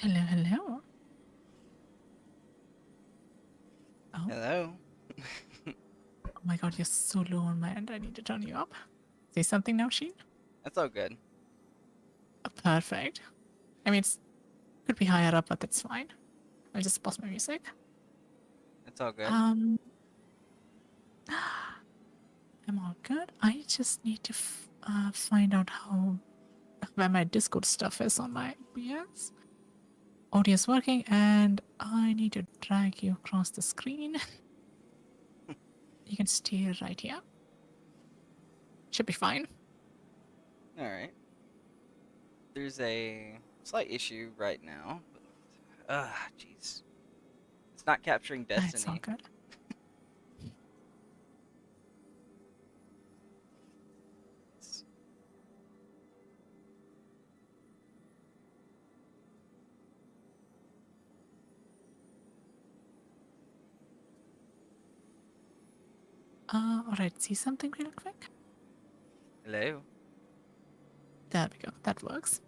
Hello, hello. Oh, Hello. oh my god, you're so low on my end. I need to turn you up. Say something now, Sheen. That's all good. Perfect. I mean, it's could be higher up, but that's fine. I'll just pause my music. It's all good. Um, I'm all good. I just need to find out where my Discord stuff is on my OBS. Audio is working, and I need to drag you across the screen. You can stay right here. Should be fine. All right. There's a slight issue right now. Jeez. It's not capturing It's all Destiny. good. It's- Alright, see something real quick? Hello. There we go. That works.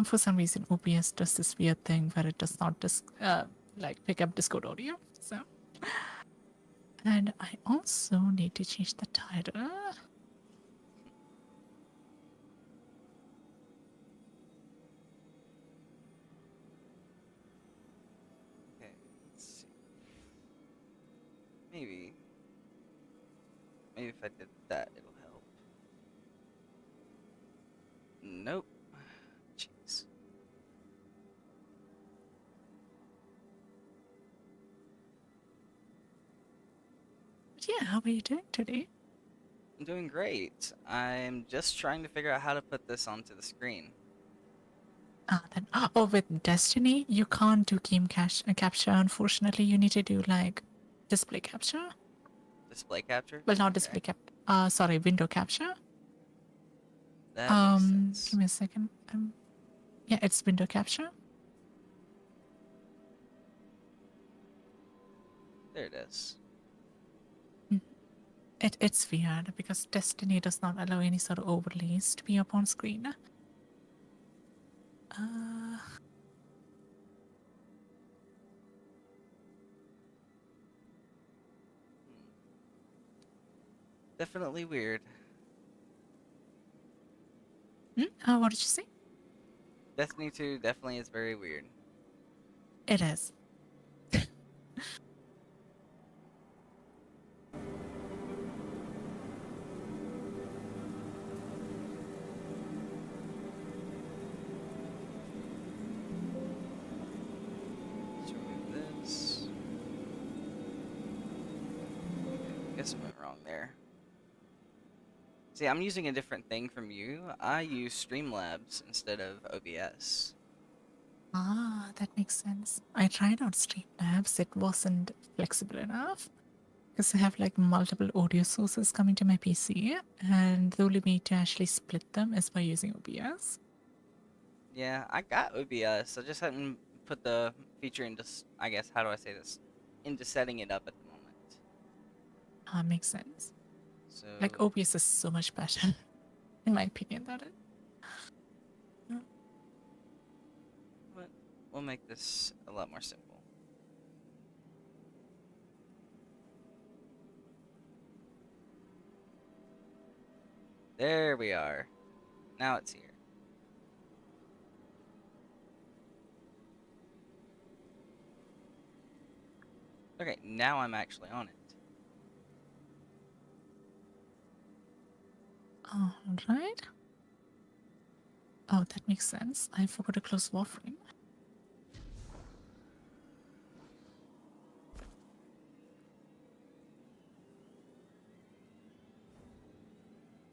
For some reason, OBS does this weird thing where it does not like pick up Discord audio. So, and I also need to change the title. Okay. Let's see. Maybe. Maybe if I did that, it'll help. Nope. Jeez. But yeah, how are you doing today? I'm doing great. I'm just trying to figure out how to put this onto the screen. Then oh, with Destiny, you can't do capture. Unfortunately, you need to do like display capture. Display capture? Well, not Okay. display cap. Sorry, window capture. That makes Give sense. me a second. Yeah, it's window capture. There it is. It's weird because Destiny does not allow any sort of overlays to be up on screen. Uh, Hmm. Definitely weird. what did you say? Destiny 2 definitely is very weird. It is. Let's remove this. Okay, guess I went wrong there. See, I'm using a different thing from you. I use Streamlabs instead of OBS. That makes sense. I tried out Streamlabs. It wasn't flexible enough because I have like multiple audio sources coming to my PC, and the only way to actually split them is by using OBS. Yeah, I got OBS. I just hadn't put the feature into, I guess, how do I say this? Into setting it up at the moment. Makes sense. So, Like OBS is so much better, in my opinion. That it. but we'll make this a lot more simple. There we are. Now it's here. Okay, now I'm actually on it. All right. Oh, that makes sense. I forgot to close Warframe.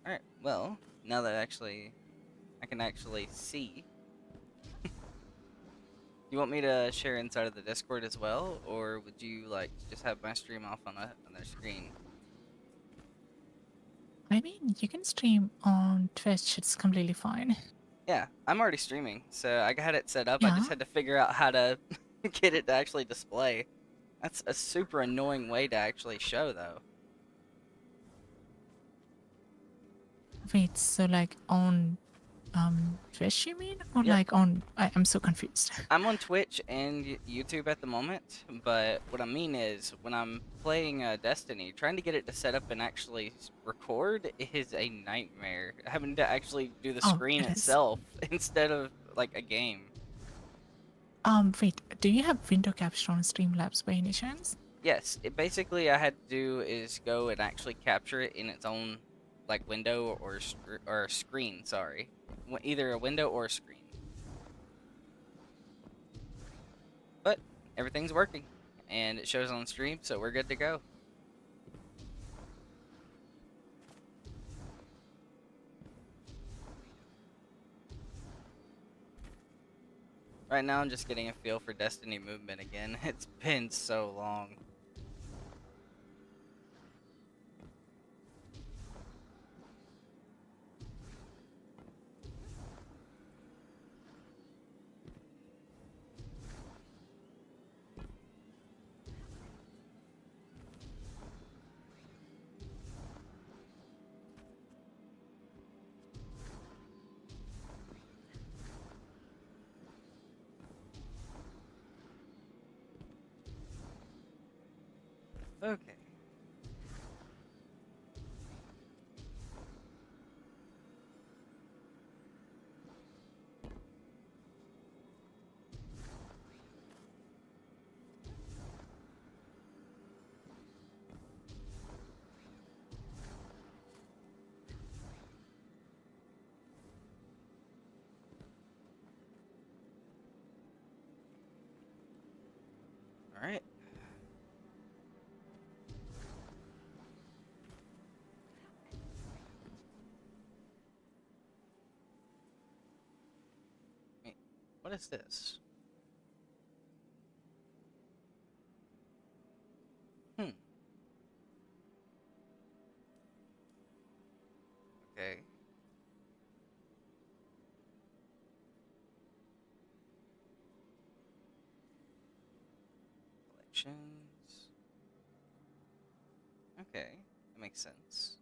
Alright, well, now that I can actually see. You want me to share inside of the Discord as well, or would you like just have my stream off on their screen? I mean, you can stream on Twitch. It's completely fine. Yeah, I'm already streaming, so I had it set up. I Yeah. just had to figure out how to get it to actually display. That's a super annoying way to actually show, though. Wait. So like on Twitch, you mean? Or Yep. like on. I'm so confused. I'm on Twitch and YouTube at the moment, but what I mean is when I'm playing Destiny, trying to get it to set up and actually record is a nightmare. Having to actually do the Oh, screen it is. itself instead of like a game. Wait, do you have window capture on Streamlabs by any chance? Yes, it basically I had to do is go and actually capture it in its own like window or screen. Sorry, either a window or a screen. But everything's working, and it shows on stream, so we're good to go. Right now, I'm just getting a feel for Destiny movement again. It's been so long. Okay. All right. Wait, what is this? Hmm. Okay. Collections. Okay, that makes sense.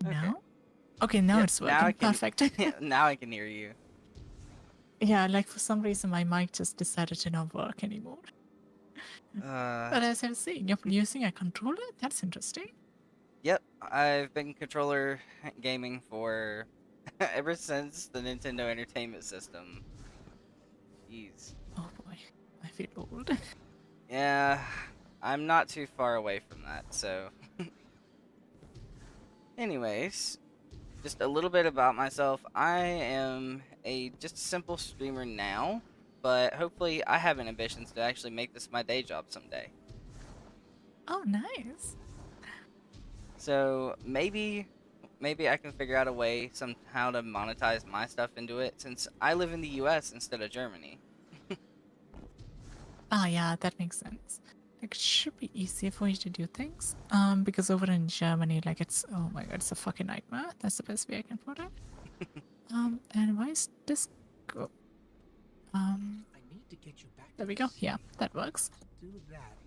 Okay. No? Okay, now Yep. it's Now I working. can. Perfect. Yeah, now I can hear you. Yeah, like for some reason my mic just decided to not work anymore. But as I was saying, you're using a controller? That's interesting. Yep. I've been controller gaming for ever since the Nintendo Entertainment System. Jeez. Oh boy, I feel old. Yeah, I'm not too far away from that, so. Anyways, just a little bit about myself. I am a just a simple streamer now, but hopefully I have an ambitions to actually make this my day job someday. Oh, nice. So maybe I can figure out a way somehow to monetize my stuff into it since I live in the US instead of Germany. Ah, yeah, that makes sense. Like, it should be easier for you to do things. Because over in Germany, like, it's, oh my god, it's a fucking nightmare. That's the best way I can put it. And why is this go? There we go. Yeah, that works.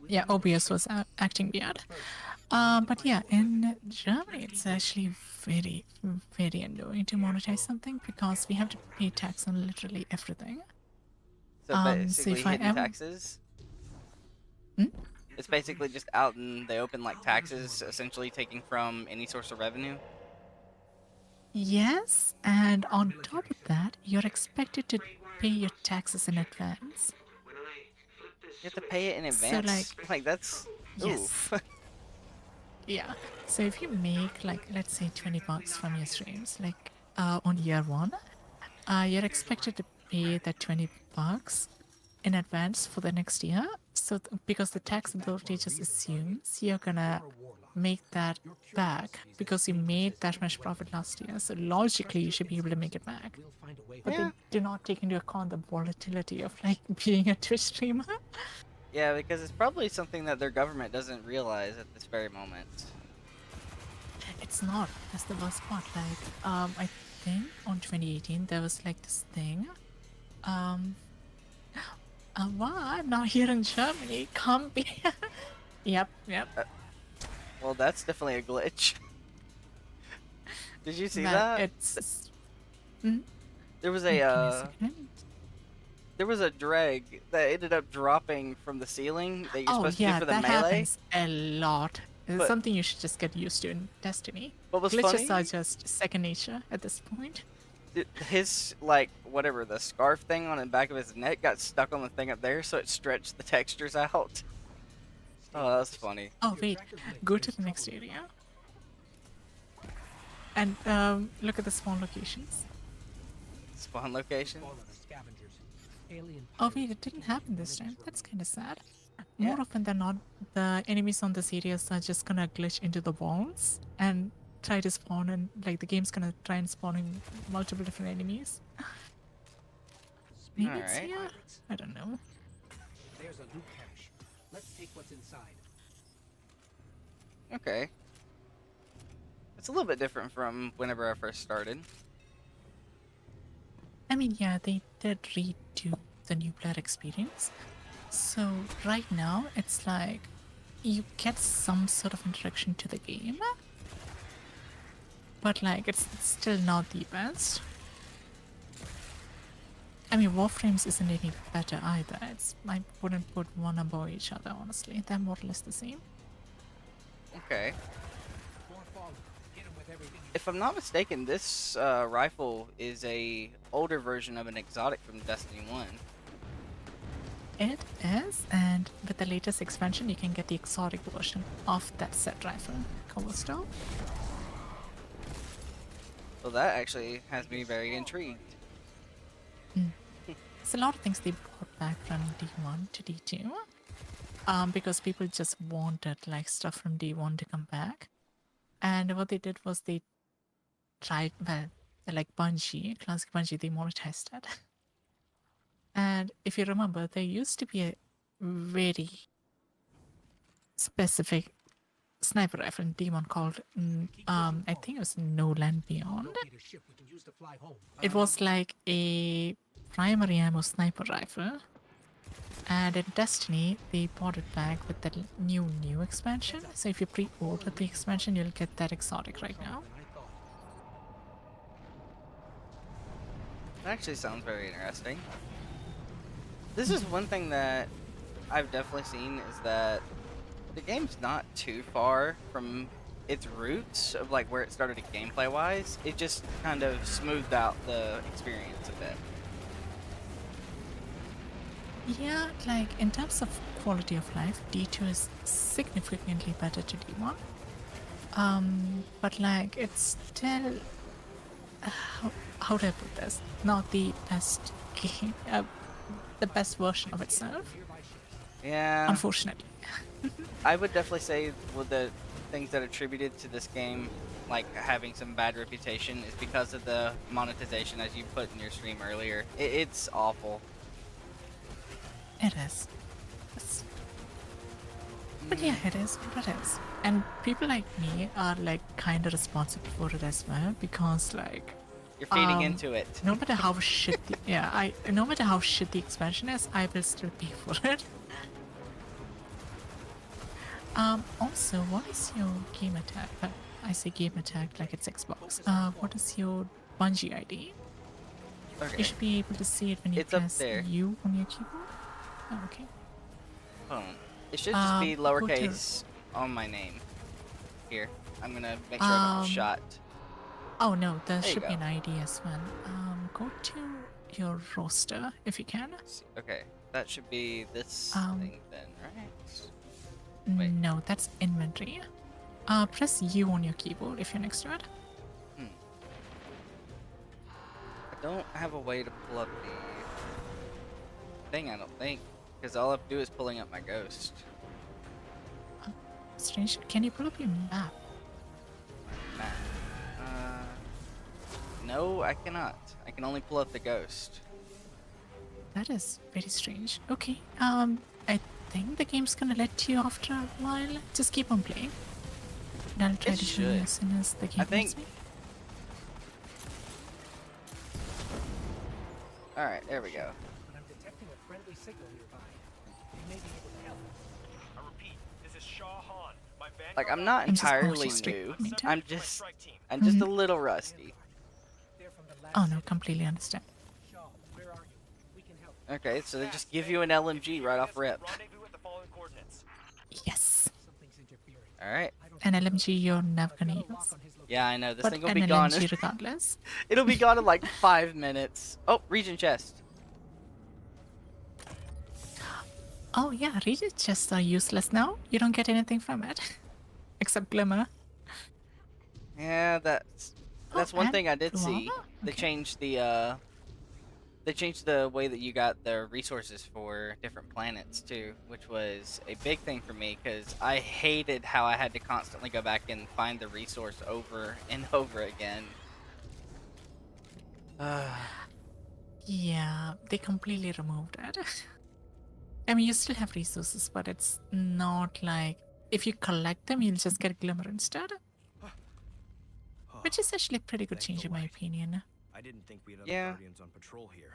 Yeah, OBS was acting weird. But yeah, in Germany, it's actually very, very annoying to monetize something because we have to pay tax on literally everything. So So basically if I hidden ever, taxes. hmm? It's basically just out in the open like taxes, essentially taking from any source of revenue. Yes, and on top of that, you're expected to pay your taxes in advance. You have to pay it in So like, advance. Like that's yes, oof. yeah. So if you make like, let's say $20 from your streams, like on year one, you're expected to pay that $20 in advance for the next year. So because the tax authority just assumes you're gonna make that back because you made that much profit last year. So logically, you should be able to make it back. But they Yeah. do not take into account the volatility of like being a Twitch streamer. Yeah, because it's probably something that their government doesn't realize at this very moment. It's not. That's the worst part. Like, I think on 2018 there was like this thing. Um, wow, I'm now here in Germany. Come be. Yep. Well, that's definitely a glitch. Did you see But that? it's. Mm, There was give me a a second. there was a dreg that ended up dropping from the ceiling that you're Oh supposed to do yeah, for the that melee. happens a lot. It's But something you should just get used to in Destiny. what was Glitches are funny? just second nature at this point. His like whatever the scarf thing on the back of his neck got stuck on the thing up there, so it stretched the textures out. Oh, that's funny. Oh wait, go to the next area. And look at the spawn locations. Spawn location. Oh wait, it didn't happen this time. That's kind of sad. Yeah. More often than not, the enemies on this areas are just gonna glitch into the walls and try to spawn, and like the game's gonna try and spawn in multiple different enemies. Maybe it's Alright. here? I don't know. There's a loot cache. Let's take what's inside. Okay. It's a little bit different from whenever I first started. I mean, yeah, they did redo the new player experience. So right now, it's like you get some sort of introduction to the game, but like it's still not the best. I mean, Warframes isn't any better either. I wouldn't put one above each other, honestly. They're more or less the same. Okay. More fallen. Hit 'em with everything. If I'm not mistaken, this rifle is a older version of an exotic from Destiny 1. It is, and with the latest expansion, you can get the exotic version of that set rifle, Cobblestone. So that actually has me very intrigued. There's a lot of things they brought back from D1 to D2. Because people just wanted like stuff from D1 to come back. And what they did was they tried, well, like Bungie, classic Bungie, they monetized it. And if you remember, there used to be a very specific sniper rifle in D1 called, I think it was No Land Beyond. Locate a ship we can use to fly home. It was like a primary ammo sniper rifle. And in Destiny, they brought it back with the new expansion. So if you pre-order the expansion, you'll get that exotic right now. That actually sounds very interesting. This is one thing that I've definitely seen is that the game's not too far from its roots of like where it started gameplay wise. It just kind of smoothed out the experience a bit. Yeah, like in terms of quality of life, D2 is significantly better to D1. But like it's still, how do I put this? Not the best game, the best version of itself, Yeah, unfortunately. I would definitely say with the things that attributed to this game like having some bad reputation is because of the monetization, as you put in your stream earlier. It's awful. It is. But yeah, it is what it is. And people like me are like kind of responsible for it as well, because like You're feeding into it. no matter how shit no matter how shit the expansion is, I will still pay for it. Also, what is your game attack? I say game attack like it's Xbox. What is your Bungie ID? You Okay, should be able to see it when you It's up press there. U on your keyboard. Oh, okay. hold on. It should just be go to- lowercase on my name. Here, I'm gonna make sure I don't get shot. Oh no, there There you should be go. an ID as well. Go to your roster if you can. Okay, that should be this thing then, right? Wait. No, that's inventory. Press U on your keyboard if you're next to it. I don't have a way to pull up thing, I don't think. Because all I have to do is pulling up my ghost. Strange. Can you pull up your map? Map. No, I cannot. I can only pull up the ghost. That is very strange. Okay. I think the game's gonna let you after a while. Just keep on playing. And I'll try It to show you should. as soon as the game think- lets me. Alright, there we go. But I'm detecting a friendly signal nearby. You may be able to help. I repeat, this is Shah Han. My Vanguard Like, I'm not I'm just entirely cautious to new. maintain. I'm just a little rusty. They're from the last Oh no, signal. completely understand. Shaw, where are you? We can help. Okay, so they just give you an LMG right off rip. Rendezvous at the following coordinates. Yes. Something's interfering. Alright. I don't An think LMG you're never I've gonna got a lock use. on his location. Yeah, I know. This But thing will an be gone. LMG regardless. It'll be gone in like 5 minutes. Oh, region chest. Oh yeah, region chests are useless now. You don't get anything from it. Except glimmer. Yeah, that's one and thing I did see. lava? They Okay. changed the way that you got the resources for different planets too, which was a big thing for me because I hated how I had to constantly go back and find the resource over and over again. Yeah, they completely removed it. I mean, you still have resources, but it's not like if you collect them, you'll just get glimmer instead. Which is actually a pretty good Thank change the in my light. opinion. I didn't think we had other Yeah. guardians on patrol here.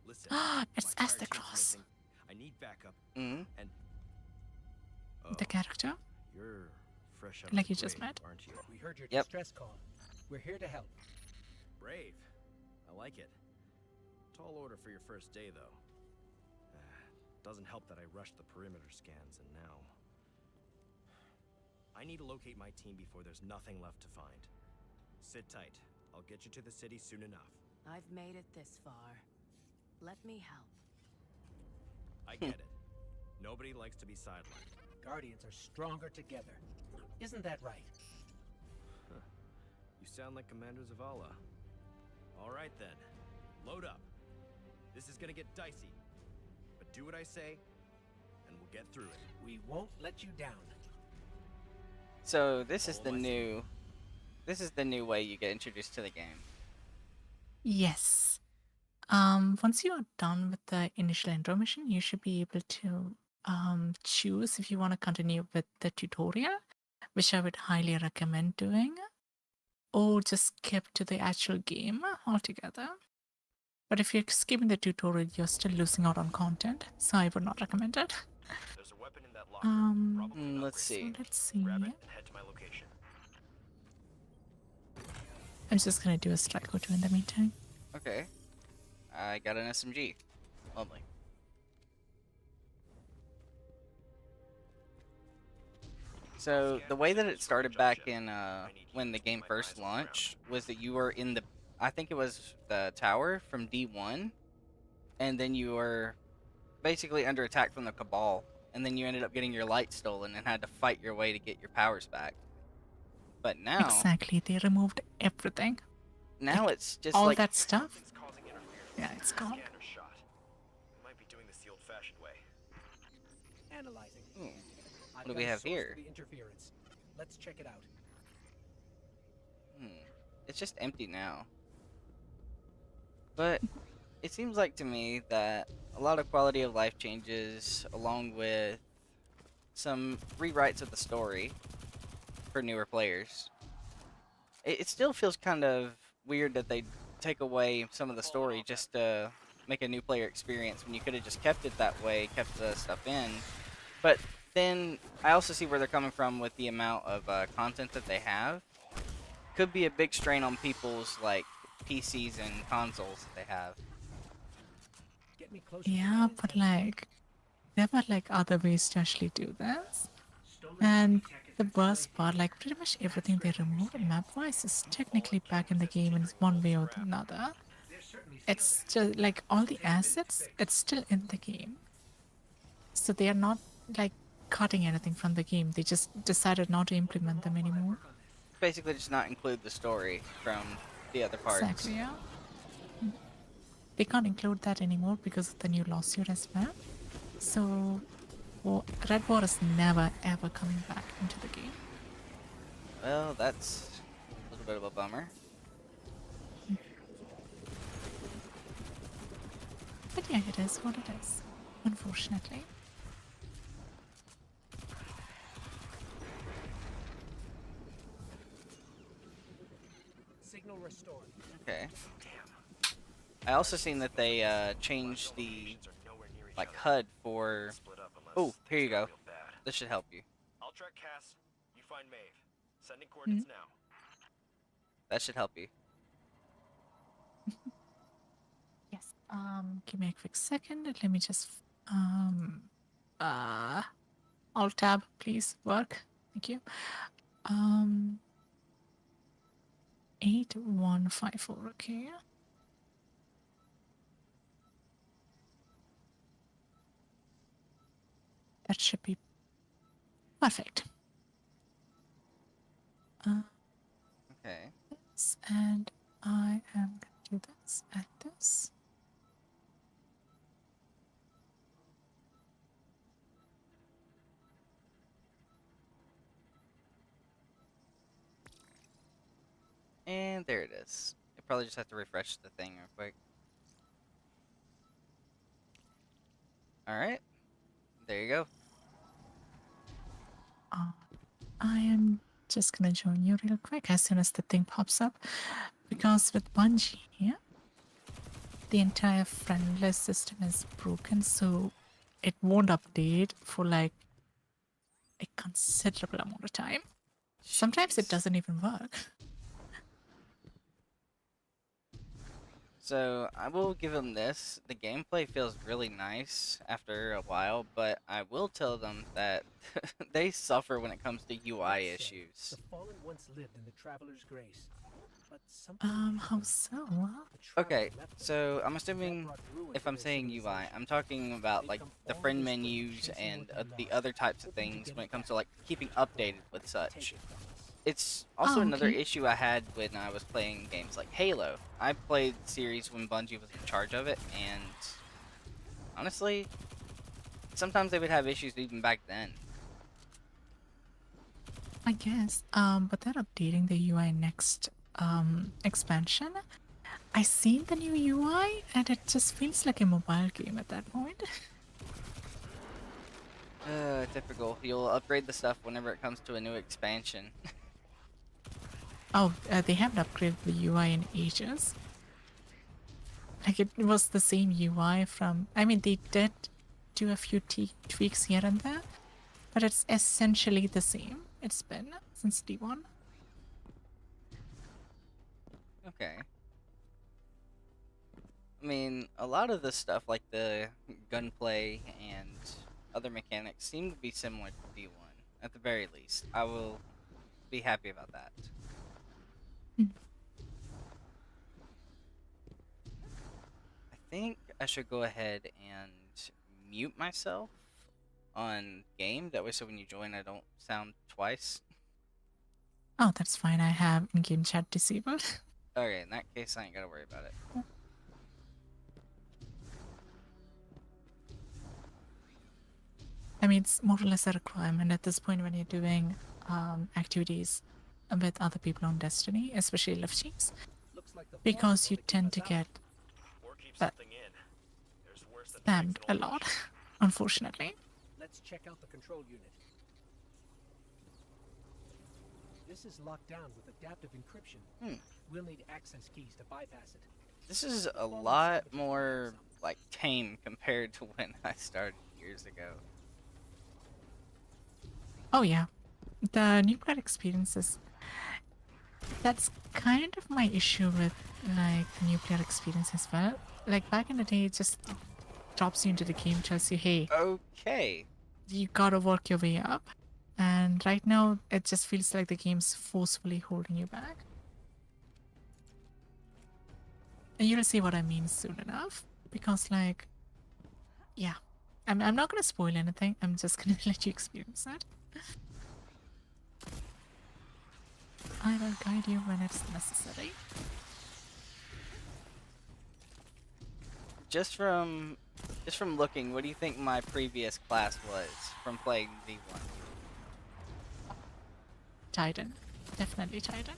Listen, It's my fire As the team's Cross, missing. I need backup. Mm. And the character. you're fresh out Like of you the just grave, met. aren't you? We heard your Yep. distress call. We're here to help. Brave. I like it. Tall order for your first day, though. Doesn't help that I rushed the perimeter scans, and now I need to locate my team before there's nothing left to find. Sit tight. I'll get you to the city soon enough. I've made it this far. Let me help. I get it. Nobody likes to be sidelined. Guardians are stronger together. Isn't that right? You sound like Commander Zavala. All right then. Load up. This is gonna get dicey. But do what I say, and we'll get through it. We won't let you down. So this is Follow the my new, this is the new way you get introduced to the game. Yes. Once you are done with the initial intro mission, you should be able to choose if you want to continue with the tutorial, which I would highly recommend doing, or just skip to the actual game altogether. But if you're skipping the tutorial, you're still losing out on content, so I would not recommend it. There's a weapon in that locker. Probably an Let's upgrade. see. So let's see. Grab it and head to my location. I'm just gonna do a strike or two in the meantime. Okay. I got an SMG. Lovely. So the way that it started back in when the game first launched was that you were in the, I think it was the tower from D1, and then you were basically under attack from the Cabal, and then you ended up getting your light stolen and had to fight your way to get your powers back. But now, Exactly, they removed everything. now it's just All like that stuff. Something's causing interference. Yeah, it's gone. Scanner shot. We might be doing this the old-fashioned way. Analyzing. What do we have here? The interference. Let's check it out. It's just empty now. But it seems like to me that a lot of quality of life changes along with some rewrites of the story for newer players. It still feels kind of weird that they take away some of the story just to make a new player experience when you could have just kept it that way, kept the stuff in. But then I also see where they're coming from with the amount of content that they have. Could be a big strain on people's like PCs and consoles that they have. Get me closer. to Yeah, the but intel. like, there were like other ways to actually do this. And the worst part, like pretty much everything they removed map-wise is technically back in the game in one way or another. It's just like all the assets, it's still in the game. So they are not like cutting anything from the game. They just decided not to implement them anymore. Basically, just not include the story from the other parts. Exactly, yeah. they can't include that anymore because of the new lawsuit as well. So Red War is never ever coming back into the game. Well, that's a little bit of a bummer. But yeah, it is what it is, unfortunately. Signal restored. Okay. I also seen that they changed the Locations are nowhere near each like other. HUD for. Split up unless Oh, here you things go. get real bad. This should help you. I'll track Cass. You find Maeve. Sending Hmm? coordinates now. That should help you. Yes. Give me a quick second. Let me just Alt tab, please work. Thank you. 8154. Okay. That should be perfect. Okay. This, and I am gonna do this and this. And there it is. You probably just have to refresh the thing real quick. Alright. There you go. I am just gonna join you real quick as soon as the thing pops up, because with Bungie here, the entire friend list system is broken, so it won't update for like a considerable amount of time. Sometimes it Jeez. doesn't even work. So, I will give them this. The gameplay feels really nice after a while, but I will tell them that they suffer when it comes to UI That said, issues. The fallen once lived in the Traveler's Grace. But something How happened. so? The Traveler Okay, left them. so I'm That assuming brought ruin if to I'm their saying UI, civilization. I'm talking about They've like come the all friend this way menus chasing and what they the lost, other types of hoping to things get when it it comes back. to like keeping Well, updated with take such. it from us. It's also Oh, another okay. issue I had when I was playing games like Halo. I played the series when Bungie was in charge of it, and honestly, sometimes they would have issues even back then. I guess. But they're updating the UI next expansion. I seen the new UI and it just feels like a mobile game at that point. Typical. You'll upgrade the stuff whenever it comes to a new expansion. Oh, they haven't upgraded the UI in ages. Like it was the same UI from. I mean, they did do a few tweaks here and there, but it's essentially the same. It's been since D1. Okay. I mean, a lot of the stuff like the gunplay and other mechanics seem to be similar to D1, at the very least. I will be happy about that. Mm. I think I should go ahead and mute myself on game. That way, so when you join, I don't sound twice. Oh, that's fine. I have in-game chat disabled. Okay, in that case, I ain't gotta worry about it. I mean, it's more or less a requirement at this point when you're doing activities with other people on Destiny, especially lift teams, Looks like the because fallen you want to keep tend us to out. get Or keep But- something in. There's worse than spammed pigs a in old lot, Russia. unfortunately. Let's check out the control unit. This is locked down with adaptive encryption. We'll need access keys to bypass it. This is a lot more, like, tame compared to when I started years ago. Oh yeah, the nuclear experiences. That's kind of my issue with like the nuclear experience as well. Like back in the day, it just drops you into the game, tells you, hey, Okay. you gotta work your way up. And right now, it just feels like the game's forcefully holding you back. And you'll see what I mean soon enough. Because, like, yeah. I'm not gonna spoil anything. I'm just gonna let you experience it. I will guide you when it's necessary. just from looking, what do you think my previous class was from playing V1? Titan. Definitely Titan.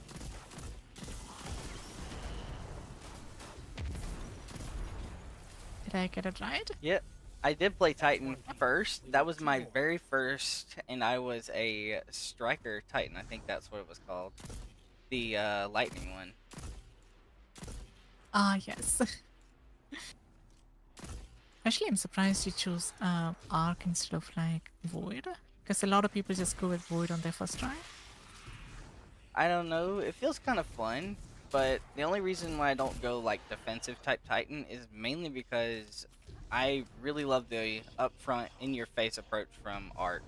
Did I get it right? Yep. I did play Titan first. That was my very first, and I was a striker Titan. I think that's what it was called. The lightning one. Ah, yes. Actually, I'm surprised you chose Arc instead of like Void. Because a lot of people just go with Void on their first try. I don't know. It feels kind of fun, but the only reason why I don't go like defensive type Titan is mainly because I really love the upfront, in-your-face approach from Art.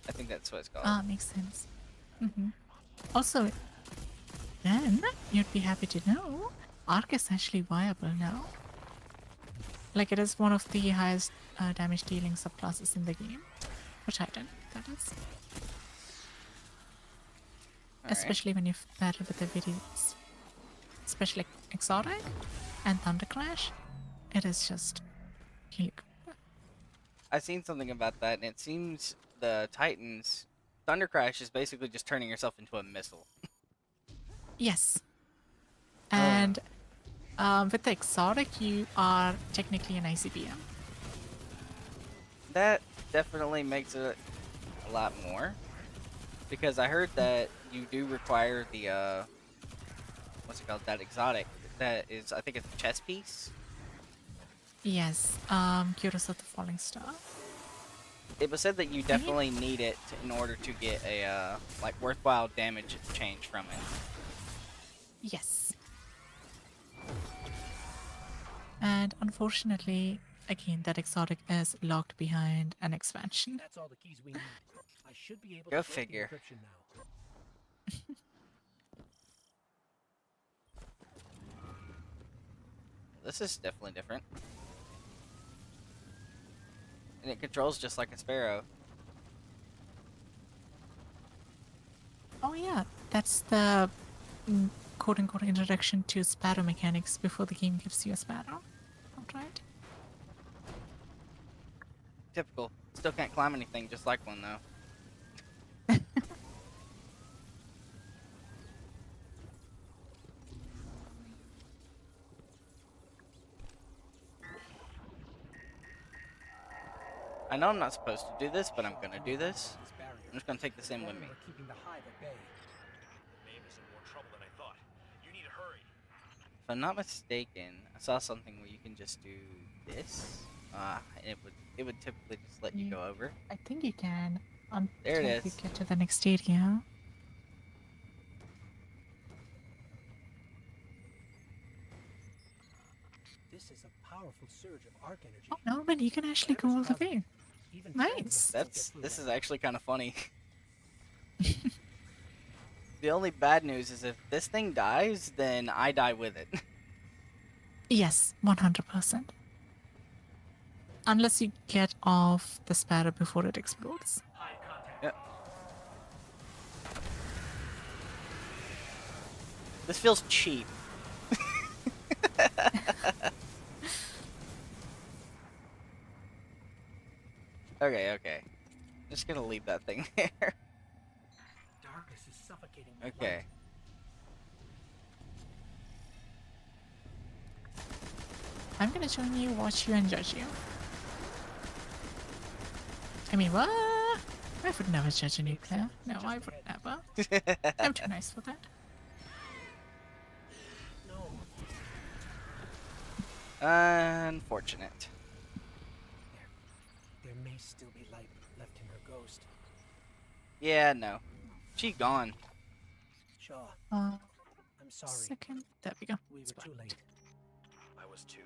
I think that's what it's called. Ah, makes sense. Also, then you'd be happy to know Arc is actually viable now. Like it is one of the highest damage dealing subclasses in the game. For Titan, that is. Alright. Especially when you battle with a very special exotic and Thunder Crash. It is just really good. I've seen something about that, and it seems the Titans Thunder Crash is basically just turning yourself into a missile. Yes. And with the exotic, you are technically an ICBM. That definitely makes it a lot more, because I heard that you do require the what's it called, that exotic that is, I think it's a chess piece. Yes, Curious of the Falling Star. It was said that you definitely need it in order to get a like worthwhile damage change from it. Yes. And unfortunately, again, that exotic is locked behind an expansion. That's all the keys we need. I should be able Go to break the figure. encryption now. This is definitely different. And it controls just like a sparrow. Oh yeah, that's the quote-unquote introduction to Sparrow mechanics before the game gives you a Sparrow. Right? Typical. Still can't climb anything, just like one though. I know I'm not supposed to do this, but I'm gonna do this. This barrier. I'm just gonna take this in with me. We're keeping the hive at bay. Maeve is in more trouble than I thought. You need to hurry. If I'm not mistaken, I saw something where you can just do this. And it would typically just let you go over. I think you can until There it you is. get to the next area. This is a powerful surge of arc energy. Oh no, but you can actually go all the way. Even Nice. This is actually kind of funny. The only bad news is if this thing dies, then I die with it. Yes, 100%. Unless you get off the Sparrow before it explodes. Yep. This feels cheap. Okay. Just gonna leave that thing there. Darkness is suffocating my Okay. light. I'm gonna join you, watch you, and judge you. I mean, what? I would never judge a new player. No, I would never. I'm too nice for that. No. Unfortunate. There may still be light left in her ghost. Yeah, no. She's gone. Shaw, Uh, I'm sorry. second. There we go. We were Spot. too late. I was too.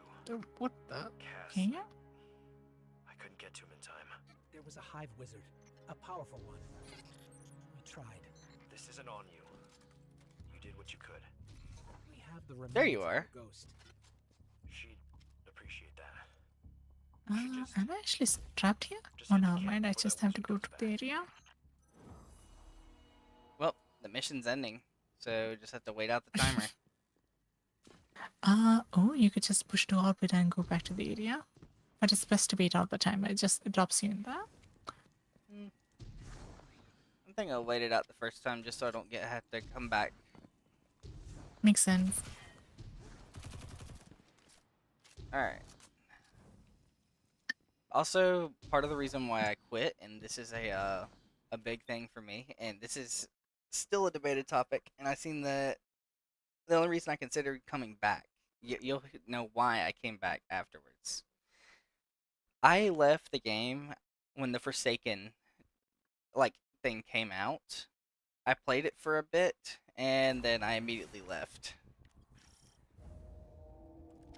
What the? Cass. Here? I couldn't get to him in time. There was a hive wizard, a powerful one. We tried. This isn't on you. You did what you could. We have the remains There you of are. her ghost. She'd appreciate that. Am I actually trapped here? Just Oh, hit the no, key mind. I before just that have to wizard go to comes the area. Well, the mission's ending, so just have to wait out the timer. Oh, you could just push to orbit and go back to the area. But it's best to wait out the time. It drops you in there. Mm. I think I'll wait it out the first time just so I don't have to come back. Makes sense. Alright. Also, part of the reason why I quit, and this is a big thing for me, and this is still a debated topic, and I seen the only reason I considered coming back, you'll know why I came back afterwards. I left the game when the Forsaken thing came out. I played it for a bit, and then I immediately left.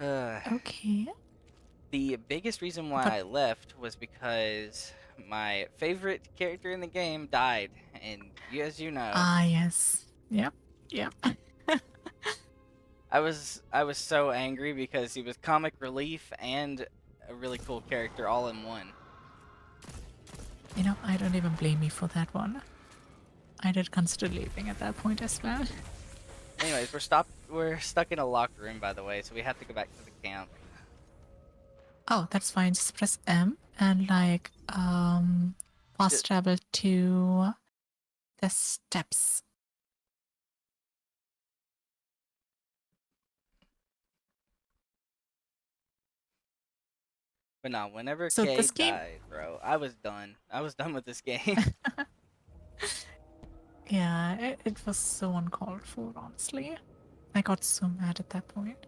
Okay. The biggest reason why But I left was because my favorite character in the game died, and as you know, yes. Yep. Yep. I was so angry because he was comic relief and a really cool character all in one. You know, I don't even blame you for that one. I did consider leaving at that point as well. Anyways, we're stuck in a locker room, by the way, so we have to go back to the camp. Oh, that's fine. Just press M and fast travel to the steps. But no, whenever So Kay this game, died, bro, I was done. I was done with this game. yeah, it was so uncalled for, honestly. I got so mad at that point.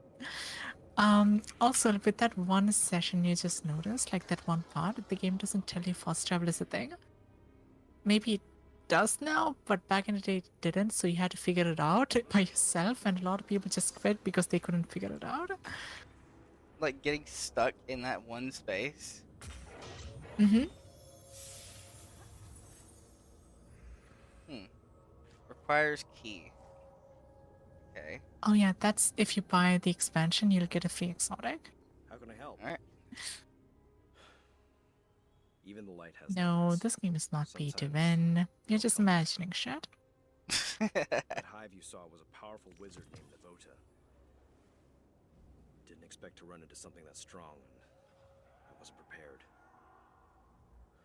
Also, with that one session you just noticed, like that one part, the game doesn't tell you fast travel is a thing. Maybe it does now, but back in the day it didn't, so you had to figure it out by yourself, and a lot of people just quit because they couldn't figure it out. Like getting stuck in that one space. Mm-hmm. Requires key. Okay. Oh yeah, that's if you buy the expansion, you'll get a free exotic. How can I help? Alright. Even the light has No, limits. this game is not pay to Sometimes win. You're don't just come imagining shit. That hive you saw was a powerful wizard named Navota. Didn't expect to run into something that strong, and I wasn't prepared.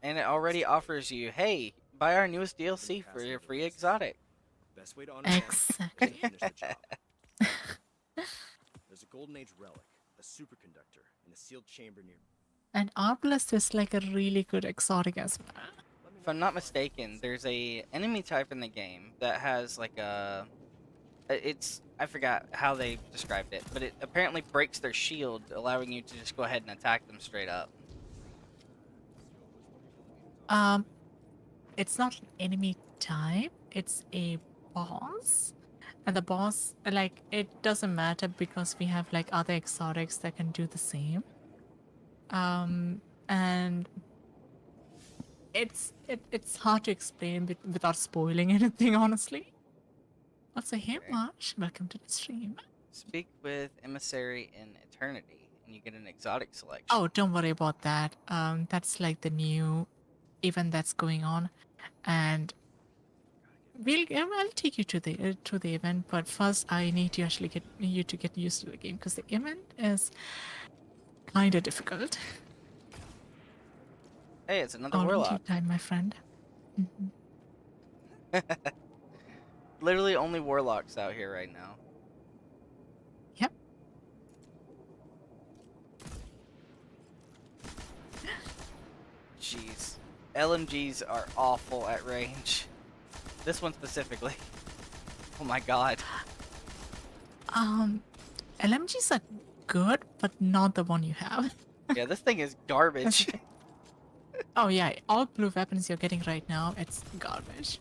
And it already offers you, hey, buy our newest DLC for your free exotic. Best way to understand Exactly. is to finish the job. There's a golden age relic, a superconductor, in a sealed chamber near. And Arbalest is like a really good exotic as well. If I'm not mistaken, there's a enemy type in the game that has like a... I forgot how they described it, but it apparently breaks their shield, allowing you to just go ahead and attack them straight up. It's not an enemy type, it's a boss. And the boss, like, it doesn't matter because we have like other exotics that can do the same. And it's hard to explain without spoiling anything, honestly. Also, hey Okay. Marsh, welcome to the stream. Speak with Emissary in Eternity, and you get an exotic selection. Oh, don't worry about that. That's like the new event that's going on, and I'll take you to the event. But first, I need to actually get you to get used to the game because the event is kind of difficult. Hey, it's another All in due warlock. time, my friend. Literally only warlocks out here right now. Yep. Jeez. LMGs are awful at range. This one specifically. Oh my god. LMGs are good, but not the one you have. Yeah, this thing is garbage. Oh yeah, all blue weapons you're getting right now, it's garbage.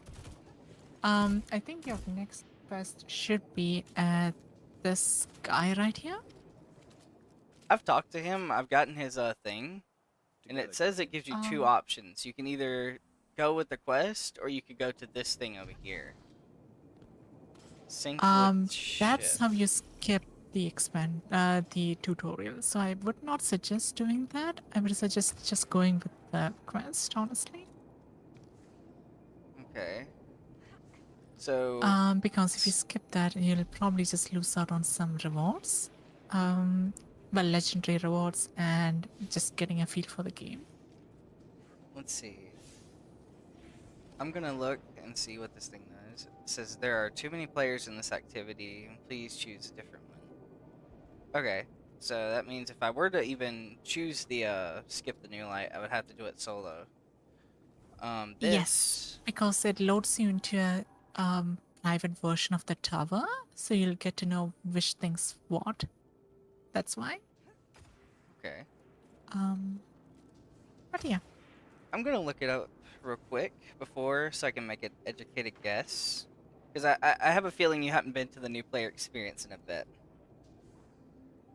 I think your next quest should be at this guy right here. I've talked to him, I've gotten his thing, and it says it gives you two options. You can either go with the quest, or you could go to this thing over here. Sync with That's shift. how you skip the tutorial. So I would not suggest doing that. I would suggest just going with the quest, honestly. Okay. So... Because if you skip that, you'll probably just lose out on some rewards. um, well, legendary rewards and just getting a feel for the game. Let's see. I'm gonna look and see what this thing does. It says there are too many players in this activity. Please choose a different one. Okay, so that means if I were to even choose the skip the new light, I would have to do it solo. Yes, This. because it loads you into a private version of the tower, so you'll get to know which things what. That's why. Okay. But yeah. I'm gonna look it up real quick before so I can make an educated guess. Because I have a feeling you haven't been to the new player experience in a bit.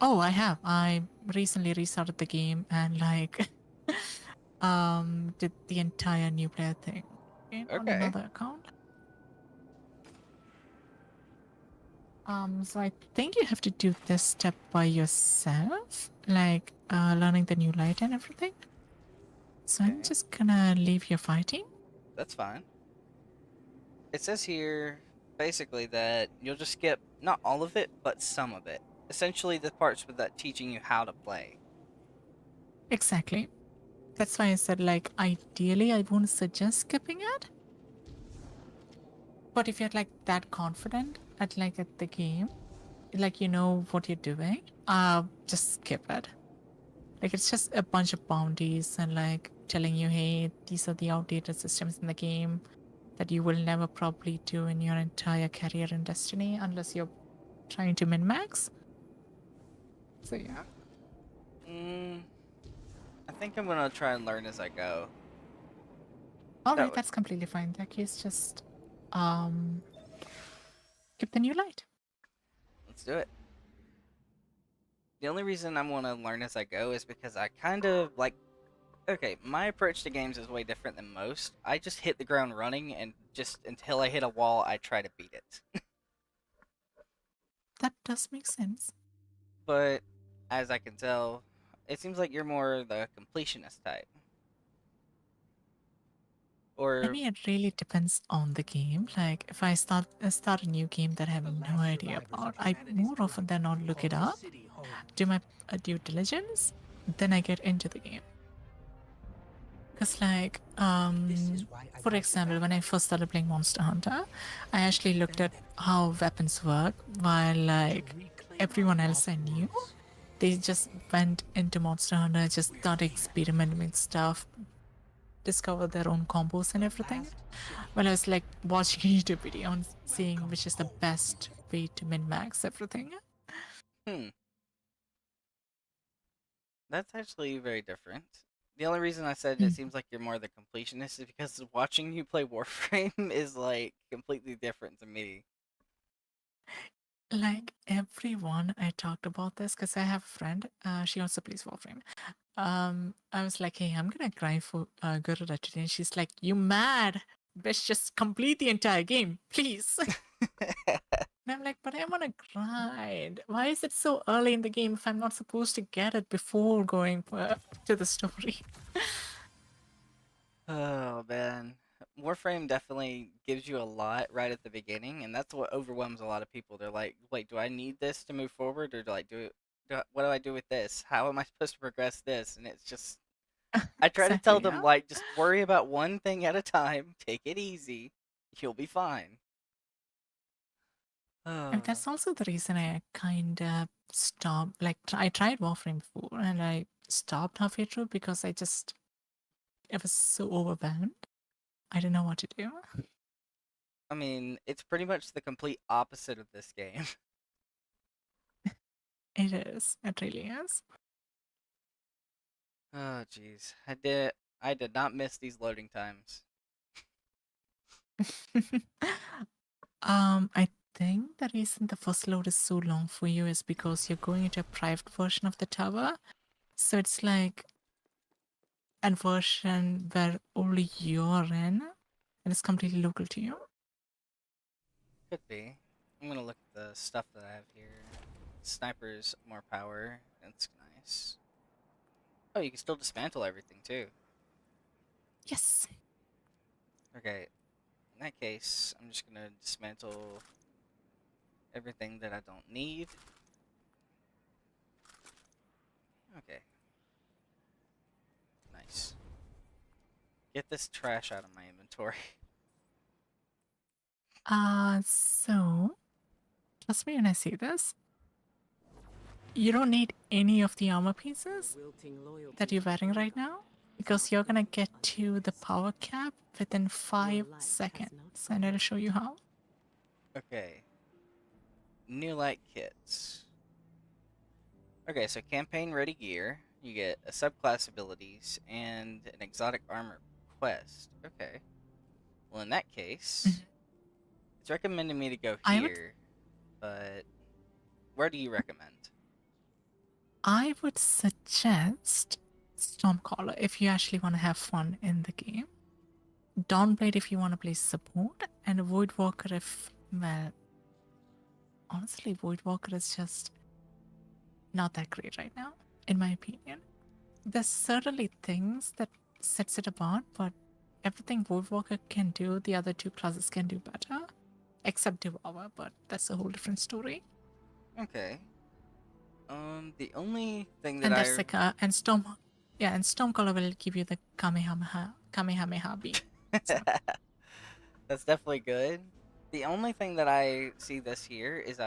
Oh, I have. I recently restarted the game and like did the entire new player thing on Okay. another account. So I think you have to do this step by yourself, like learning the new light and everything. So I'm Okay. just gonna leave you fighting. That's fine. It says here basically that you'll just skip not all of it, but some of it. Essentially, the parts with that teaching you how to play. Exactly. That's why I said like ideally I wouldn't suggest skipping it. But if you're like that confident at the game, like you know what you're doing, just skip it. Like it's just a bunch of bounties and like telling you, hey, these are the outdated systems in the game that you will never probably do in your entire career in Destiny unless you're trying to min max. So yeah. Mm, I think I'm gonna try and learn as I go. That Alright, would. that's completely fine. In that case, just um skip the new light. Let's do it. The only reason I'm gonna learn as I go is because I kind of like. Okay, my approach to games is way different than most. I just hit the ground running, and just until I hit a wall, I try to beat it. That does make sense. But as I can tell, it seems like you're more the completionist type. I Or mean, it really depends on the game. Like, if I start a new game that I have The no last idea survivors about, of I humanity's more often than not plague look it called the up, city home. do my due diligence, then I get into the game. Because, like, This is why I for brought you example, back. when I first started playing Monster Hunter, I actually looked at how weapons work, while like To reclaim everyone our else I lost knew, roots. they just went into Monster Hunter, just started experimenting with stuff, discover their own combos and The everything. last city Well, I was like watching a YouTube video and seeing Welcome which is the home. best way to min max everything. hmm, that's actually very different. The only reason I said it Mm. seems like you're more the completionist is because watching you play Warframe is like completely different to me. Like everyone, I talked about this because I have a friend. She also plays Warframe. I was like, hey, I'm gonna grind for Garuda today, and she's like, you mad? Bitch, just complete the entire game, please. And I'm like, but I want to grind. Why is it so early in the game if I'm not supposed to get it before going to the story? Oh man, Warframe definitely gives you a lot right at the beginning, and that's what overwhelms a lot of people. They're like, "Wait, do I need this to move forward, or do I do it? What do I do with this? How am I supposed to progress this?" And it's just, I try to tell Exactly, them yeah. like, just worry about one thing at a time. Take it easy. You'll be fine. And Oh, that's also the reason I kind of stopped. Like, I tried Warframe before and I stopped halfway through because I was so overwhelmed. I didn't know what to do. I mean, it's pretty much the complete opposite of this game. It is. It really is. Oh, jeez, I did not miss these loading times. I think the reason the first load is so long for you is because you're going into a private version of the tower. So it's like a version where only you're in and it's completely local to you. Could be. I'm gonna look at the stuff that I have here. Sniper's more power. That's nice. Oh, you can still dismantle everything too. Yes. Okay, in that case, I'm just gonna dismantle everything that I don't need. Okay. Nice. Get this trash out of my inventory. So trust me when I say this. You don't need any of the armor pieces that you're wearing right now because you're gonna get to the power cap within 5 seconds, and I'll show you how. Okay. New light kits. Okay, so campaign ready gear. You get a subclass abilities and an exotic armor quest. Okay. Well, in that case, it's recommending me to go I would here, but where do you recommend? I would suggest Stormcaller if you actually want to have fun in the game. Dawnblade if you want to play support, and Voidwalker if, well, honestly, Voidwalker is just not that great right now, in my opinion. There's certainly things that sets it apart, but everything Voidwalker can do, the other two classes can do better, except Devour, but that's a whole different story. Okay. The only thing that And that's like and Stormcaller will give you the Kamehameha beam. So. That's definitely good. The only thing that I see this here is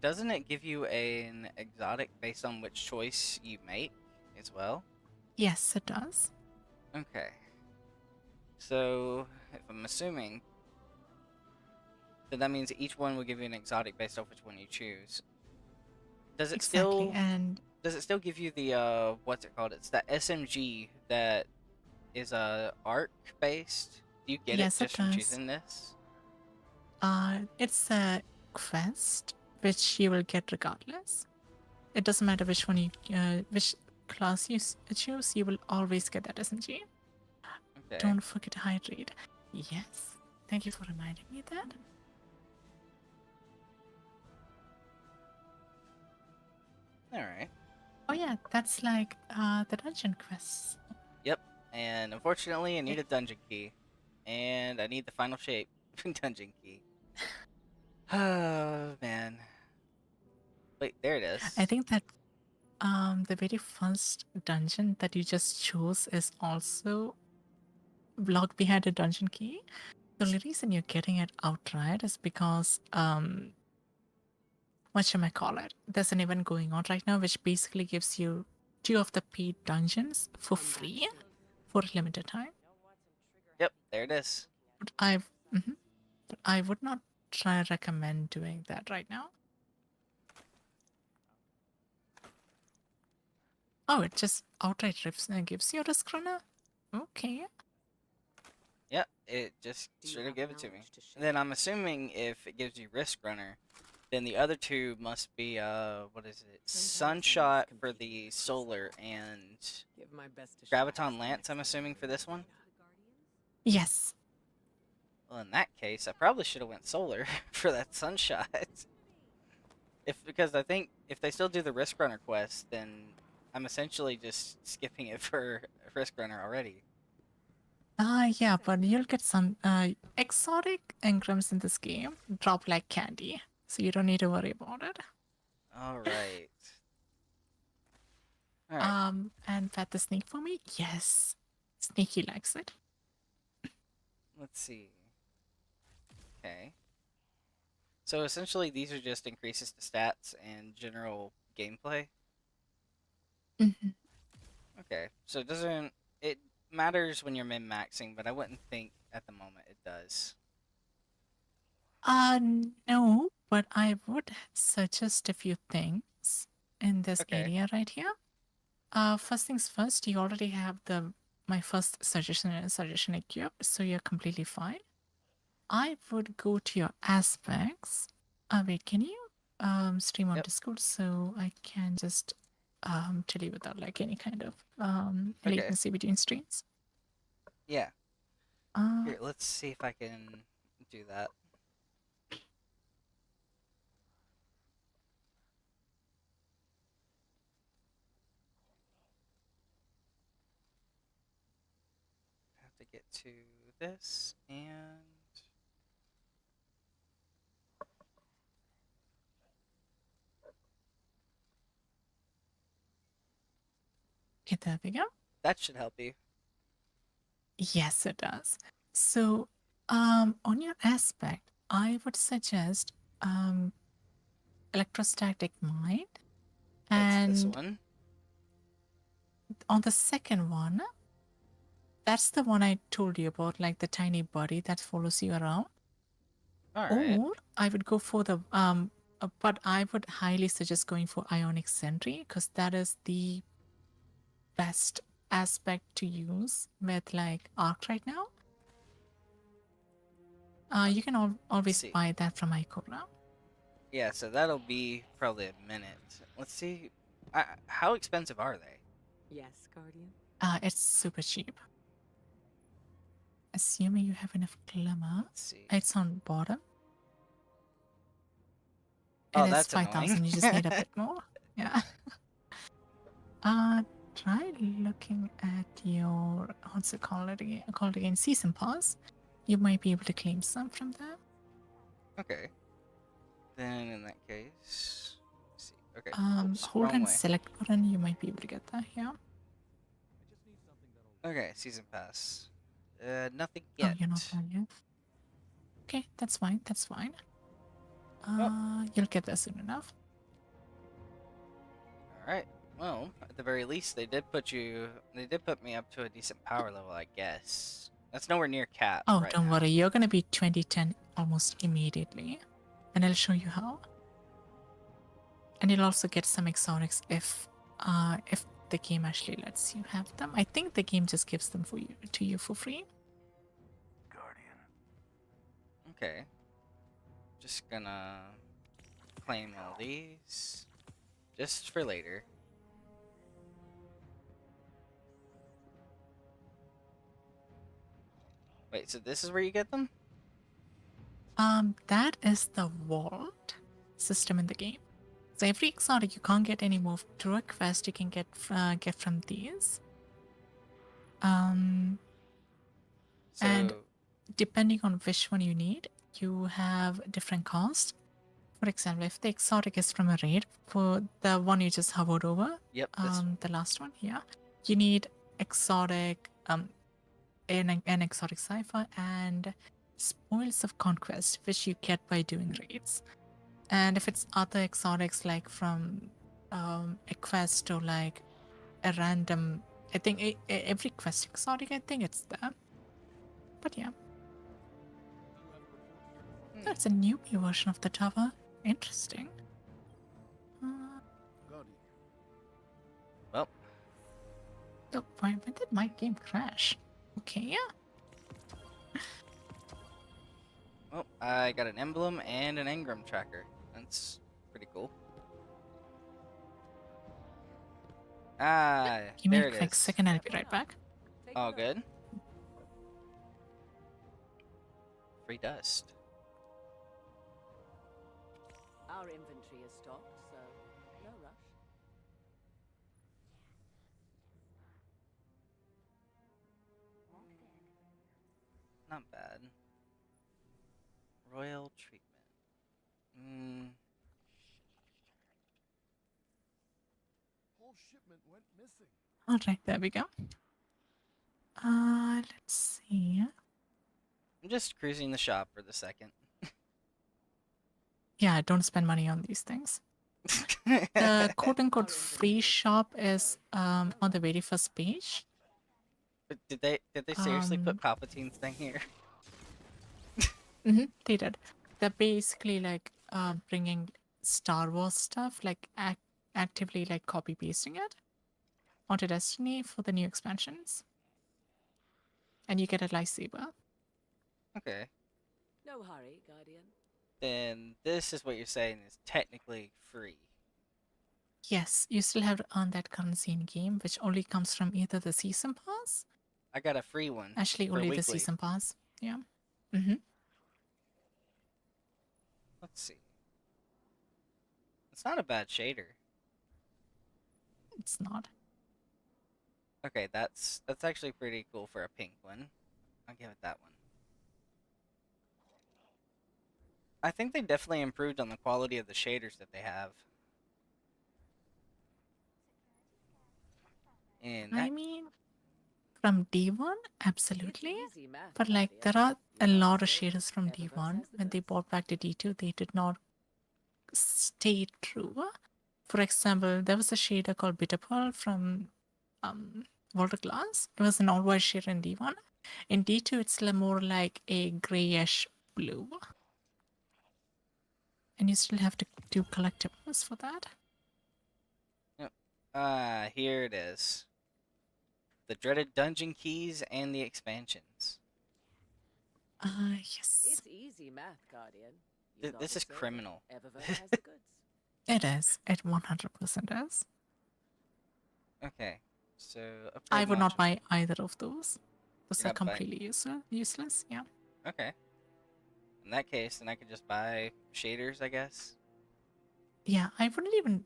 doesn't it give you an exotic based on which choice you make as well? Yes, it does. Okay. So, if I'm assuming, then that means each one will give you an exotic based off which one you choose. Does it Exactly, still and does it still give you the what's it called? It's that SMG that is arc based. Do you get it yes, it just from does. choosing this? It's a quest which you will get regardless. It doesn't matter which one which class you choose. You will always get that SMG. Okay. Don't forget to hydrate. Yes, thank you for reminding me that. All right. Oh yeah, that's like the dungeon quests. Yep. And unfortunately, I need a dungeon key, and I need the final shape dungeon key. Oh man. Wait, there it is. I think that the very first dungeon that you just chose is also blocked behind a dungeon key. The only reason you're getting it outright is because what should I call it? There's an event going on right now which basically gives you 2 of the paid dungeons for free for a limited time. Yep, there it is. But but I would not recommend doing that right now. Oh, it just outright rips and gives you a risk runner? Okay. Yep, it just should have given it to me. And then I'm assuming if it gives you Risk Runner, then the other two must be what is it? Sunshot for the solar and Graviton Lance, I'm assuming, for this one. Yes. Well, in that case, I probably should have went solar for that Sunshot. Because I think if they still do the Risk Runner quest, then I'm essentially just skipping it for Risk Runner already. Yeah, but you'll get some exotic engrams in this game drop like candy, so you don't need to worry about it. All right. All right. And pet the snake for me? Yes. Sneaky likes it. Let's see. Okay. So essentially, these are just increases to stats and general gameplay. Mm-hmm. Okay. So it doesn't. It matters when you're min-maxing, but I wouldn't think at the moment it does. No, but I would suggest a few things in this Okay. area right here. First things first, you already have my first suggestion equipped, so you're completely fine. I would go to your aspects. Wait, can you stream on Yep. Discord so I can just tell you without like any kind of Okay. latency between streams? Yeah. Here, let's see if I can do that. I have to get to this and. Okay, there we go. That should help you. Yes, it does. So, on your aspect, I would suggest electrostatic mind, That's this and one. on the second one, that's the one I told you about, like the tiny buddy that follows you around. Alright. Or I would go for the but I would highly suggest going for ionic sentry because that is the best aspect to use with like arc right now. You can always see. buy that from Ikora. Yeah, so that'll be probably a minute. Let's see. How expensive are they? Yes, Guardian. It's super cheap. Assuming you have enough glimmer. Let's see. It's on bottom. Oh, It is that's 5,000. annoying. You just need a bit more. Yeah. Try looking at your what's it called again? Called again season pass. You might be able to claim some from there. Okay. Then in that case, let's see. Okay. Oops, Hold wrong and way. select button. You might be able to get that here. Okay, season pass. Nothing Oh, yet. you're not done yet. Okay, that's fine. That's fine. Oh. You'll get there soon enough. All right. Well, at the very least, they did put me up to a decent power level, I guess. That's nowhere near cap. Oh, right don't now. worry. You're gonna be 2010 almost immediately, and I'll show you how. And you'll also get some exotics if the game actually lets you have them. I think the game just gives them to you for free. Guardian. Okay. Just gonna claim all these, just for later. Wait, so this is where you get them? That is the vault system in the game. So every exotic you can't get any more through a quest. You can get from these. And So, depending on which one you need, you have different costs. For example, if the exotic is from a raid, for the one you just hovered over, yep, this one. the last one, yeah, you need exotic, an exotic cipher and spoils of conquest, which you get by doing raids. And if it's other exotics like from a quest or like a random, I think every quest exotic, I think it's there. But yeah, that's a new version of the tower. Interesting. Well, Oh, when did my game crash? Okay, yeah. well, I got an emblem and an engram tracker. That's pretty cool. Ah, Give me there a it quick is. second, I'll be right back. All good. Free dust. Our inventory is stocked, so no rush. Not bad. Royal treatment. Whole shipment went missing. Alright, there we go. Let's see. I'm just cruising the shop for the second. Yeah, don't spend money on these things. The quote-unquote free shop is on the very first page. But did they seriously put Palpatine's thing here? They did. They're basically like bringing Star Wars stuff, like actively like copy pasting it onto Destiny for the new expansions, and you get a lightsaber. Okay. No hurry, Guardian. Then this is what you're saying is technically free. Yes, you still have to earn that currency in game, which only comes from either the season pass. I got a free one. Actually, for only the weekly. season pass. Yeah. Let's see. It's not a bad shader. It's not. Okay, that's actually pretty cool for a pink one. I'll give it that one. I think they definitely improved on the quality of the shaders that they have. And I that, mean, from D1, absolutely. It's easy math, But like, there Guardian. are a You lot of lost it. shaders from Eververse D1. has the When they goods. brought back to D2, they did not stay true. For example, there was a shader called Bitter Pearl from Walter Glass. It was an all-white shader in D1. In D2, it's more like a grayish blue. And you still have to do collectibles for that. here it is. The dreaded dungeon keys and the expansions. Yes. It's easy math, Guardian. You got This the is silver. criminal. Eververse has the goods. It is. It 100% is. Okay, so I upgrade would not module. buy either of those. Those You're are not buying- completely useless. Yeah. Okay. In that case, then I could just buy shaders, I guess. Yeah, I wouldn't even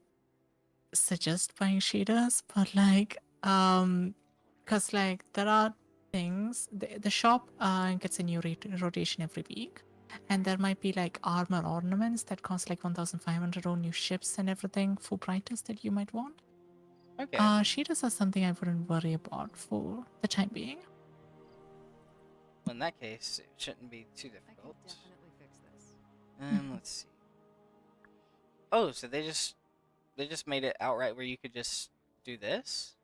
suggest buying shaders, but like, because like there are things. The shop gets a new rotation every week, and there might be like armor ornaments that cost like 1,500 or new ships and everything for brighters that you might want. Okay. Shaders are something I wouldn't worry about for the time being. Well, in that case, it shouldn't be too I can difficult. definitely fix this. Let's see. Oh, so they just made it outright where you could just do this?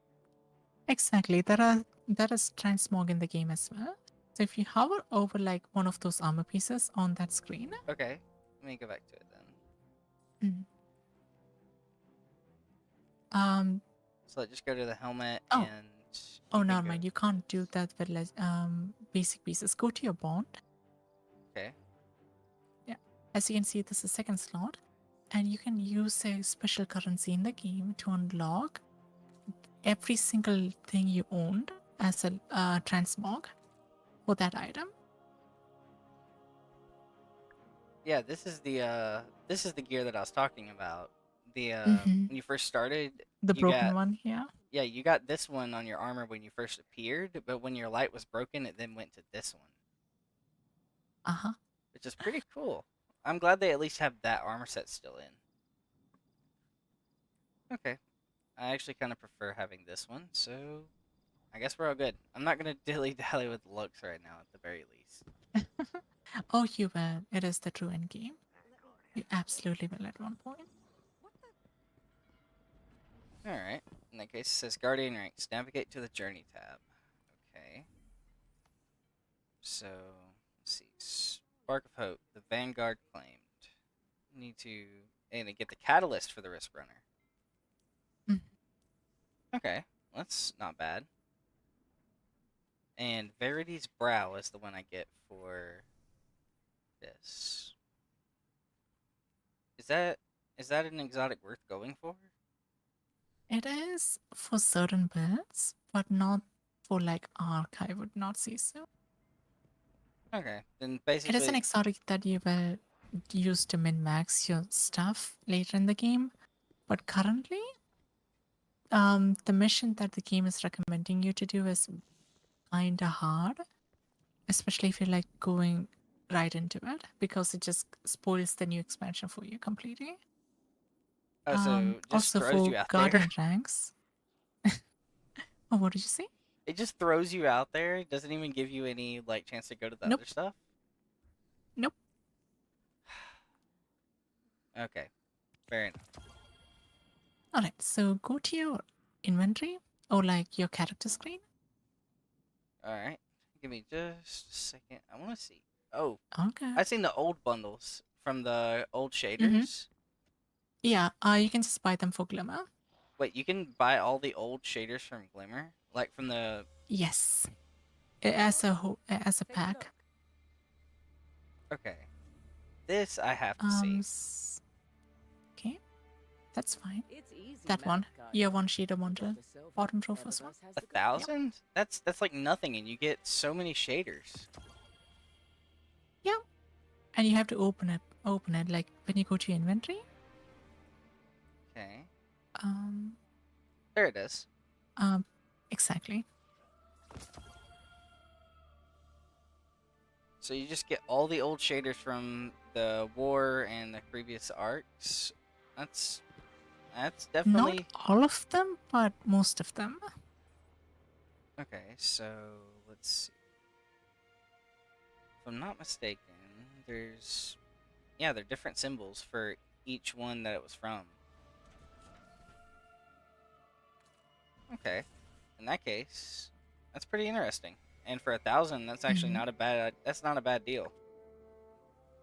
Exactly. There is transmog in the game as well. So if you hover over like one of those armor pieces on that screen, Okay. Let me go back to it then. um, So let's just go to the helmet Oh. and. oh you can never go- mind, you can't do that with basic pieces. Go to your bond. Okay. As you can see, this is the second slot, and you can use a special currency in the game to unlock every single thing you owned as a transmog for that item. Yeah, this is the gear that I was talking about. The Mhm. when you first started, The you broken got one, yeah. yeah, you got this one on your armor when you first appeared, but when your light was broken, it then went to this one, Uh-huh. which is pretty cool. I'm glad they at least have that armor set still in. Okay. I actually kind of prefer having this one, so I guess we're all good. I'm not gonna dilly-dally with looks right now, at the very least. Oh, you will. It is the true end game. You absolutely will at one point. Alright. In that case, it says Guardian Ranks. Navigate to the Journey tab. Okay. So, let's see. Spark of Hope. The Vanguard claimed. Need to... And to get the Catalyst for the Risk Runner. Mhm. Okay. That's not bad. And Verity's Brow is the one I get for this. Is that an exotic worth going for? It is for certain builds, but not for like Arc. I would not say so. Okay. Then It is an basically... exotic that you will use to min-max your stuff later in the game. But currently, the mission that the game is recommending you to do is kinda hard, especially if you're like going right into it, because it just spoils the new expansion for you completely. Oh, so just Also throws for you out Guardian there? ranks. Oh, what did you say? It just throws you out there? It doesn't even give you any, like, chance to go to the Nope. other stuff? Nope. Okay. Fair enough. Alright, so go to your inventory or like your character screen. Alright. Give me just a second. I want to see. Oh, Okay. I've seen the old bundles from the old shaders. Mhm. Yeah, you can just buy them for Glimmer. Wait, you can buy all the old shaders from Glimmer? Like from the... Yes. As a as a Take a pack. look. Okay. This I have to see. Okay, that's fine. It's easy That math, one. Guardian. Year one shader You got bundle. the silver. Bottom row first one. Eververse has the goods. 1,000? That's like nothing, and you get so many shaders. Yeah. And you have to open it. Open it like when you go to your inventory. Okay. Um. There it is. Exactly. So you just get all the old shaders from the war and the previous arcs. That's Not definitely... all of them, but most of them. Okay, so let's see. If I'm not mistaken, there's yeah, they're different symbols for each one that it was from. Okay, in that case, that's pretty interesting. And for 1,000, that's actually Mhm. not a bad. That's not a bad deal.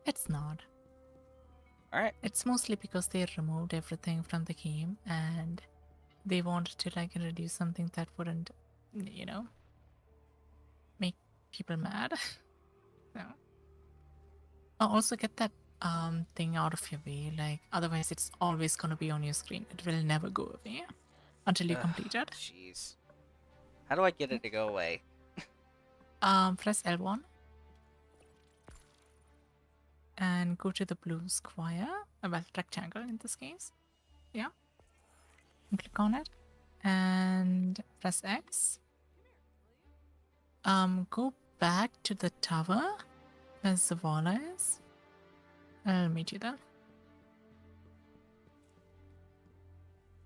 It's not. All right. It's mostly because they removed everything from the game and they wanted to like introduce something that wouldn't, you know, make people mad. So, also get that thing out of your way. Like otherwise, it's always gonna be on your screen. It will never go away until you complete it. Jeez. How do I get it to go away? Press L1 and go to the blue square, well, rectangle in this case. Yeah. And click on it and press X. Go back to the tower where Zavala is. I'll meet you there.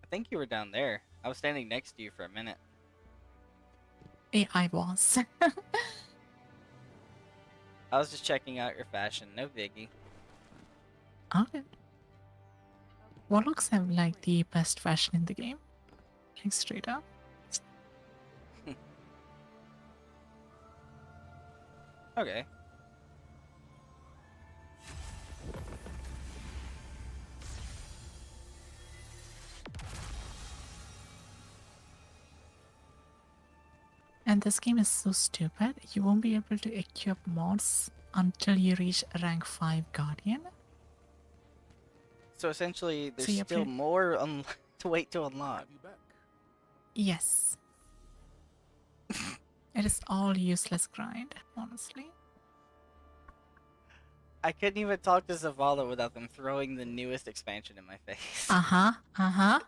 I think you were down there. I was standing next to you for a minute. Yeah, I was. I was just checking out your fashion. No biggie. Okay. Warlocks have like the best fashion in the game. Like straight up. Okay. And this game is so stupid. You won't be able to equip mods until you reach rank 5 Guardian. So essentially, there's you're still play- more to wait to unlock. Yes. It is all useless grind, honestly. I couldn't even talk to Zavala without them throwing the newest expansion in my face. Uh-huh.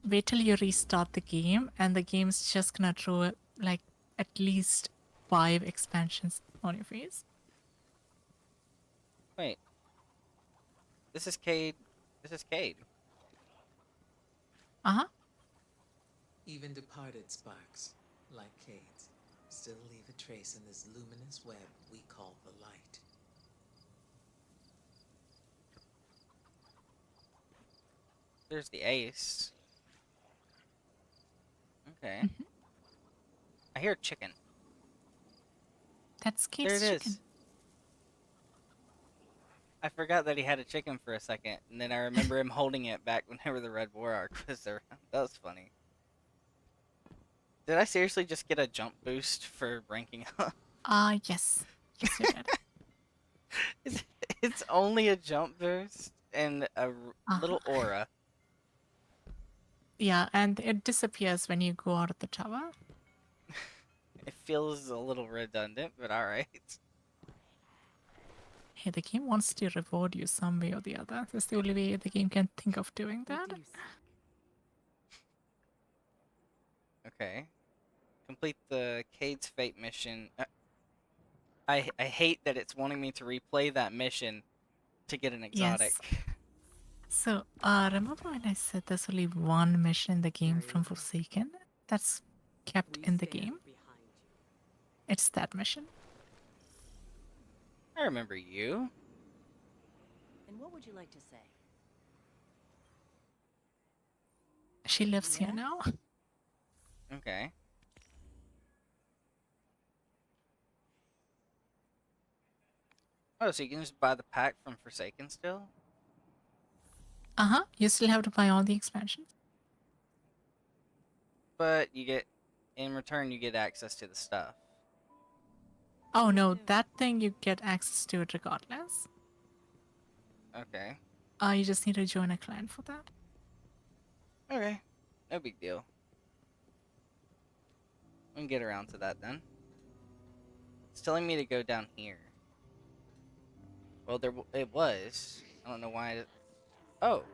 Wait till you restart the game and the game's just gonna throw like at least 5 expansions on your face. Wait. This is Cade. This is Cade. Uh-huh. Even departed sparks, like Cade's, still leave a trace in this luminous web we call the light. There's the ace. Okay. Mhm. I hear chicken. That's There Kate's it chicken. is. I forgot that he had a chicken for a second, and then I remember him holding it back whenever the Red War arc was around. That was funny. Did I seriously just get a jump boost for ranking up? Yes. Yes, you did. It's only a jump boost and a little aura. Yeah, and it disappears when you go out of the tower. It feels a little redundant, but alright. Hey, the game wants to reward you some way or the other. That's the only way the game can think of doing that. Okay. Complete the Cade's Fate mission. I hate that it's wanting me to replay that mission to get an exotic. Yes. So, remember when I said there's only one mission in the game from Forsaken that's kept in the game? It's that mission. I remember you. And what would you like to say? She lives here now. Okay. Oh, so you can just buy the pack from Forsaken still? Uh-huh. You still have to buy all the expansions. But you get, in return, you get access to the stuff. Oh no, that thing you get access to it regardless. Okay. You just need to join a clan for that. Okay. No big deal. We can get around to that then. It's telling me to go down here. Well, it was. I don't know why it... Oh.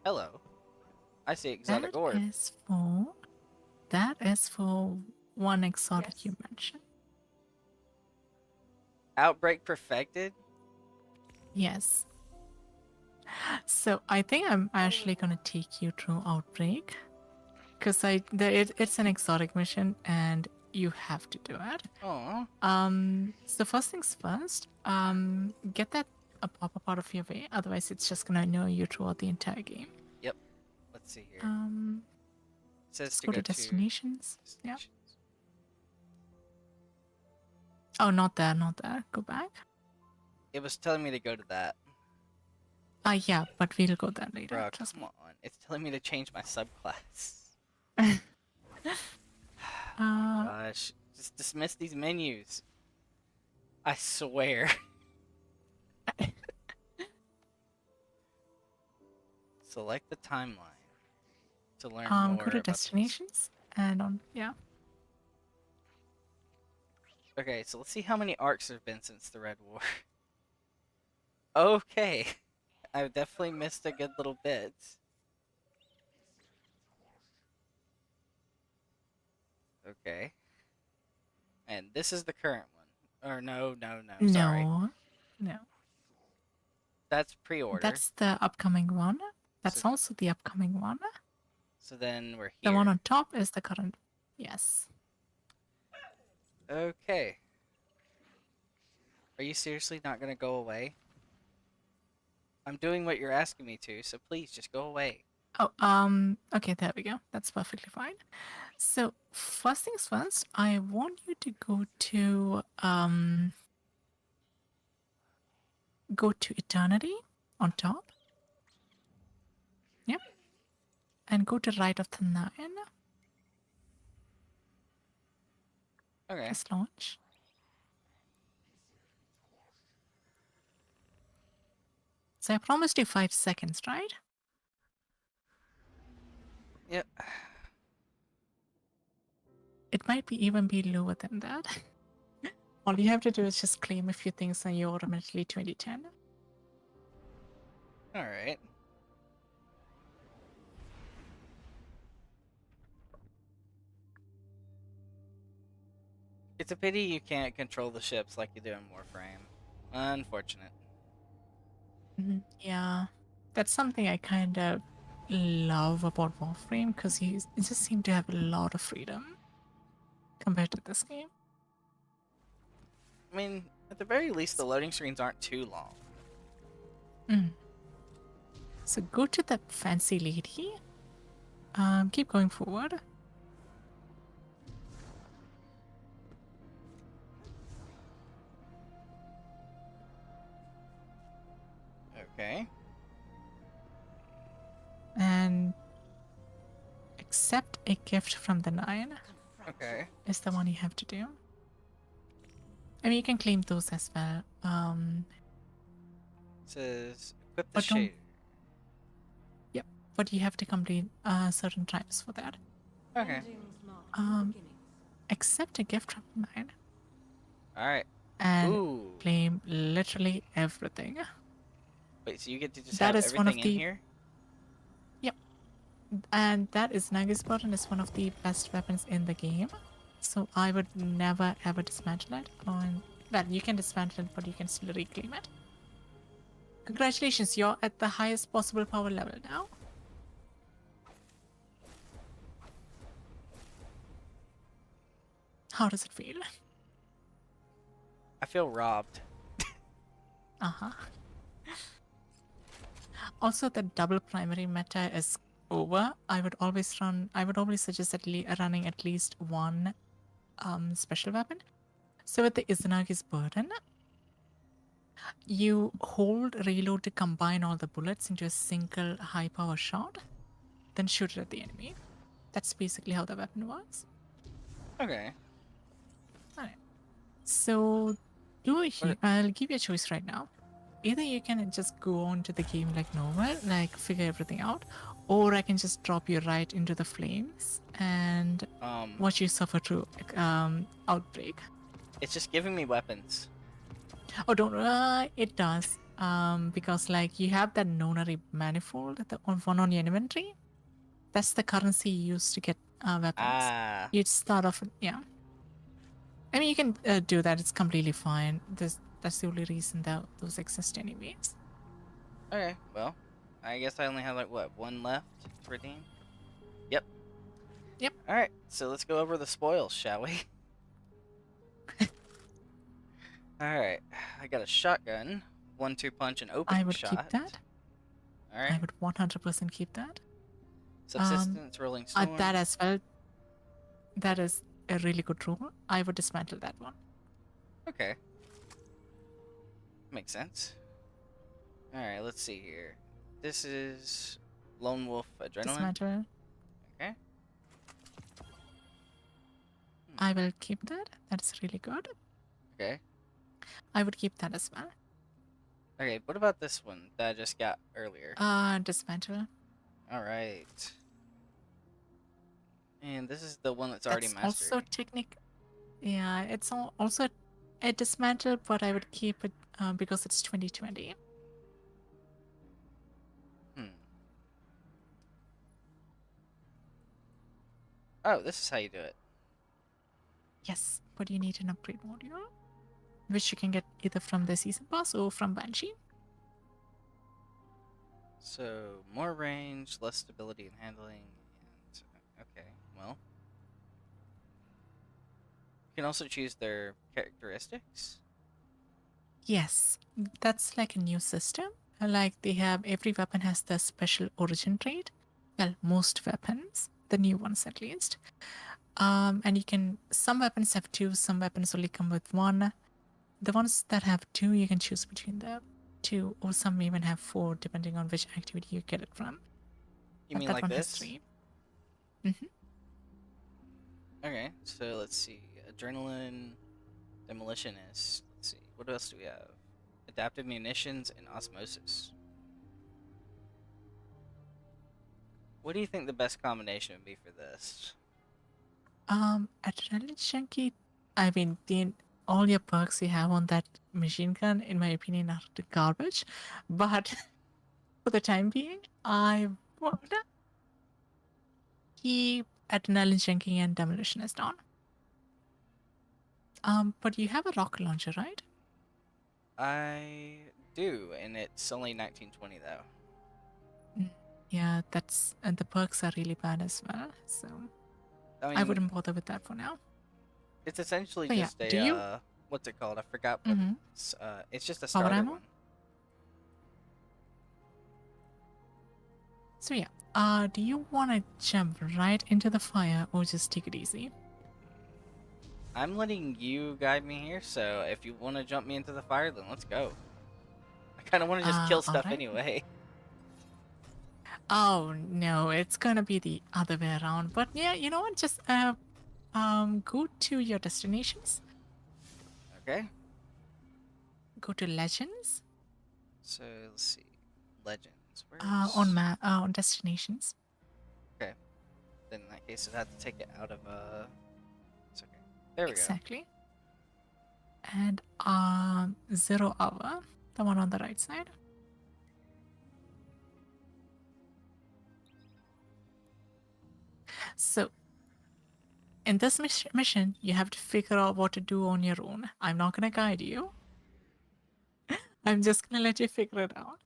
Hello. I see exotic orb. That is for one exotic you mentioned. Outbreak perfected? Yes. So I think I'm actually gonna take you through Outbreak. because it's an exotic mission and you have to do it. Oh. So first things first, get that a pop-up out of your way. Otherwise, it's just gonna annoy you throughout the entire game. Yep. Let's see here. It says Let's to go go to destinations. Yeah. destinations. Oh, not there, not there. Go back. It was telling me to go to that. Yeah, but we'll go there later. Bro, Trust come me. on. It's telling me to change my subclass. Gosh. Just dismiss these menus. I swear. Select the timeline to learn more go to about destinations and on. Yeah. Okay, so let's see how many arcs there have been since the Red War. Okay. I've definitely missed a good little bit. Okay. And this is the current one. Or no, sorry. No. That's pre-order. That's the upcoming one. That's So- also the upcoming one. So then we're The here. one on top is the current. Yes. Okay. Are you seriously not gonna go away? I'm doing what you're asking me to, so please just go away. Oh, okay, there we go. That's perfectly fine. So, first things first, I want you to go to Eternity on top. Yep. And go to right of the 9. Okay. Press launch. So I promised you 5 seconds, right? Yep. It might be even be lower than that. All you have to do is just claim a few things and you're automatically 2010. Alright. It's a pity you can't control the ships like you do in Warframe. Unfortunate. Yeah, that's something I kind of love about Warframe because it just seemed to have a lot of freedom compared to this game. I mean, at the very least, the loading screens aren't too long. So go to that fancy lady. Keep going forward. Okay. And accept a gift from the 9 Okay. is the one you have to do. I mean, you can claim those as well. It says equip the But don't- shader. Yep, but you have to complete certain times for that. Okay. Accept a gift from the 9 Alright. and Ooh. claim literally everything. Wait, so you get to just That have is one of everything in the- here? And that is Nagi's button is one of the best weapons in the game. So I would never ever dismantle it. Well, you can dismantle it, but you can still reclaim it. Congratulations, you're at the highest possible power level now. How does it feel? I feel robbed. Uh-huh. Also, the double primary meta is over. I would always suggest running at least one special weapon. So with the Izanagi's Burden, you hold reload to combine all the bullets into a single high power shot, then shoot it at the enemy. That's basically how the weapon works. Okay. Alright. So I'll give you a choice right now. Either you can just go on to the game like normal, like figure everything out, or I can just drop you right into the flames and watch you suffer through outbreak. It's just giving me weapons. Oh, don't. It does. Because like you have that nonary manifold, the one on your inventory. That's the currency you use to get weapons. Ah. You'd start off, yeah. I mean, you can do that. It's completely fine. That's the only reason that those exist, anyways. Okay, well, I guess I only have like what, one left to redeem? Yep. Yep. Alright, so let's go over the spoils, shall we? Alright, I got a shotgun, 1-2 punch, and opening I would shot. keep that. I Alright, would 100% keep that. subsistence, rolling storm. That as well. That is a really good rule. I would dismantle that one. Okay. Makes sense. Alright, let's see here. This is Lone Wolf Adrenaline. Dismantle. Okay. I will keep that. That's really good. Okay. I would keep that as well. Okay, what about this one that I just got earlier? Dismantle. Alright. And this is the one that's already That's mastered. also yeah, it's also a dismantle, but I would keep it because it's 2020. Oh, this is how you do it. Yes, but you need an upgrade module, which you can get either from the season pass or from Banshee. So, more range, less stability and handling, and... Okay, well... You can also choose their characteristics. Yes, that's like a new system. Like they have every weapon has the special origin trait. Well, most weapons, the new ones at least. And you can some weapons have two, some weapons only come with one. The ones that have two, you can choose between the two, or some even have four, depending on which activity you get it from. You But mean that like one has this? 3. Mm-hmm. Okay, so let's see. Adrenaline, demolitionist. Let's see. What else do we have? Adaptive munitions and osmosis. What do you think the best combination would be for this? Adrenaline Chunky, I mean, all your perks you have on that machine gun, in my opinion, are the garbage. But for the time being, I would keep Adrenaline Chunky and Demolitionist on. But you have a rocket launcher, right? I do, and it's only 1920 though. Yeah, and the perks are really bad as well. So I mean, I wouldn't bother with that for now. it's essentially But yeah, just a do you? what's it called? I forgot what it's just a Power starter ammo? one. So yeah, do you want to jump right into the fire or just take it easy? I'm letting you guide me here, so if you want to jump me into the fire, then let's go. I kind of want to just kill stuff alright. anyway. Oh no, it's gonna be the other way around. But yeah, you know what? Just go to your destinations. Okay. Go to Legends. So let's see, legends. On destinations. Okay. Then in that case, I'd have to take it out of It's okay. There we Exactly. And 0 hour, the one on the right side. So, in this mission, you have to figure out what to do on your own. I'm not gonna guide you. I'm just gonna let you figure it out.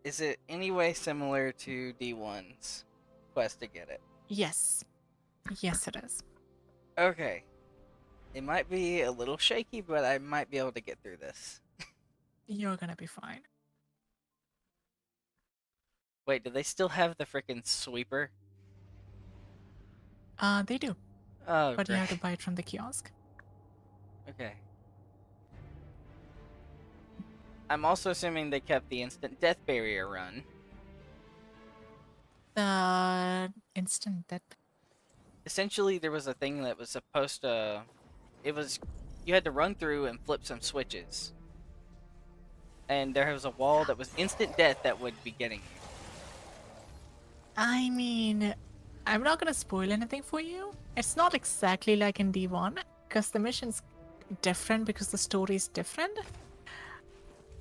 Is it any way similar to D1's quest to get it? Yes. Yes, it is. Okay. It might be a little shaky, but I might be able to get through this. You're gonna be fine. Wait, do they still have the frickin' sweeper? They do. Oh, But you have to great. buy it from the kiosk. Okay. I'm also assuming they kept the instant death barrier run. The instant death. Essentially, there was a thing that was supposed to... You had to run through and flip some switches. And there was a wall that was instant death that would be getting you. I mean, I'm not gonna spoil anything for you. It's not exactly like in D1, because the mission's different because the story is different.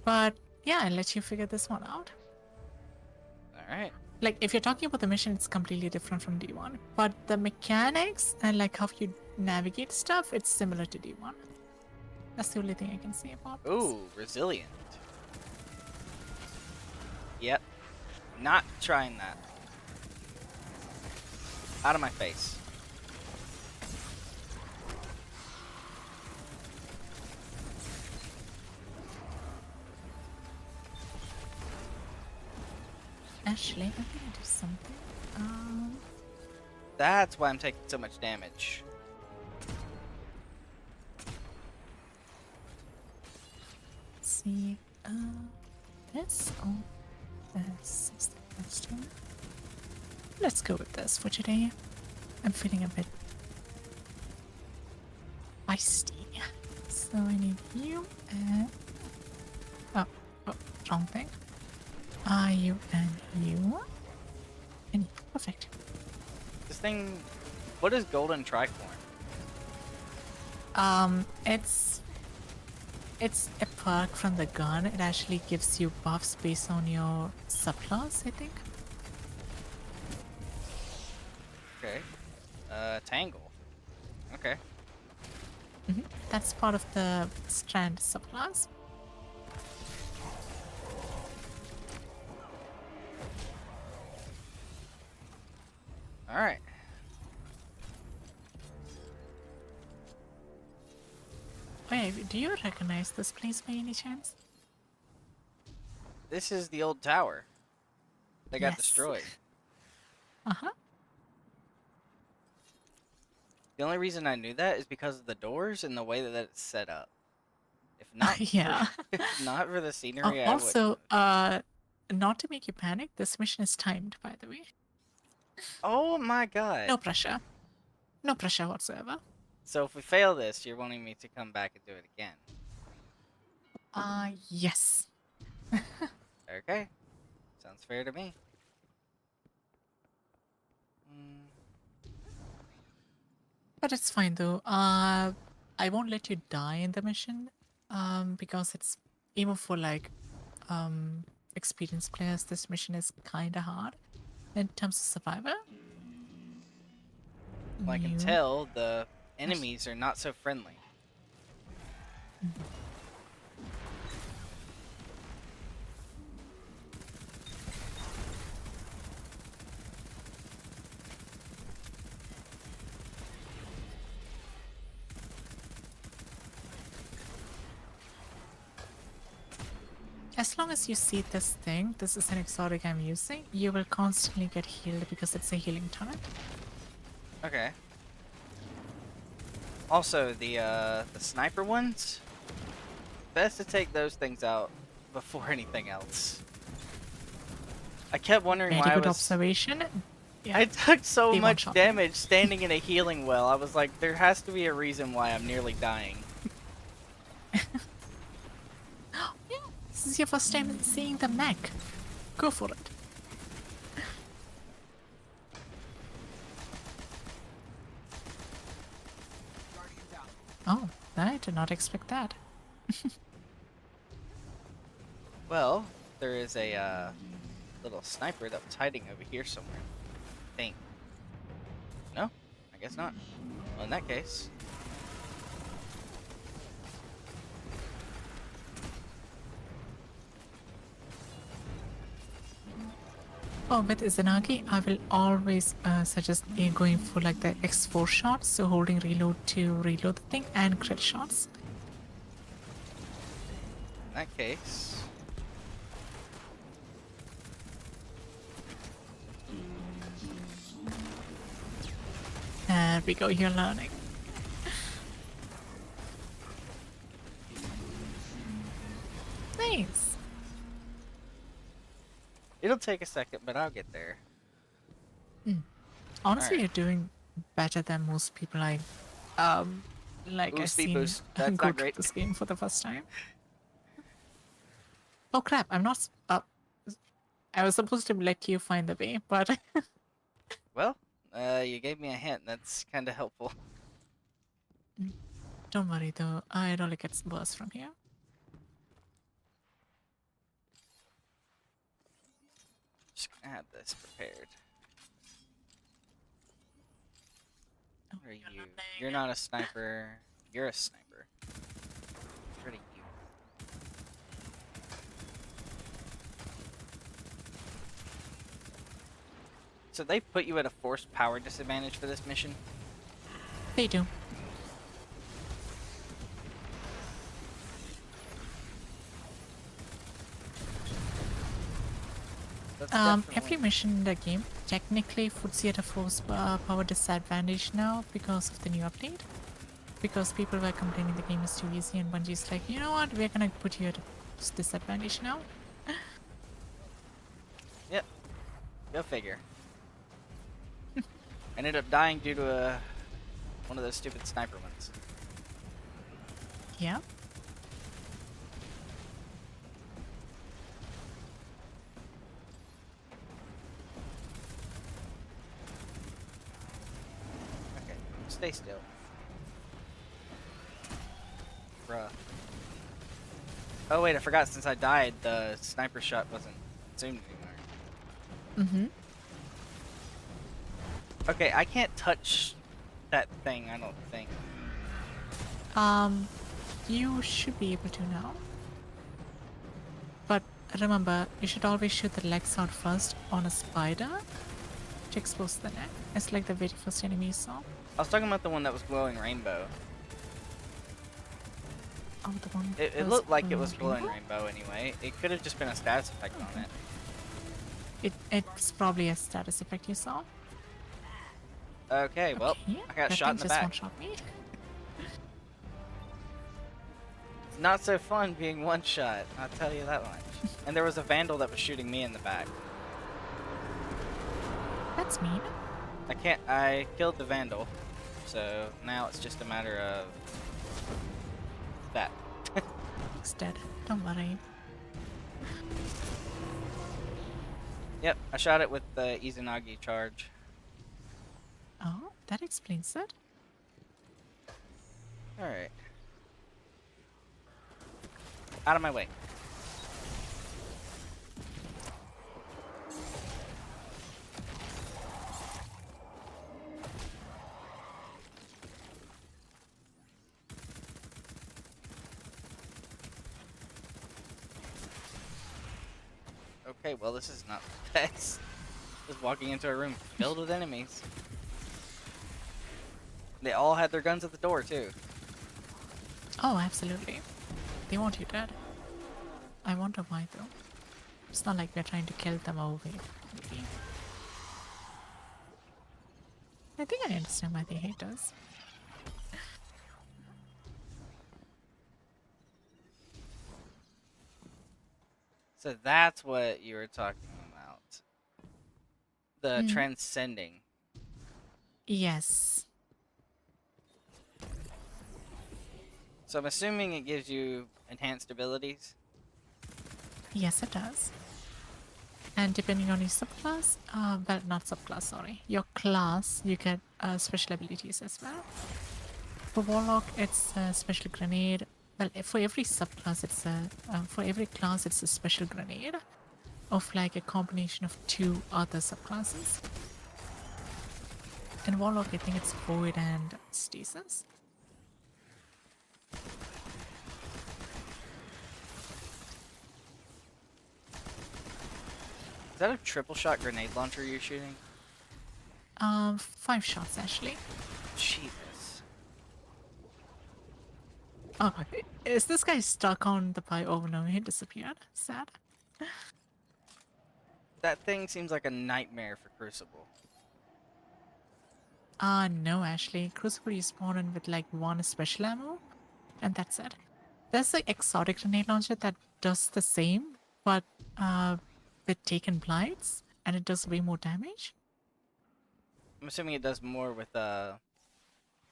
But yeah, I'll let you figure this one out. Alright. Like, if you're talking about the mission, it's completely different from D1. But the mechanics and like how you navigate stuff, it's similar to D1. That's the only thing I can say about this. Ooh, resilient. Yep. Not trying that. Out of my face. Actually, I'm gonna do something. That's why I'm taking so much damage. Let's see. This. Oh, this is the first one. Let's go with this for today. I'm feeling a bit feisty. So I need you and. Oh, wrong thing. You and you. And you. Perfect. This thing. What is golden tricorn? It's a perk from the gun. It actually gives you buffs based on your subclass, I think. Okay. Tangle. Okay. That's part of the strand subclass. Alright. Wait, do you recognize this place by any chance? This is the old tower. They got Yes. destroyed. Uh-huh. The only reason I knew that is because of the doors and the way that it's set up. If not, Yeah. if not for the scenery, I would. Also, not to make you panic, this mission is timed, by the way. Oh my god. No pressure. No pressure whatsoever. So if we fail this, you're wanting me to come back and do it again. Yes. Okay. Sounds fair to me. Mm, But it's fine though. I won't let you die in the mission. Because it's even for like experienced players, this mission is kinda hard in terms of survivor. well, I can You- tell the enemies are not so friendly. As long as you see this thing, this is an exotic I'm using, you will constantly get healed because it's a healing turret. Okay. Also, the sniper ones, best to take those things out before anything else. I kept wondering Very why I good was. observation. Yeah. I took so They much one-shot me. damage standing in a healing well. I was like, there has to be a reason why I'm nearly dying. Yeah, this is your first time seeing the mech. Go for it. Oh, I did not expect that. Well, there is a little sniper that was hiding over here somewhere. I think. No? I guess not. Well, in that case. Oh, with Izanagi, I will always suggest going for like the X4 shots, so holding reload to reload the thing, and crit shots. In that case. There we go, you're learning. Nice. It'll take a second, but I'll get there. Honestly, Alright. you're doing better than most people I like Ooh, I've speed seen boost. That's go not through great. this game for the first time. Oh crap! I'm not. I was supposed to let you find the way, but Well, you gave me a hint. That's kind of helpful. don't worry though. It only gets worse from here. Just gonna have this prepared. Oh, What are you? nothing. You're not a sniper. You're a sniper. What are you? So they put you at a forced power disadvantage for this mission? They do. That's Every definitely. mission in the game technically puts you at a force power disadvantage now because of the new update. Because people were complaining the game is too easy, and Bungie's like, you know what, we're gonna put you at a disadvantage now. Yep. Go figure. Ended up dying due to one of those stupid sniper ones. Yeah. Okay. Stay still. Bruh. Oh wait, I forgot. Since I died, the sniper shot wasn't zoomed anymore. Mm-hmm. Okay, I can't touch that thing. I don't think. You should be able to now. But remember, you should always shoot the legs out first on a spider to expose the neck. It's like the very first enemy you saw. I was talking about the one that was glowing rainbow. Oh, the one. It looked like it was glowing rainbow anyway. It could have just been a status effect on it. It's probably a status effect you saw. Okay, well, Okay, I got that shot in thing the just back. one-shot me. It's not so fun being one shot, I'll tell you that much. And there was a vandal that was shooting me in the back. That's mean. I killed the vandal, so now it's just a matter of that. It's dead. Don't worry. Yep, I shot it with the Izanagi charge. Oh, that explains it. Alright. Out of my way. Okay, well this is not the best. Just walking into a room filled with enemies. They all had their guns at the door too. Oh, absolutely. They want you dead. I wonder why though. It's not like we're trying to kill them away from the game. I think I understand why they hate us. So that's what you were talking about. The Mm. transcending. Yes. So I'm assuming it gives you enhanced abilities. Yes, it does. And depending on your subclass, well, not subclass, sorry, your class, you get special abilities as well. For Warlock, it's a special grenade. Well, for every subclass, it's a for every class, it's a special grenade of like a combination of two other subclasses. In Warlock, I think it's Void and Stasis. Is that a triple shot grenade launcher you're shooting? 5 shots actually. Jesus. Oh, is this guy stuck on the pipe? Oh no, he disappeared. Sad. That thing seems like a nightmare for Crucible. No, actually, Crucible you spawn in with like 1 special ammo, and that's it. There's an exotic grenade launcher that does the same, but with taken blights, and it does way more damage. I'm assuming it does more with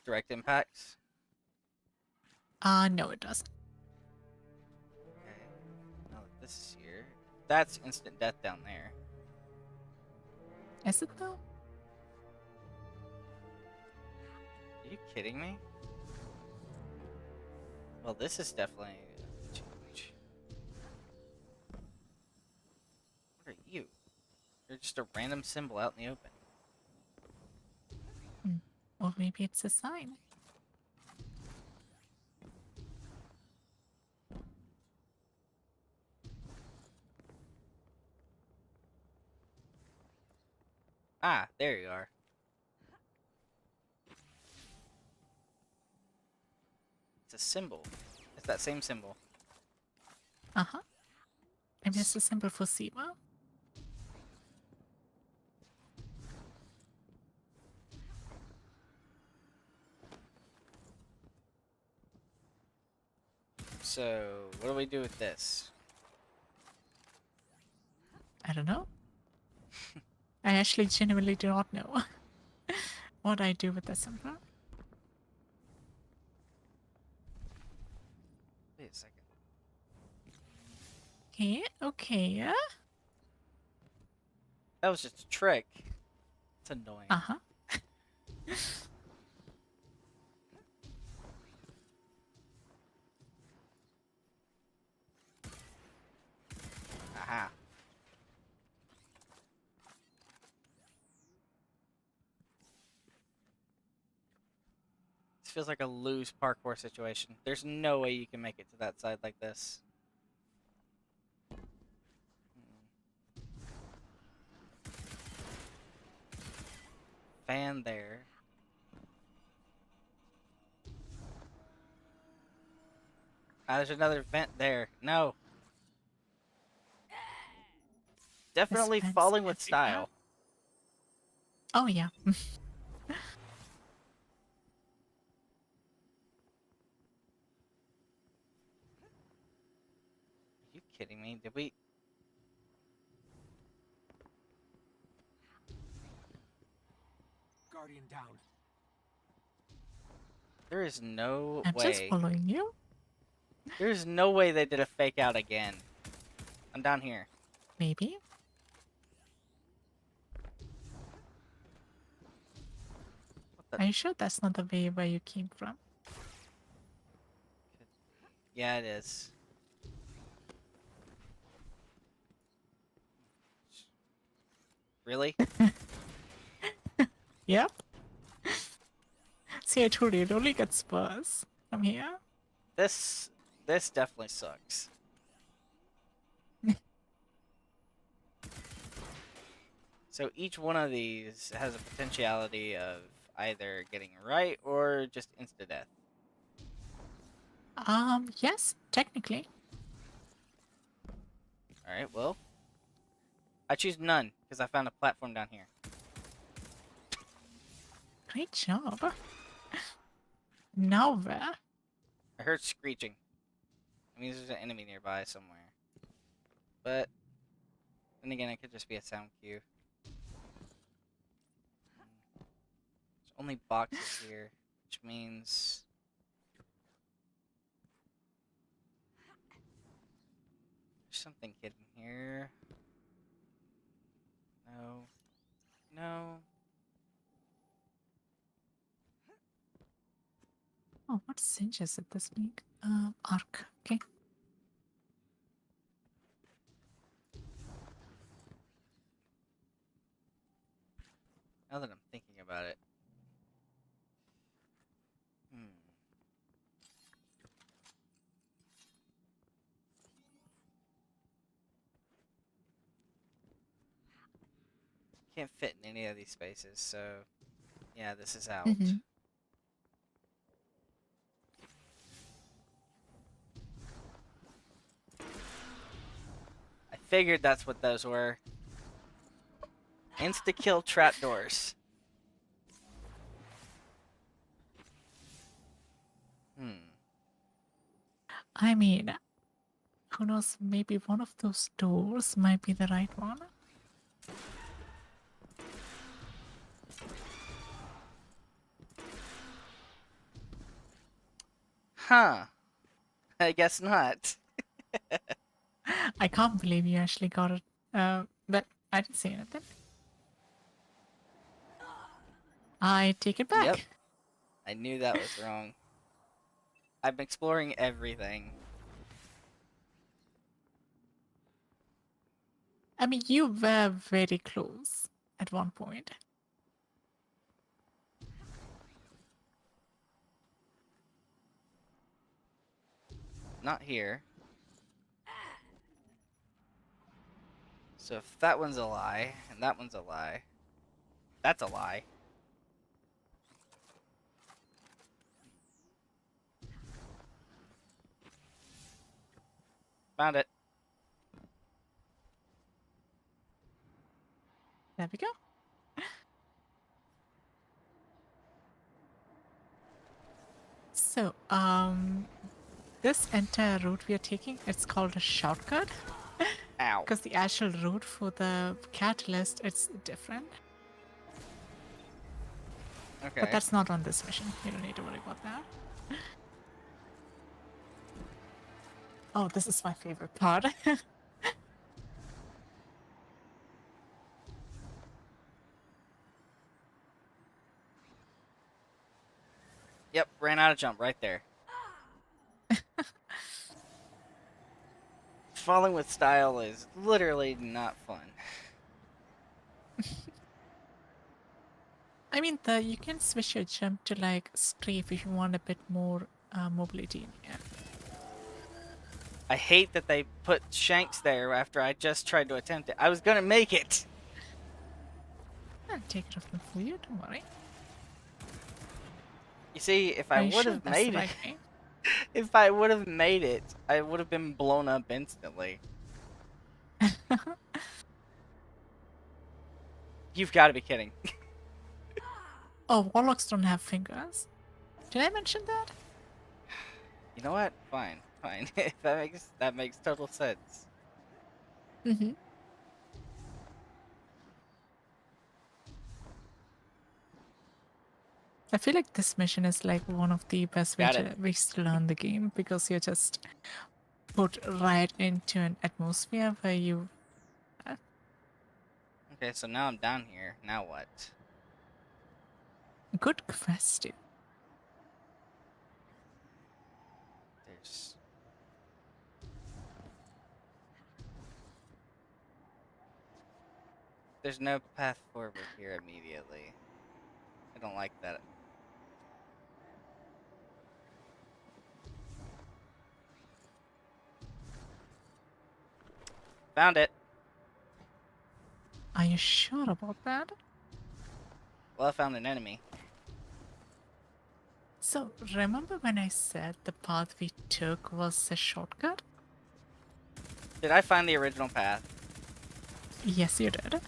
direct impacts. No, it doesn't. Okay. Now that this is here. That's instant death down there. Is it though? Are you kidding me? Well, this is definitely a change. What are you? You're just a random symbol out in the open. Or maybe it's a sign. Ah, there you are. It's a symbol. It's that same symbol. Uh-huh. Maybe it's a symbol for Siva. So, what do we do with this? I don't know. I actually genuinely do not know what I do with this info. Wait a second. Okay, okay. That was just a trick. It's annoying. Uh-huh. Aha. This feels like a loose parkour situation. There's no way you can make it to that side like this. Fan there. Ah, there's another vent there. No. Definitely Vents falling with everywhere. style. Oh, yeah. Are you kidding me? Did we... Guardian down. There is no I'm just way. following you. There's no way they did a fake out again. I'm down here. Maybe. What the... Are you sure that's not the way where you came from? Yeah, it is. Really? Yep. See, I told you, it only gets worse from here. This definitely sucks. So each one of these has a potentiality of either getting right or just insta-death. Yes, technically. Alright, well. I choose none, because I found a platform down here. Great job. Now where? I heard screeching. It means there's an enemy nearby somewhere. But, then again, it could just be a sound cue. There's only boxes here, which means... There's something hidden here. No. No. Oh, what cinches at this week? Arc. Okay. Now that I'm thinking about it. Can't fit in any of these spaces, so... Yeah, this is out. Mm-hmm. I figured that's what those were. Insta-kill trapdoors. I mean, who knows, maybe one of those doors might be the right one. Huh. I guess not. I can't believe you actually got it. But I didn't say anything. I take it back. Yep. I knew that was wrong. I'm exploring everything. I mean, you were very close at one point. Not here. So if that one's a lie, and that one's a lie, that's a lie. Found it. There we go. So, this entire route we are taking, it's called a shortcut. Ow. Because the actual route for the catalyst, it's different. Okay. But that's not on this mission. You don't need to worry about that. Oh, this is my favorite part. Yep, ran out of jump right there. Falling with style is literally not fun. I mean, you can switch your jump to like strafe if you want a bit more mobility in the air. I hate that they put Shanks there after I just tried to attempt it. I was gonna make it! I'll take it off them for you, don't worry. You see, if Are I you would sure have that's made the it, right way? if I would have made it, I would have been blown up instantly. You've got to be kidding. Oh, warlocks don't have fingers. Did I mention that? You know what? Fine, fine. that makes total sense. Mm-hmm. I feel like this mission is like one of the best ways to learn the game because you're just put right into an atmosphere where you. Okay, so now I'm down here. Now what? Good question. There's no path forward here immediately. I don't like that. Found it. Are you sure about that? Well, I found an enemy. So, remember when I said the path we took was a shortcut? Did I find the original path? Yes, you did.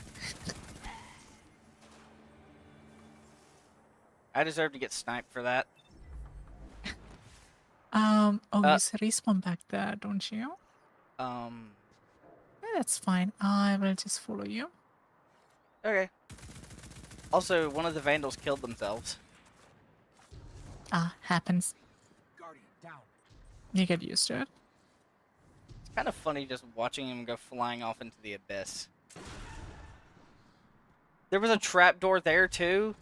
I deserve to get sniped for that. Oh, you respawn back there, don't you? Yeah, that's fine. I will just follow you. Okay. Also, one of the vandals killed themselves. Ah, happens. Guardian, down. You get used to it. It's kind of funny just watching him go flying off into the abyss. There was a trapdoor there, too?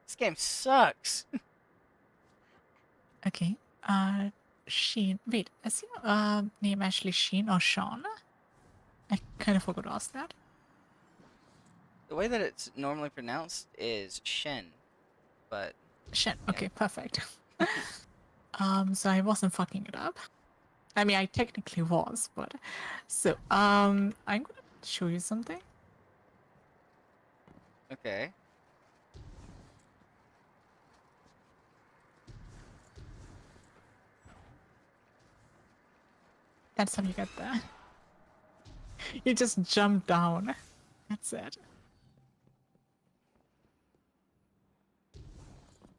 This game sucks. Okay. Sheen. Wait, is your name actually Sheen or Sean? I kind of forgot to ask that. The way that it's normally pronounced is Shen, but... Shen. Yeah. Okay, perfect. So I wasn't fucking it up. I mean, I technically was, but... So, I'm gonna show you something. Okay. That's how you get there. You just jump down. That's it.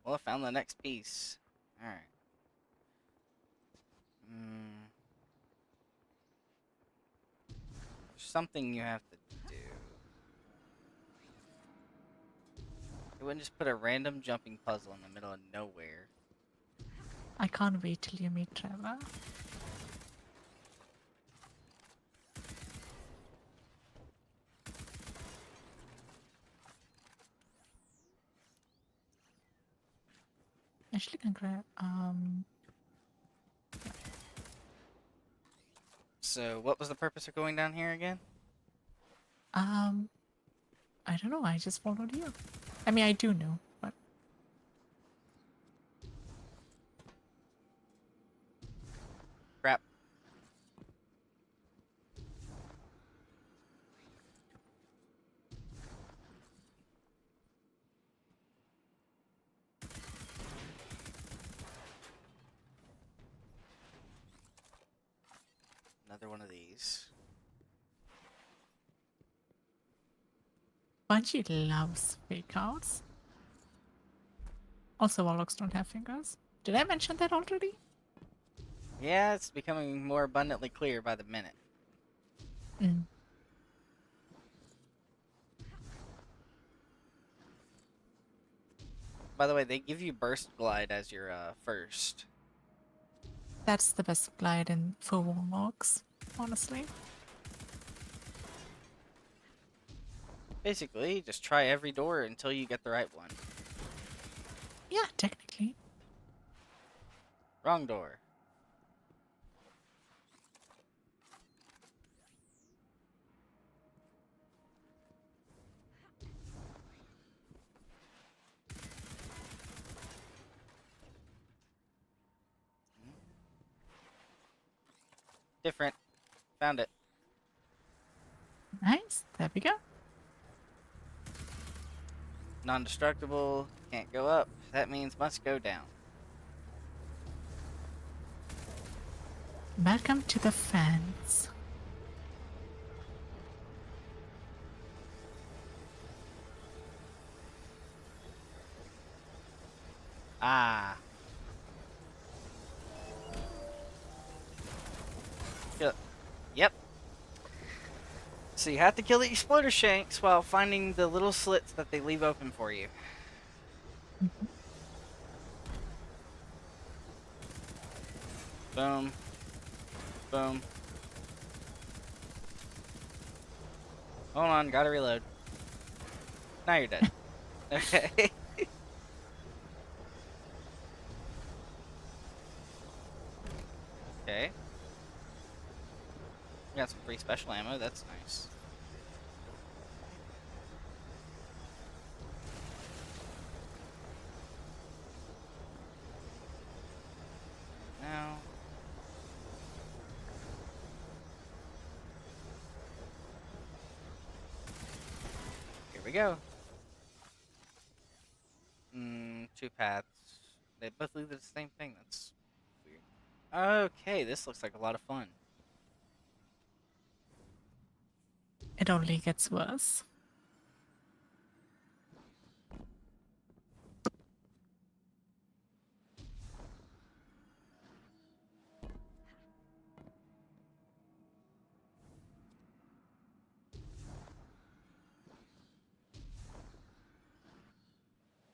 Well, I found the next piece. Alright. There's something you have to do. You wouldn't just put a random jumping puzzle in the middle of nowhere. I can't wait till you meet Trevor. Actually, So, what was the purpose of going down here again? I don't know. I just followed you. I mean, I do know, but Crap. Another one of these. Bungie loves fake outs. Also, warlocks don't have fingers. Did I mention that already? Yeah, it's becoming more abundantly clear by the minute. Mm. By the way, they give you burst glide as your first. That's the best glide in for warlocks, honestly. Basically, just try every door until you get the right one. Yeah, technically. Wrong door. Different. Found it. Nice. There we go. Non-destructible. Can't go up. That means must go down. Welcome to the fans. Ah. Yep. So you have to kill the exploder shanks while finding the little slits that they leave open for you. Boom. Boom. Hold on, gotta reload. Now you're dead. Okay. Okay. We got some free special ammo, that's nice. Now. Here we go. Two paths. They both lead to the same thing, that's weird. Okay, this looks like a lot of fun. It only gets worse.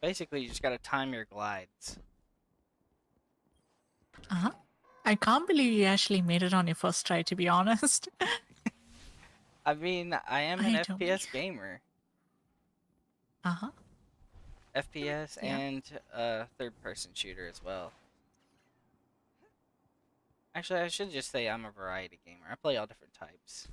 Basically, you just gotta time your glides. Uh-huh. I can't believe you actually made it on your first try, to be honest. I mean, I am an I don't. FPS gamer. Uh-huh. FPS Yeah. and third-person shooter as well. Actually, I should just say I'm a variety gamer. I play all different types.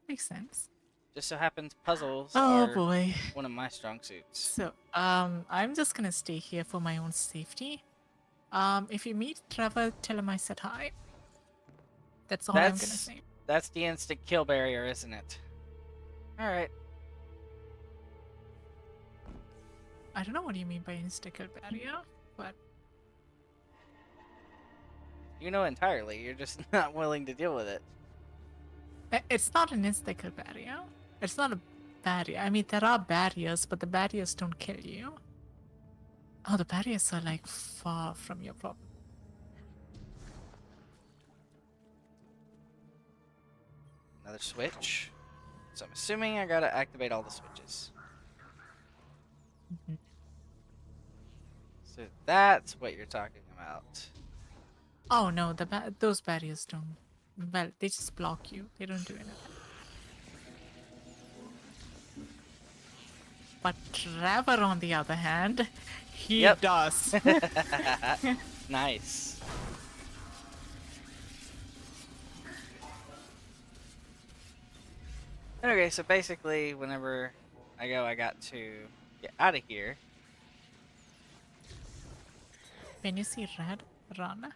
Makes sense. Just so happens puzzles Oh are boy. one of my strong suits. So, I'm just gonna stay here for my own safety. If you meet Trevor, tell him I said hi. That's all I'm gonna say. That's the instant kill barrier, isn't it? Alright. I don't know what you mean by insta-kill barrier, but You know entirely. You're just not willing to deal with it. it's not an insta-kill barrier. It's not a barrier. I mean, there are barriers, but the barriers don't kill you. Oh, the barriers are like far from your problem. Another switch. So I'm assuming I gotta activate all the switches. Mhm. So that's what you're talking about. Oh no, those barriers don't. Well, they just block you. They don't do anything. But Trevor, on the other hand, he Yep. does. Nice. Okay, so basically, whenever I got to get out of here. When you see red, run.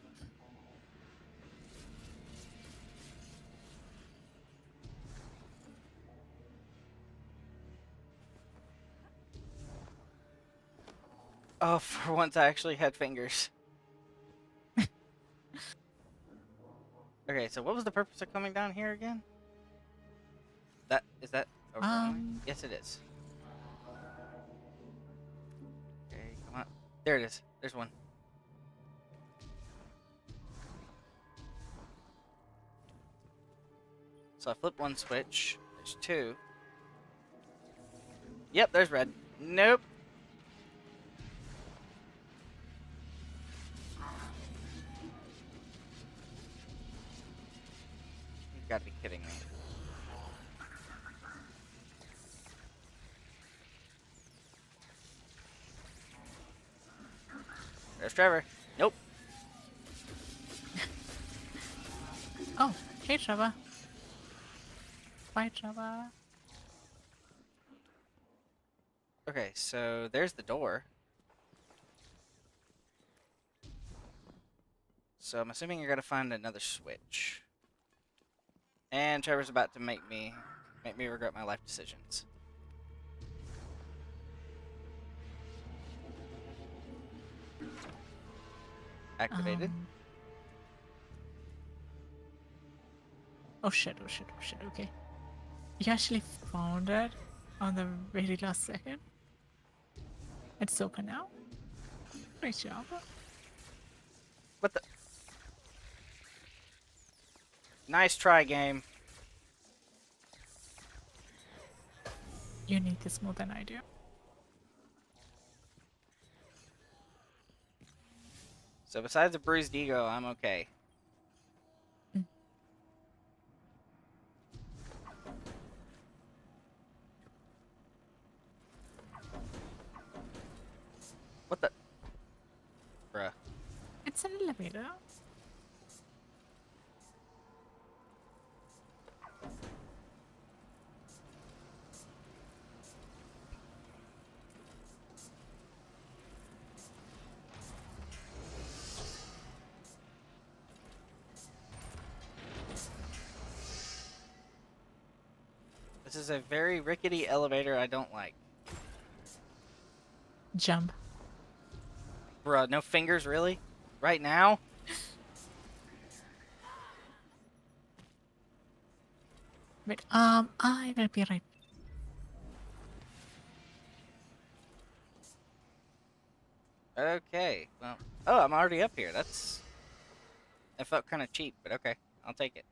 Oh, for once I actually had fingers. Okay, so what was the purpose of coming down here again? Is that a runway? Yes, it is. Okay, come on. There it is. There's one. So I flip one switch. There's two. Yep, there's red. Nope. You've got to be kidding me. There's Trevor. Nope. Oh, hey, Trevor. Bye, Trevor. Okay, so there's the door. So I'm assuming you're gonna find another switch. And Trevor's about to make me regret my life decisions. Activated. Oh shit, oh shit, oh shit, okay. You actually found it on the very last second. It's open now. Great job. What the? Nice try, game. You need this more than I do. So besides a bruised ego, I'm okay. What the? Bruh. It's an elevator. This is a very rickety elevator I don't like. Jump. Bruh, no fingers, really? Right now? Wait, I will be right. Okay, well. Oh, I'm already up here. That's... It felt kind of cheap, but okay. I'll take it.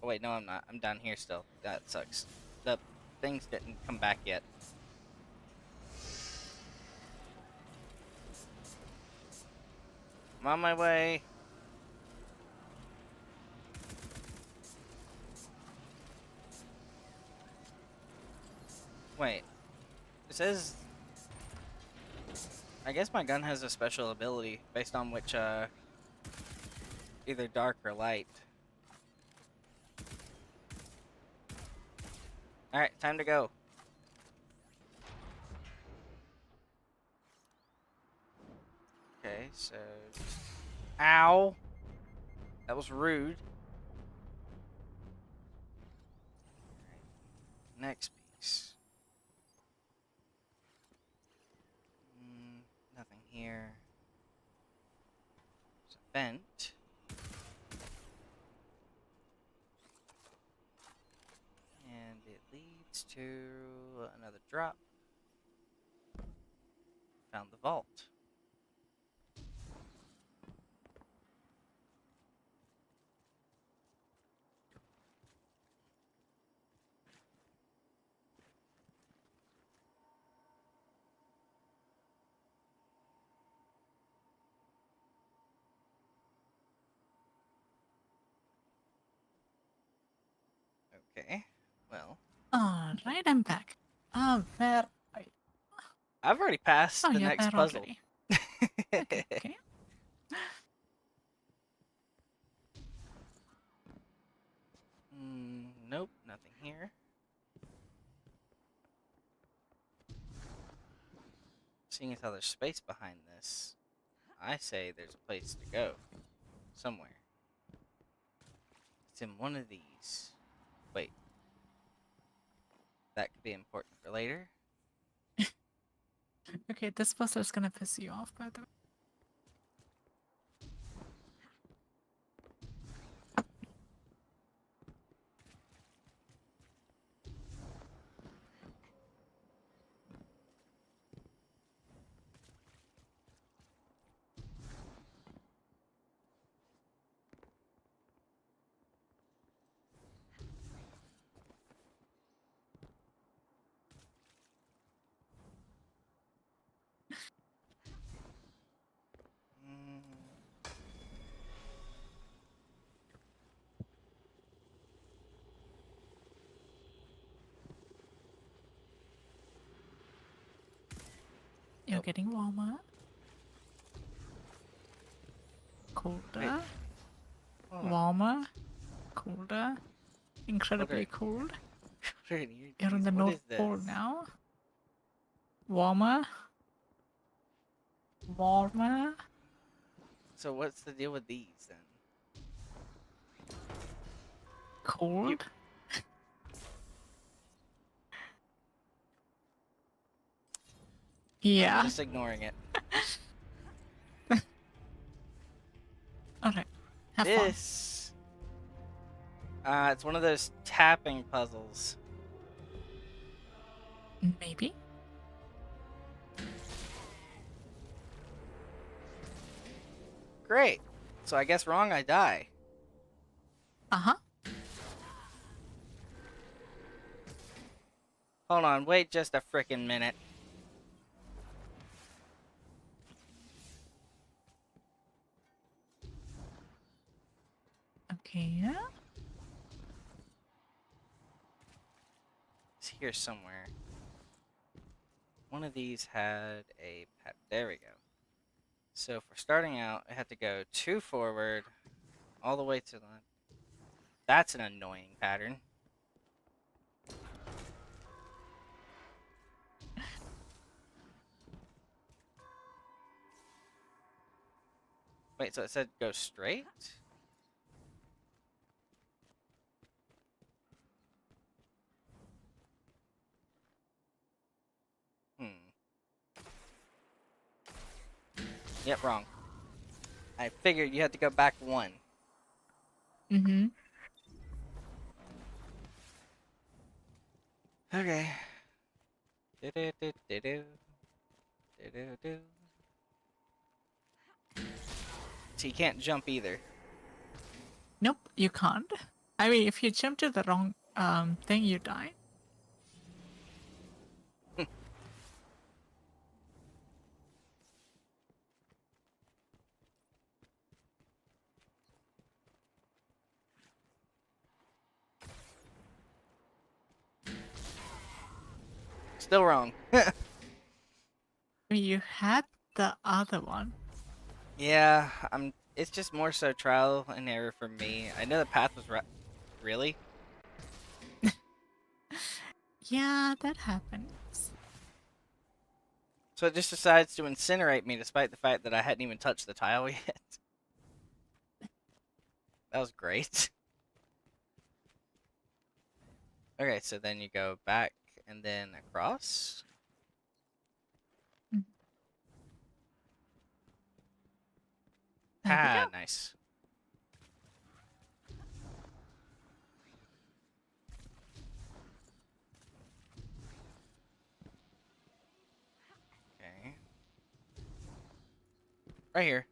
Oh, wait, no, I'm not. I'm down here still. That sucks. The things didn't come back yet. I'm on my way. Wait. It says... I guess my gun has a special ability based on which, either dark or light. Alright, time to go. Okay, so... Ow! That was rude. Next piece. Nothing here. There's a vent. And it leads to another drop. Found the vault. Okay, well. Alright, I'm back. Where are you? I've already passed Oh, the you're next there puzzle. already. Okay, okay. Nope, nothing here. Seeing as how there's space behind this, I say there's a place to go. Somewhere. It's in one of these. Wait. That could be important for later. Okay, this puzzle's gonna piss you off, by the way. You're Nope. getting warmer. Colder. Hold on. Warmer. Colder. Incredibly cold. What are you- You're in the what North is this? Pole now. Warmer. Warmer. So what's the deal with these then? Cold. I'm Yeah. just ignoring it. Alright. Have This. It's one of those tapping puzzles. fun. Maybe. Great. So I guess wrong, I die. Uh-huh. Hold on, wait just a frickin' minute. Okay, yeah. It's here somewhere. One of these had a pat. There we go. So for starting out, I had to go 2 forward, all the way to the left. That's an annoying pattern. Wait, so it said go straight? Yep, wrong. I figured you had to go back 1. Mm-hmm. Okay. Do-do-do-do-do. Do-do-do. So you can't jump either. Nope, you can't. I mean, if you jump to the wrong thing, you die. Still wrong. I mean, you had the other one. Yeah, it's just more so trial and error for me. I know the path was right. Really? Yeah, that happens. So it just decides to incinerate me despite the fact that I hadn't even touched the tile yet. That was great. Okay, so then you go back and then across. There we Ah, go. nice. Okay. Right here.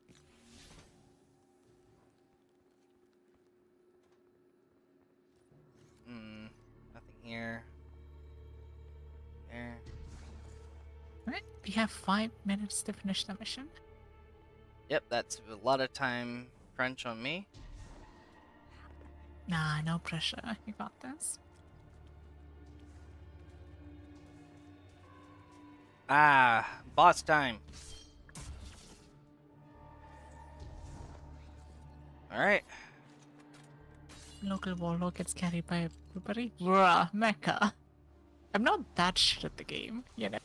Nothing here. There. Right, we have 5 minutes to finish the mission. Yep, that's a lot of time crunch on me. Nah, no pressure. You got this. Ah, boss time. Alright. Local warlord gets carried by a blueberry. Bruh, mecha. I'm not that shit at the game, you know.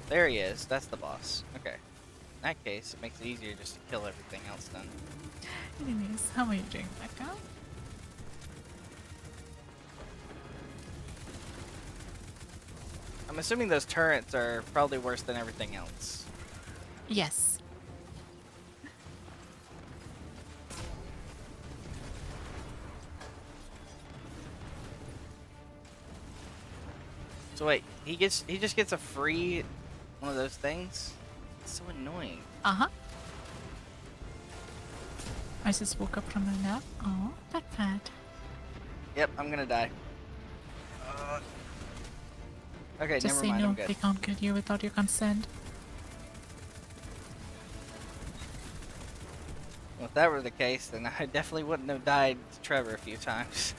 There he is. That's the boss. Okay. In that case, it makes it easier just to kill everything else then. Anyways, how are you doing, mecha? I'm assuming those turrets are probably worse than everything else. Yes. So wait, he just gets a free one of those things? It's so annoying. Uh-huh. I just woke up from a nap. Oh, that bad. Yep, I'm gonna die. Okay, Just never say mind, no, I'm good. they can't kill you without your consent. Well, if that were the case, then I definitely wouldn't have died to Trevor a few times.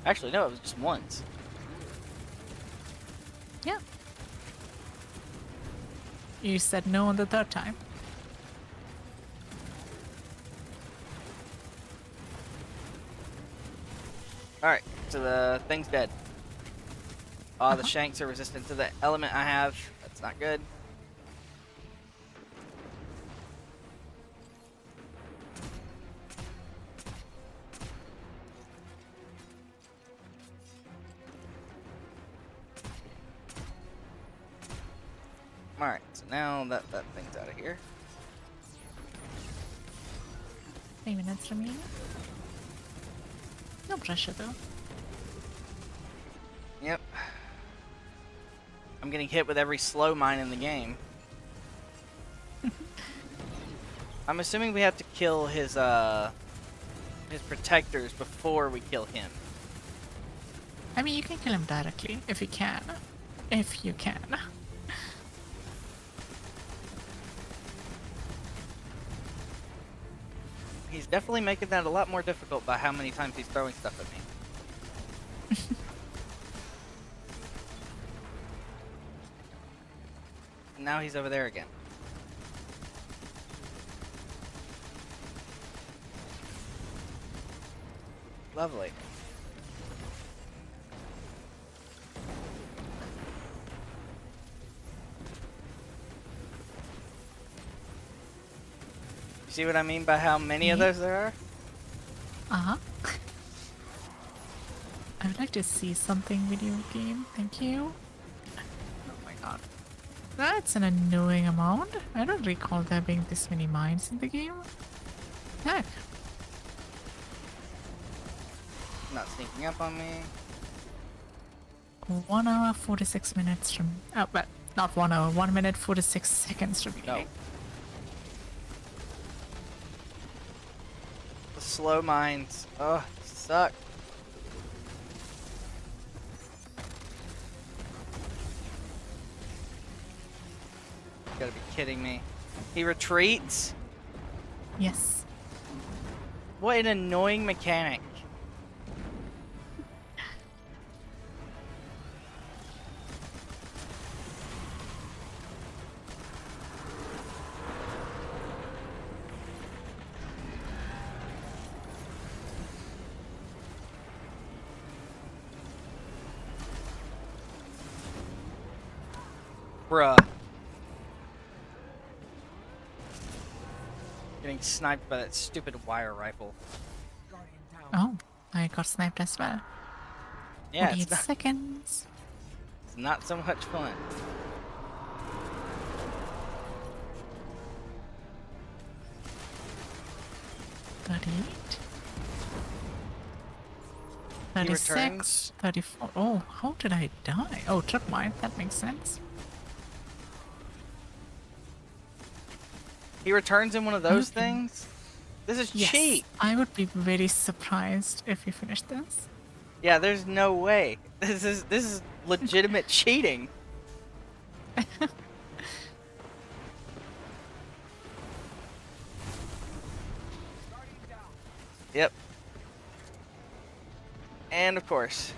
Actually, no, it was just once. Yeah. You said no on the third time. Alright, so the thing's dead. Oh, the Uh-huh. shanks are resistant to the element I have. That's not good. Alright, so now that thing's out of here. 3 minutes remaining. No pressure though. Yep. I'm getting hit with every slow mine in the game. I'm assuming we have to kill his protectors before we kill him. I mean, you can kill him directly if you can. If you can. He's definitely making that a lot more difficult by how many times he's throwing stuff at me. Now he's over there again. Lovely. You see what I mean by how many of those there are? Uh-huh. I would like to see something video game. Thank you. Oh my god. That's an annoying amount. I don't recall there being this many mines in the game. Heck. Not sneaking up on me. 1 hour 46 minutes from but not 1 hour, 1 minute 46 seconds remaining. No. The slow mines. Oh, suck. You gotta be kidding me. He retreats? Yes. What an annoying mechanic. Bruh. Getting sniped by that stupid wire rifle. Guardian Oh, down. I got sniped as well. Yeah, 48 it's not, seconds. it's not so much fun. Thirty-eight. He 36. returns. 34. Oh, how did I die? Oh, trip mine. That makes sense. He returns in one of those Okay. things? This is Yes. cheat. I would be very surprised if you finish this. Yeah, there's no way. This is legitimate cheating. Guardian down. Yep. And of course.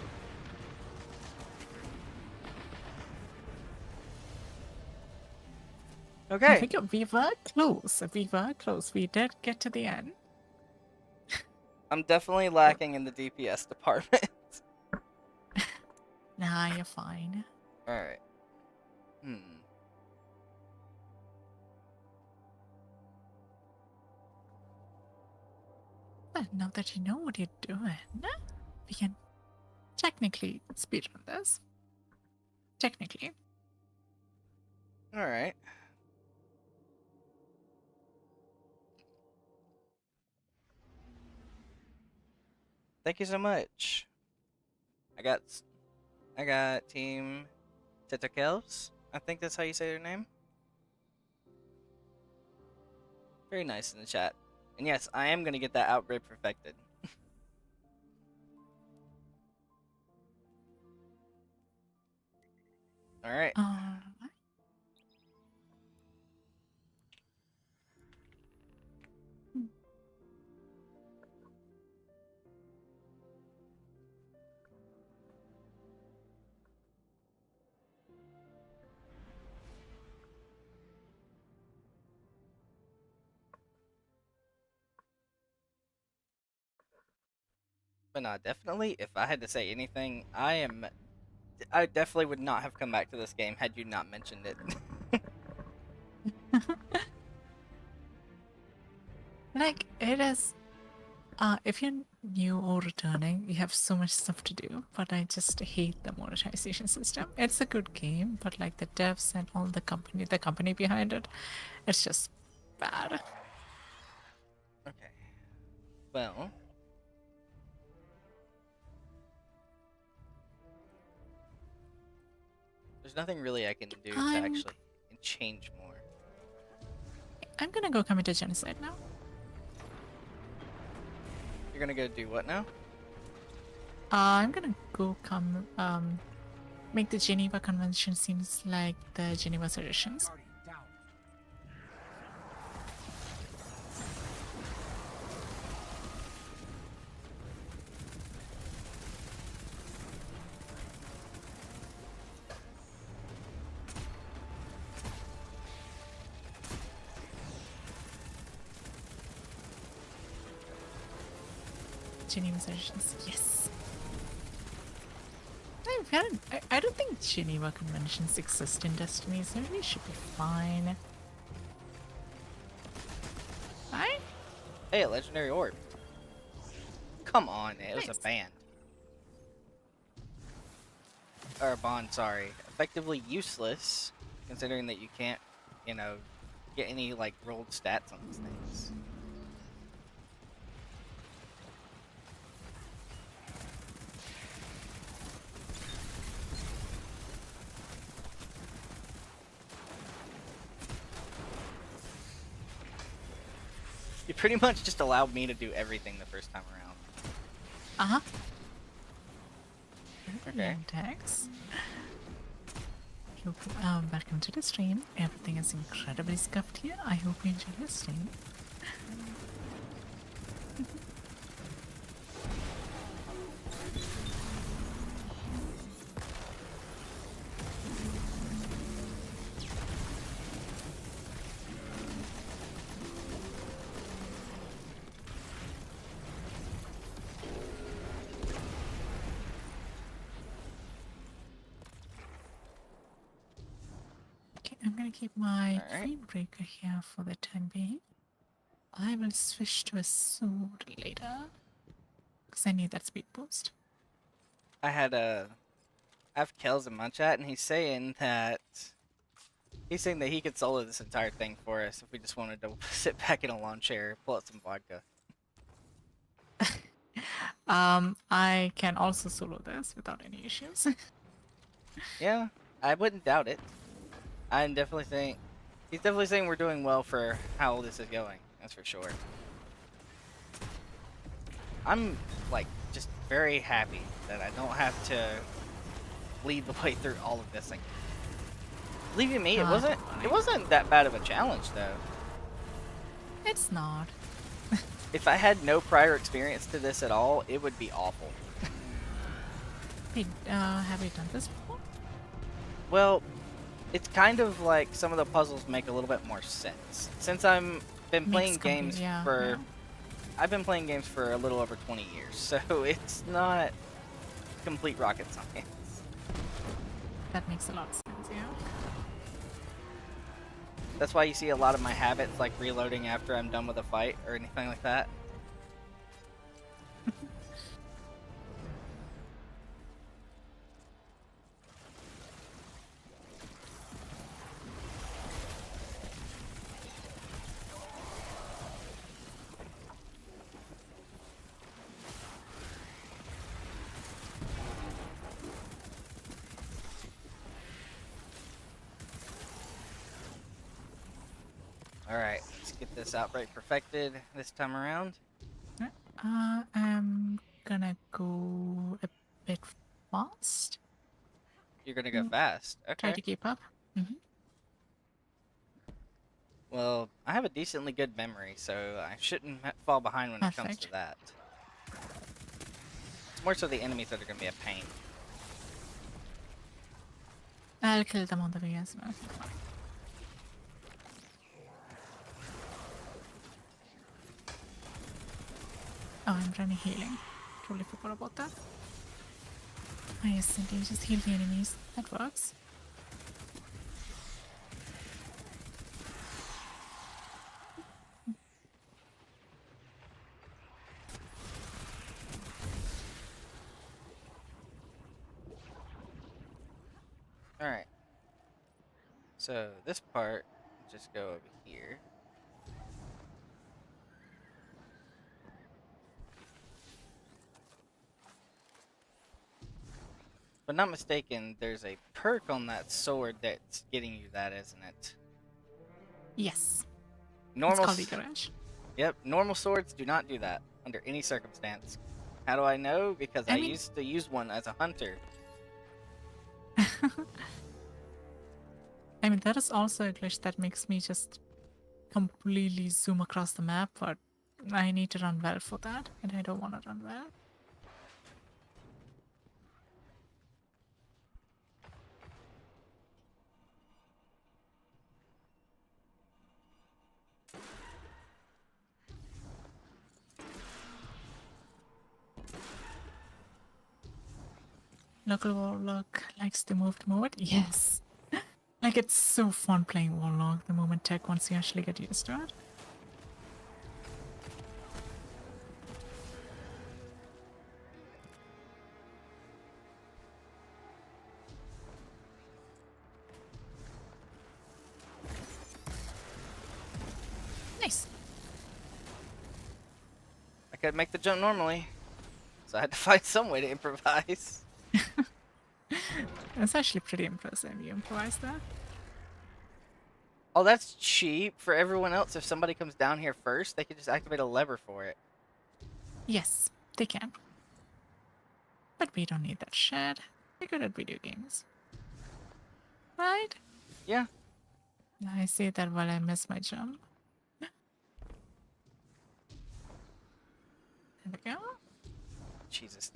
I Okay. think we were close. We were close. We did get to the end. I'm definitely lacking in the DPS department. Nah, you're fine. Alright. Well, now that you know what you're doing, we can technically speedrun this. Technically. Alright. Thank you so much. I got Team Tetakels. I think that's how you say their name. Very nice in the chat. And yes, I am gonna get that outbreak perfected. Alright. but definitely, if I had to say anything, I definitely would not have come back to this game had you not mentioned it. Like, it is. If you're new or returning, you have so much stuff to do, but I just hate the monetization system. It's a good game, but like the devs and all the company behind it, it's just bad. Okay. Well. There's nothing really I can do to I'm actually change more. I'm gonna go commit a genocide now. You're gonna go do what now? I'm gonna go make the Geneva Convention seems like the Geneva Seditions. Guardian down. Geneva Seditions, yes. I don't think Geneva Conventions exist in Destiny, so we should be fine. Right? Hey, a legendary orb. Come on, it was Nice. a band. Or a bond, sorry. Effectively useless, considering that you can't, you know, get any, like, rolled stats on these things. You pretty much just allowed me to do everything the first time around. Uh-huh. Okay. Tags. Welcome to the stream. Everything is incredibly scuffed here. I hope you enjoy your stream. Okay, I'm gonna keep my Alright. frame breaker here for the time being. I will switch to a sword later. Because I need that speed boost. I have Kells in my chat, and he's saying that he could solo this entire thing for us if we just wanted to sit back in a lawn chair, pull out some vodka. I can also solo this without any issues. Yeah, I wouldn't doubt it. I'm definitely saying he's definitely saying we're doing well for how this is going. That's for sure. I'm like just very happy that I don't have to lead the way through all of this thing. Believe you me, it wasn't that bad of a challenge though. It's not. If I had no prior experience to this at all, it would be awful. Wait, have you done this before? Well, it's kind of like some of the puzzles make a little bit more sense. Since I've been playing games for I've been playing games for a little over 20 years, so it's not complete rocket science. That makes a lot of sense, yeah. That's why you see a lot of my habits like reloading after I'm done with a fight or anything like that. Alright, let's get this outbreak perfected this time around. I'm gonna go a bit fast. You're gonna go fast. Try Okay. to keep up. Well, I have a decently good memory, so I shouldn't fall behind when it comes to Perfect. that. It's more so the enemies that are gonna be a pain. I'll kill them on the way as well. Oh, I'm running healing. totally forgot about that. Oh yes, Cindy, just heal the enemies. That works. Alright. So this part, just go over here. If I'm not mistaken, there's a perk on that sword that's getting you that, isn't it? Yes. Normal. It's called the garage. Yep, normal swords do not do that under any circumstance. How do I know? Because I mean- used to use one as a hunter. I mean, that is also a glitch that makes me just completely zoom across the map, but I need to run well for that, and I don't want to run well. Local Warlock likes the moved mode. Yes. Like, it's so fun playing Warlock the moment tech once you actually get used to it. Nice. I could make the jump normally, so I had to find some way to improvise. That's actually pretty impressive. You improvised that. Oh, that's cheap for everyone else. If somebody comes down here first, they could just activate a lever for it. Yes, they can. But we don't need that shit. We're good at video games. Right? Yeah. I say that while I miss my jump. There we go. Jesus.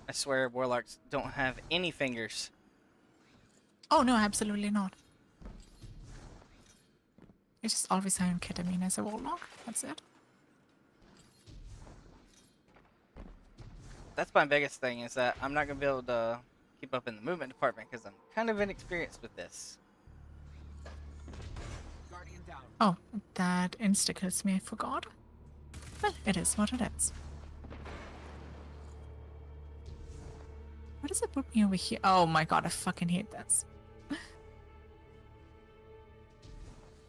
I swear warlocks don't have any fingers. Oh no, absolutely not. I just always have ketamine as a warlock. That's it. That's my biggest thing, is that I'm not going to be able to keep up in the movement department because I'm kind of inexperienced with this. Guardian down. Oh, that insta kills me, I forgot. Well, it is what it is. Why does it put me over here? Oh my god, I fucking hate this.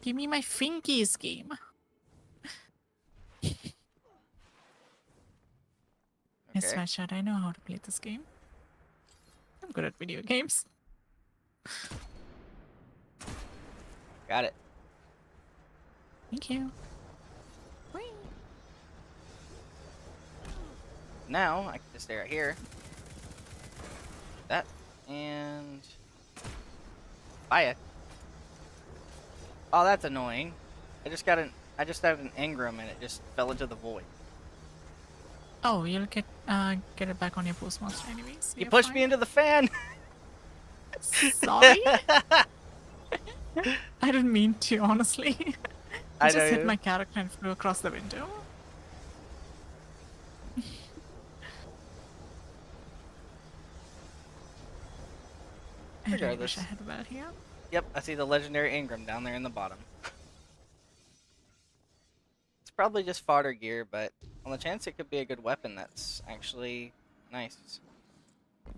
Give me my fingies game. Yes, Okay. Sweatshirt, I know how to play this game. I'm good at video games. Got it. Thank you. Whee! Now, I can just stay right here. That, and... Fire. Oh, that's annoying. I just had an engram and it just fell into the void. Oh, you'll get it back on your postmaster anyways. You pushed me into the fan! Sorry? I didn't mean to, honestly. I just hit my character and flew across the window. I really Regardless. wish I had that here. Yep, I see the legendary engram down there in the bottom. It's probably just fodder gear, but on the chance it could be a good weapon that's actually nice.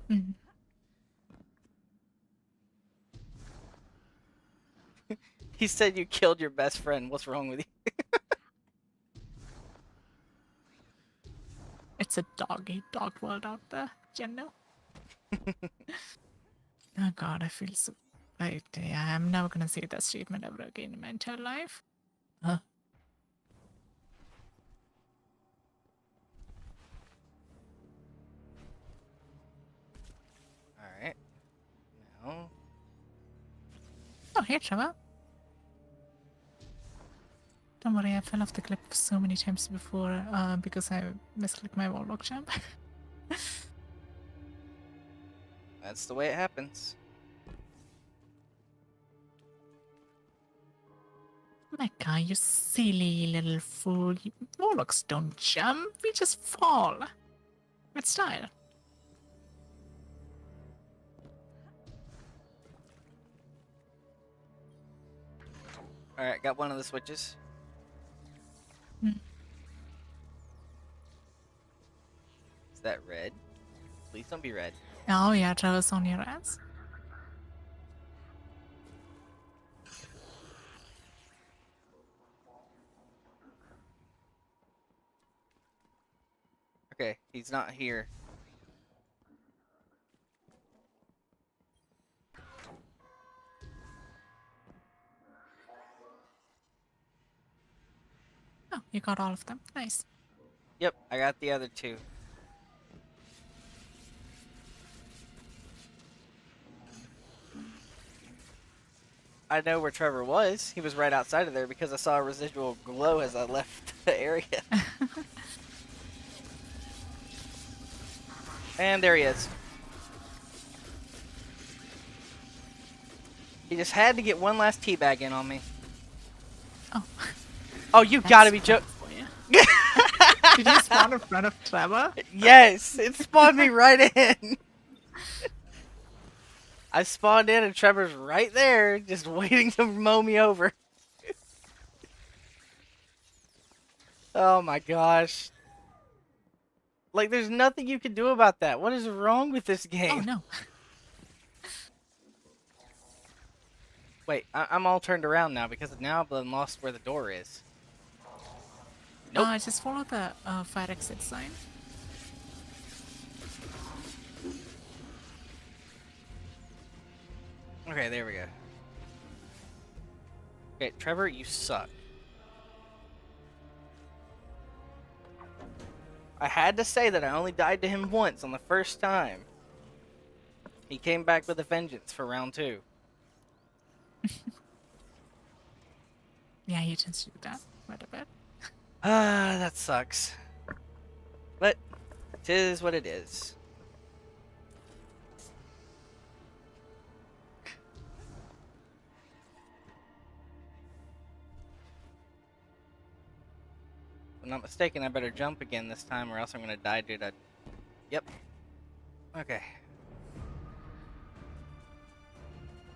Mm. He said you killed your best friend. What's wrong with you? It's a dog world out there, you know? Oh god, I feel so... yeah, I'm never gonna say that statement ever again in my entire life. Huh? Alright. Now... Oh, hey, Trevor. Don't worry, I fell off the cliff so many times before because I misclicked my warlock jump. That's the way it happens. Mecca, you silly little fool. Warlocks don't jump, we just fall. With style. Alright, got one of the switches. Hmm. Is that red? Please don't be red. Oh yeah, Trevor's on your ass. Okay, he's not here. Oh, you got all of them. Nice. Yep, I got the other two. I know where Trevor was. He was right outside of there because I saw a residual glow as I left the area. And there he is. He just had to get one last teabag in on me. Oh. Oh, you gotta be joking. Did you spawn in front of Trevor? Yes, it spawned me right in. I spawned in and Trevor's right there, just waiting to mow me over. Oh my gosh. Like, there's nothing you can do about that. What is wrong with this game? Oh no. Wait, I'm all turned around now because now I've lost where the door is. Nope. Just follow the fire exit sign. Okay, there we go. Okay, Trevor, you suck. I had to say that I only died to him once on the first time. He came back with a vengeance for round 2. Yeah, he tends to do that quite a bit. Ah, that sucks. But, 'tis what it is. If I'm not mistaken, I better jump again this time or else I'm gonna die, dude. Yep. Okay.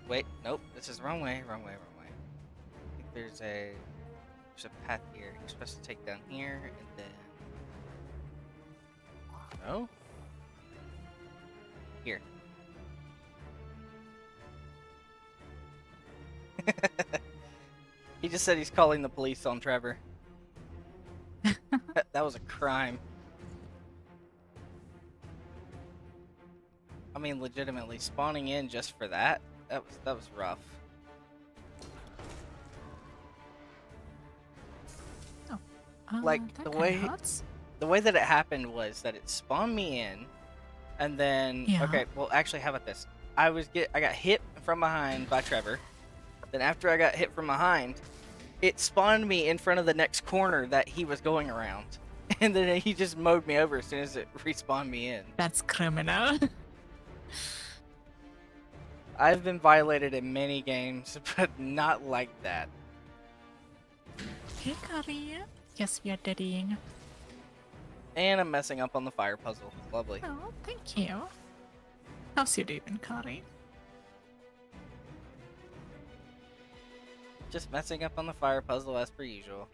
Wait, nope, this is the wrong way, wrong way, wrong way. I think there's a path here. You're supposed to take down here and then... No? Here. He just said he's calling the police on Trevor. That was a crime. I mean, legitimately, spawning in just for that, that was rough. Oh. Like, that the kinda way- hurts. The way that it happened was that it spawned me in, and then Yeah. okay, well, actually, how about this? I got hit from behind by Trevor. Then after I got hit from behind, it spawned me in front of the next corner that he was going around, and then he just mowed me over as soon as it respawned me in. That's criminal. I've been violated in many games, but not like that. Hey, Kari. Yes, we are daddying. And I'm messing up on the fire puzzle. Lovely. Oh, thank you. How's your day been, Kari? Just messing up on the fire puzzle as per usual.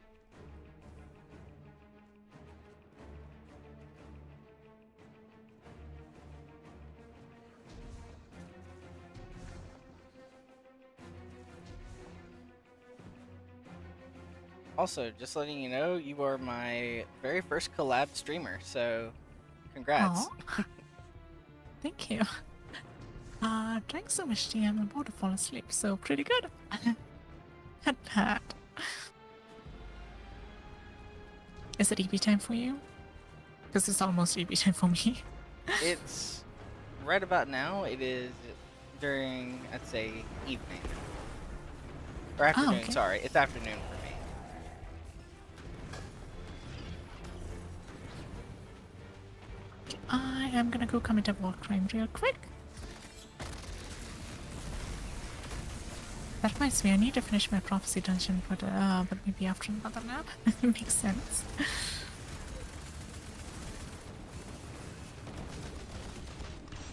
Also, just letting you know, you are my very first collab streamer, so congrats. Aw. Thank you. Drank so much tea I'm about to fall asleep, so pretty good. Not bad. Is it EB time for you? Because it's almost EB time for me. It's right about now. It is during, I'd say, evening. Or afternoon, okay. sorry. It's afternoon for me. I am gonna go commit a war crime real quick. That reminds me, I need to finish my prophecy dungeon, but maybe after another nap. Makes sense.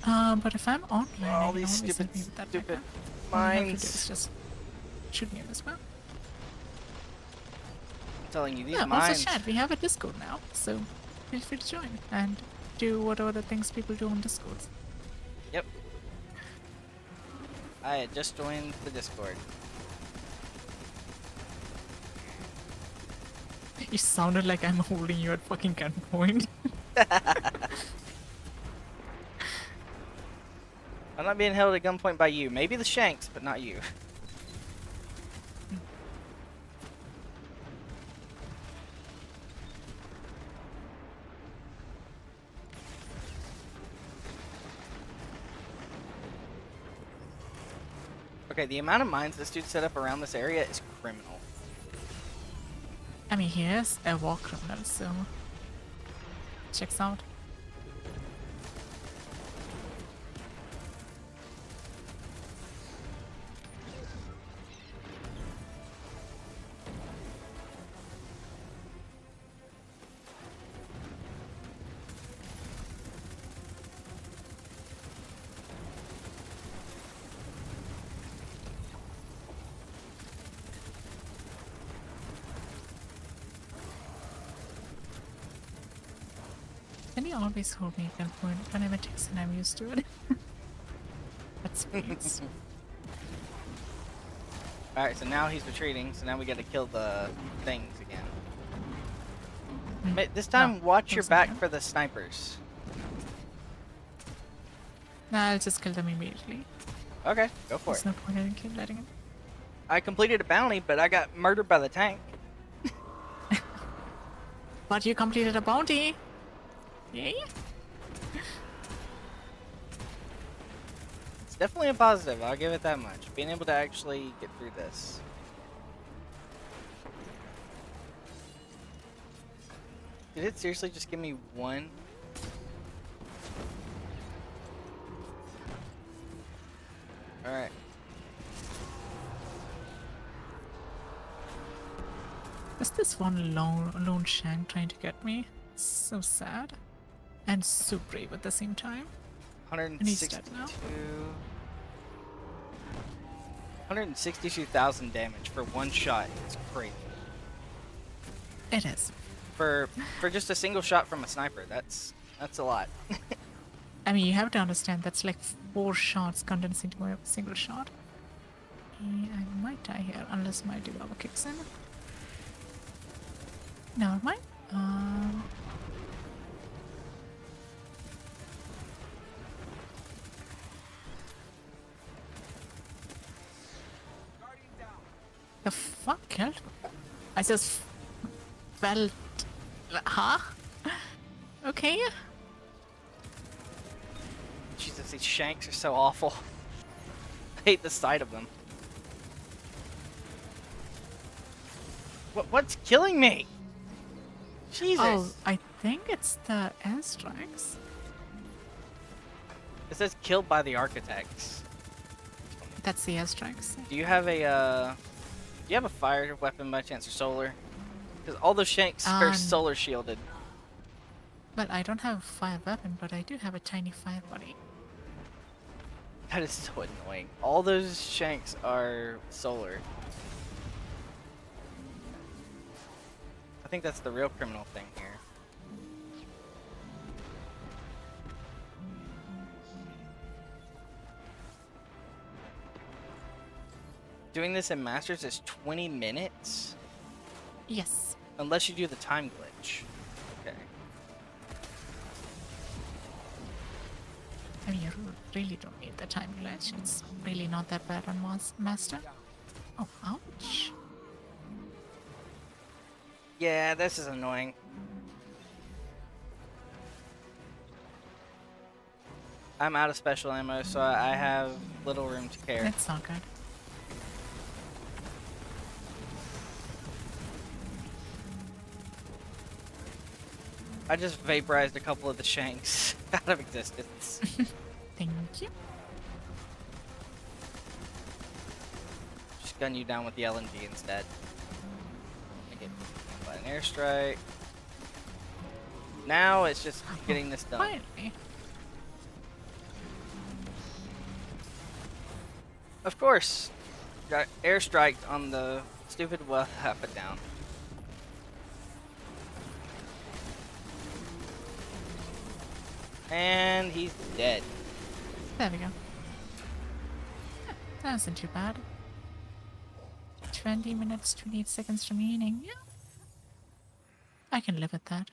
But if I'm online, All I can these always stupid, help you with that stupid backup. All you have to do is mines. just shoot me as well. I'm telling you, these Yeah, also mines. chat, we have a Discord now, so feel free to join and do whatever the things people do on Discord. Yep. I had just joined the Discord. You sounded like I'm holding you at fucking gunpoint. I'm not being held at gunpoint by you. Maybe the Shanks, but not you. Okay, the amount of mines this dude set up around this area is criminal. I mean, he is a war criminal, so checks out. Can you always hold me at gunpoint whenever it takes and I'm used to it? That's weird. Alright, so now he's retreating, so now we gotta kill the things again. This time, No, watch your those back aren't. for the snipers. Nah, I'll just kill them immediately. Okay, go for There's it. no point in keep letting it. I completed a bounty, but I got murdered by the tank. But you completed a bounty! Yay! It's definitely a positive, I'll give it that much. Being able to actually get through this. Did it seriously just give me one? Alright. Is this one lone shank trying to get me? It's so sad. And so brave at the same time. he's dead 162. now. 162,000 damage for one shot. It's crazy. It is. For just a single shot from a sniper, that's a lot. I mean, you have to understand that's like 4 shots condensed into a single shot. I might die here unless my developer kicks in. Never mind. The fuck killed me? I just felt. Huh? Okay. Jesus, these shanks are so awful. I hate the sight of them. What's killing me? Jesus. Oh, I think it's the airstrikes. It says killed by the architects. That's the airstrikes. Do you have a fire weapon by chance or solar? Because all those shanks are solar shielded. Well, I don't have a fire weapon, but I do have a tiny fire body. That is so annoying. All those shanks are solar. I think that's the real criminal thing here. Doing this in Masters is 20 minutes? Yes. Unless you do the time glitch. Okay. I mean, you really don't need the time glitch. It's really not that bad on Master. Oh, ouch. Yeah, this is annoying. I'm out of special ammo, so I have little room to care. That's not good. I just vaporized a couple of the shanks out of existence. Thank you. Just gun you down with the LMG instead. Make it by an airstrike. Now it's just getting this done. Finally. Of course. Got airstriked on the stupid well. Put down. And he's dead. There we go. Yeah, that wasn't too bad. 20 minutes, 28 seconds remaining. Yeah. I can live with that.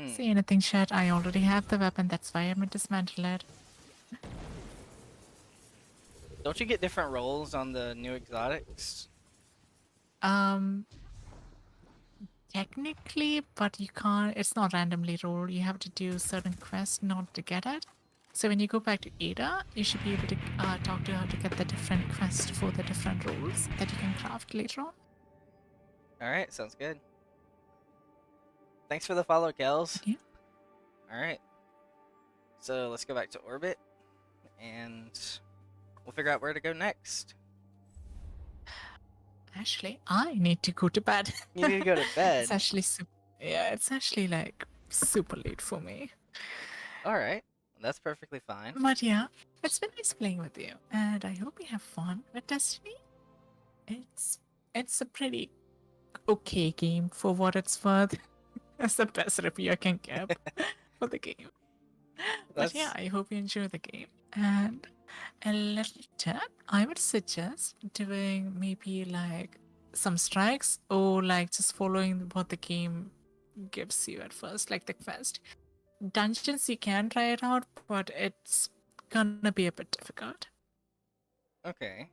See anything, chat? I already have the weapon, that's why I'm gonna dismantle it. Don't you get different roles on the new exotics? Um, technically, but you can't, it's not randomly rolled. You have to do certain quests in order to get it. So when you go back to Ada, you should be able to talk to her to get the different quest for the different roles that you can craft later on. Alright, sounds good. Thanks for the follow, Kels. Yeah. Alright. So let's go back to orbit and we'll figure out where to go next. Actually, I need to go to bed. You need to go to bed. It's actually it's actually like super late for me. Alright. That's perfectly fine. But yeah, it's been nice playing with you, and I hope you have fun with Destiny. It's a pretty okay game for what it's worth. That's the best review I can give for the game. But yeah, I hope you enjoy the game. And later, I would suggest doing maybe like some strikes or like just following what the game gives you at first, like the quest. Dungeons, you can try it out, but it's gonna be a bit difficult. Okay.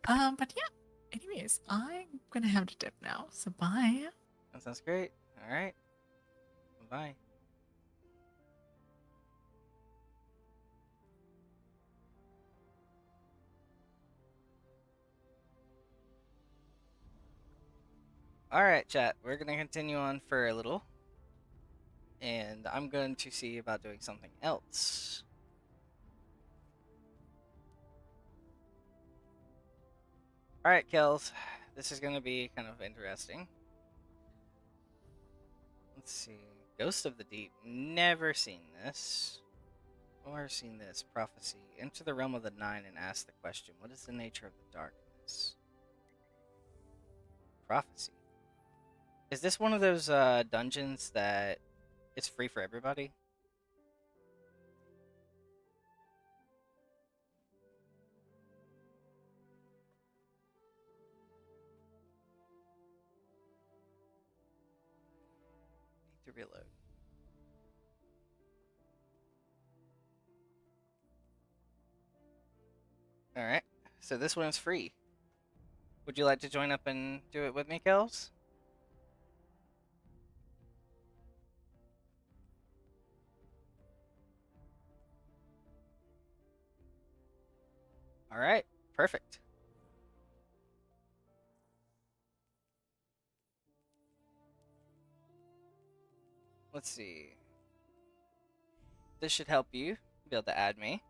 But yeah, anyways, I'm gonna have to dip now, so bye. That sounds great. Alright. Bye. Alright, chat. We're going to continue on for a little. And I'm going to see about doing something else. Alright, Kels. This is going to be kind of interesting. Let's see. Ghost of the Deep. Never seen this. Or seen this. Prophecy. Enter the realm of the Nine and ask the question, what is the nature of the darkness? Prophecy. Is this one of those dungeons that it's free for everybody? Need to reload. Alright, so this one is free. Would you like to join up and do it with me, Kels? Alright, perfect. Let's see. This should help you be able to add me.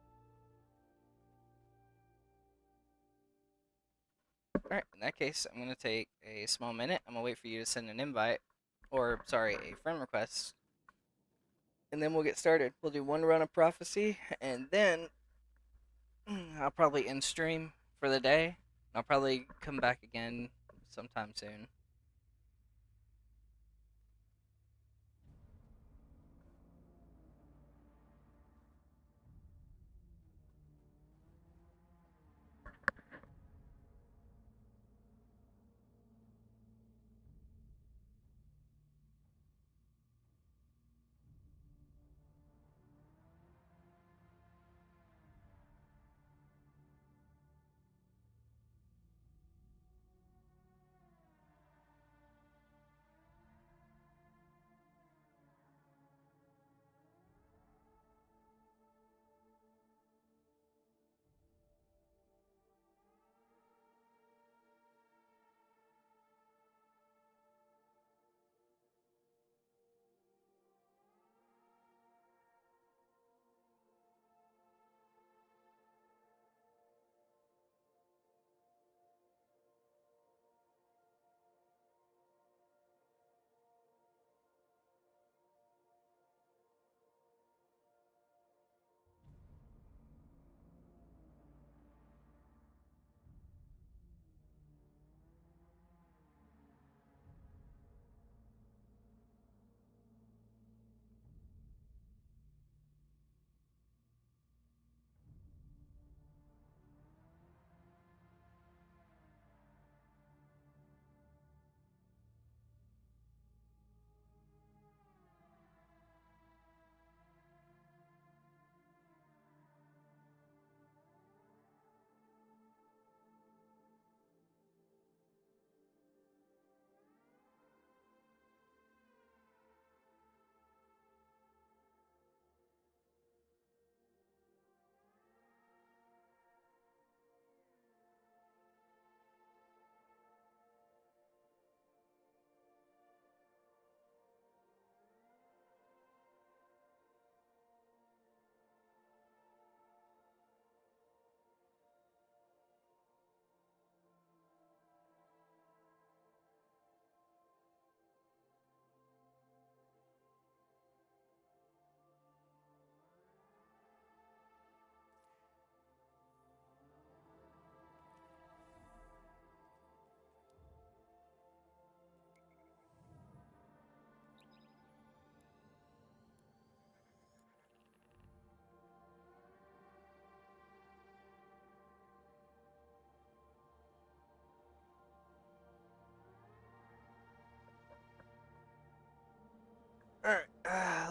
Alright, in that case, I'm going to take a small minute. I'm going to wait for you to send an invite. Or, sorry, a friend request. And then we'll get started. We'll do one run of Prophecy, and then I'll probably end stream for the day. I'll probably come back again sometime soon.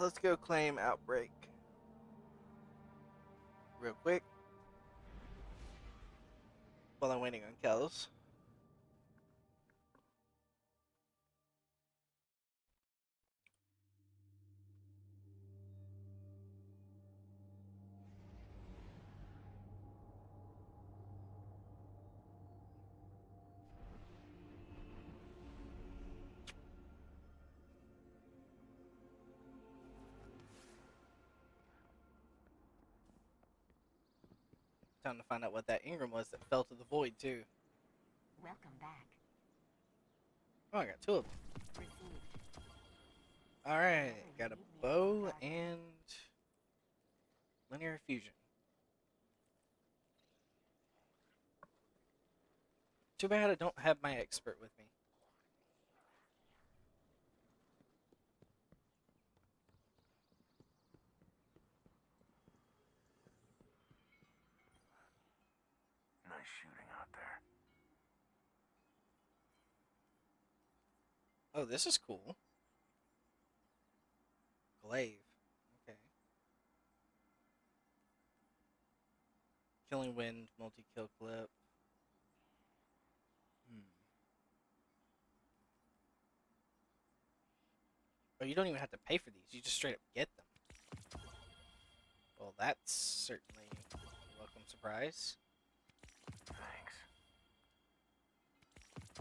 Let's go claim Outbreak. Real quick. While I'm waiting on Kels. Time to find out what that Ingram was that fell to the void, too. Welcome back. Oh, I got 2 of them. Received. Alright, got a bow and linear fusion. Too bad I don't have my expert with me. Nice shooting out there. Oh, this is cool. Glaive. Okay. Killing Wind, multi-kill clip. Oh, you don't even have to pay for these. You just straight up get them. Well, that's certainly a welcome surprise. Thanks.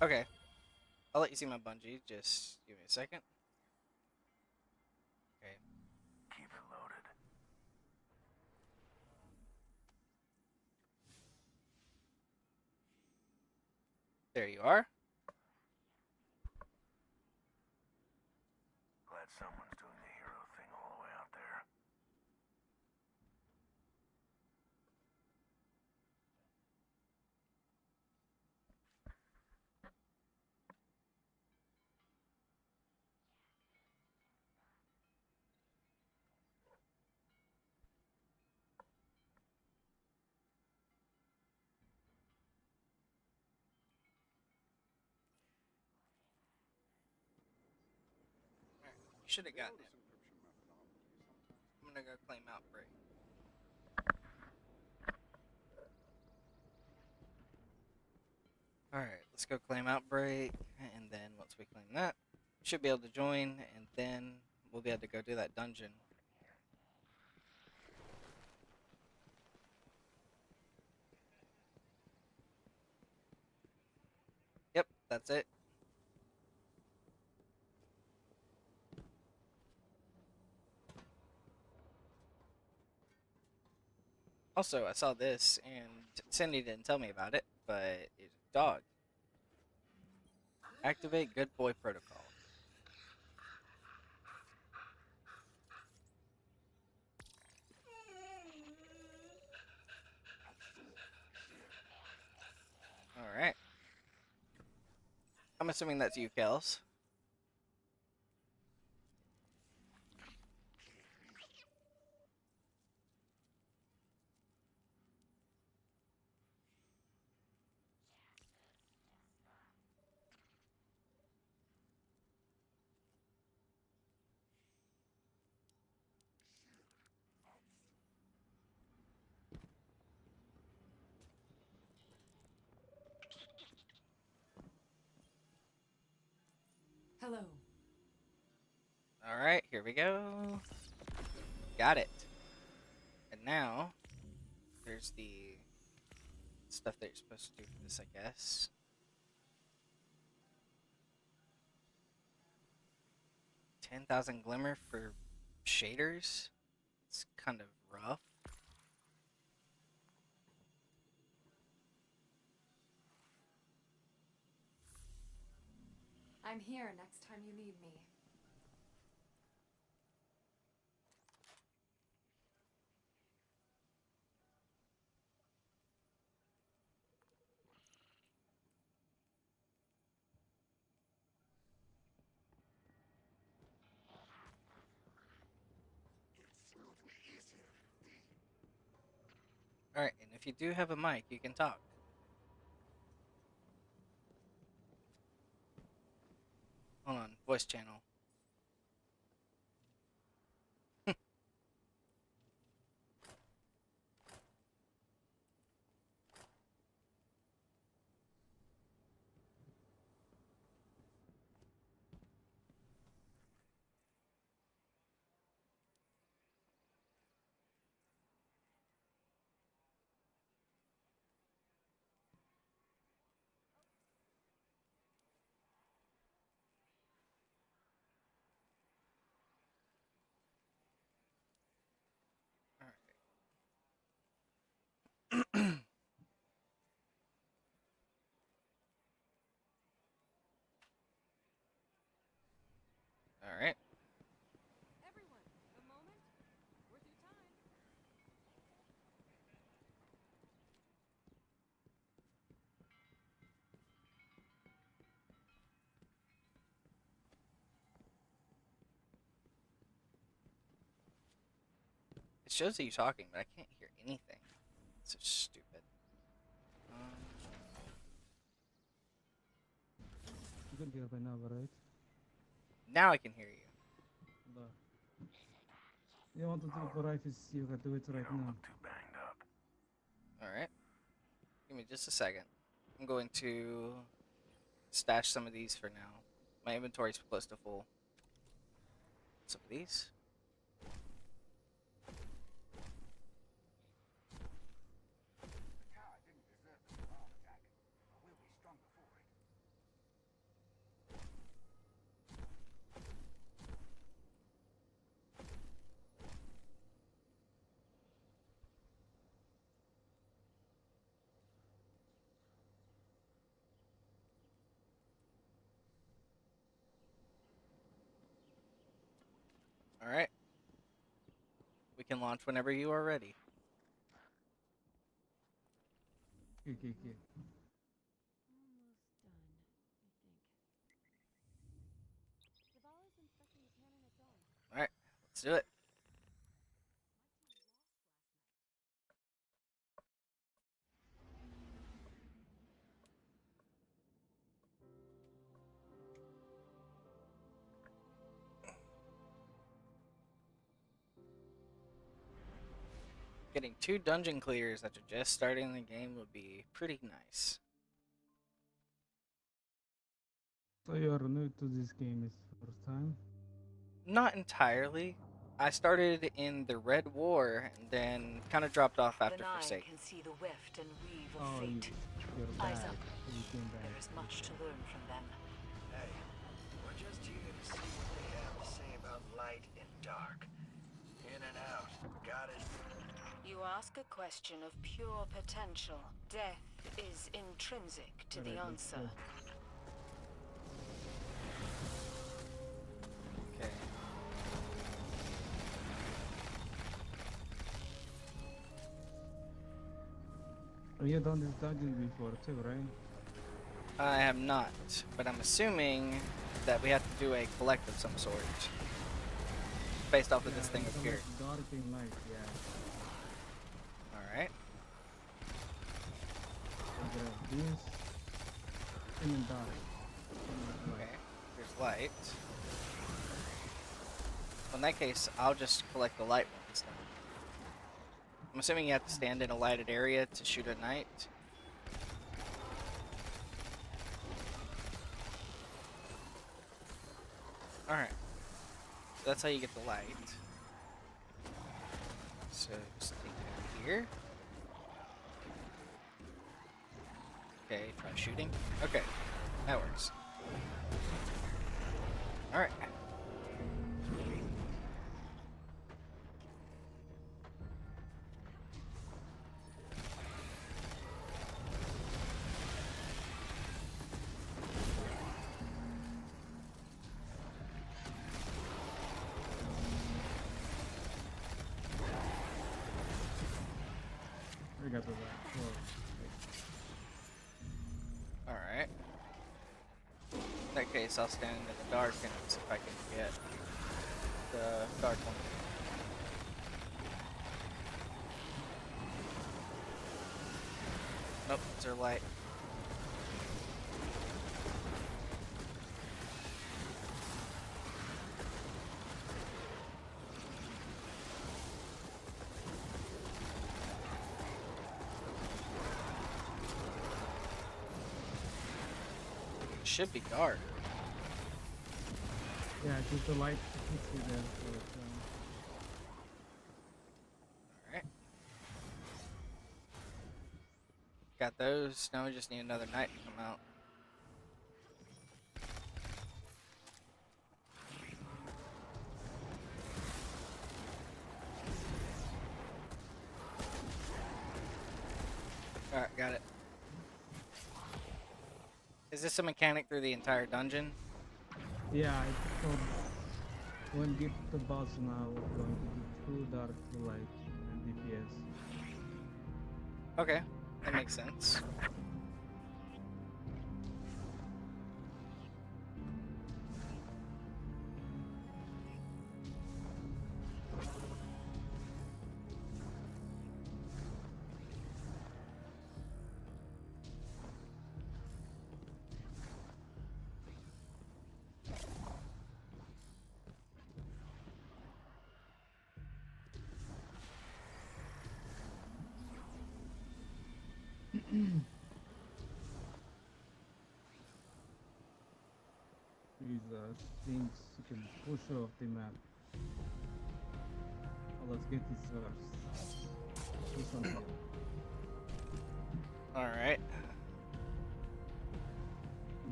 Okay. I'll let you see my bungee. Just give me a second. Okay. Keep it loaded. There you are. Glad someone's doing the hero thing all the way out there. You should have gotten it. I'm gonna go claim Outbreak. Alright, let's go claim Outbreak, and then once we claim that, we should be able to join, and then we'll be able to go do that dungeon. Yep, that's it. Also, I saw this, and Cindy didn't tell me about it, but it's a dog. Activate Good Boy Protocol. Alright. I'm assuming that's you, Kels. Hello. Alright, here we go. Got it. And now, there's the stuff that you're supposed to do for this, I guess. 10,000 glimmer for shaders. It's kind of rough. I'm here next time you need me. Alright, and if you do have a mic, you can talk. Hold on, voice channel. shows you talking, but I can't hear anything. It's so stupid. You can hear by now, right? Now I can hear you. You want to do it right, you can do it right now. Alright. Give me just a second. I'm going to stash some of these for now. My inventory's close to full. Some of these. Alright. We can launch whenever you are ready. Okay. Almost done, I think. Zavala's inspecting the cannon at dawn. Alright, let's do it. Getting 2 dungeon clears after just starting the game would be pretty nice. So you are new to this game, it's first time? Not entirely. I started in the Red War and then kind of dropped off after The Nine Forsaken. can see the weft and weave of Oh, fate. you're Eyes back. up. You came back. There is much to learn from them. Hey, we're just here to see what they have to say about light and dark. In and out. Got it? You ask a question of pure potential. Death is intrinsic to the Alright, let's answer. go. Okay. You done this dungeon before too, right? I have not, but I'm assuming that we have to do a collect of some sort. Based off of this thing it's up here. like dark and light, yeah. Alright. There are this and then dark. Okay. There's light. In that case, I'll just collect the light ones then. I'm assuming you have to stand in a lighted area to shoot at night. Alright. So that's how you get the light. So just take that here. Okay, try shooting. Okay, that works. Alright. We got the light. Alright. In that case, I'll stand in the dark and see if I can get the dark one. Nope, it's their light. Should be dark. Yeah, just the light hits you there. So it's, Alright. Got those. Now we just need another night to come out. Alright, got it. Is this a mechanic through the entire dungeon? yeah, it's called when get the boss now, we're going to do 2 dark, 2 light, and DPS. Okay, that makes sense. Jesus, things you can push off the map. Oh, let's get this first. Push on here. Alright.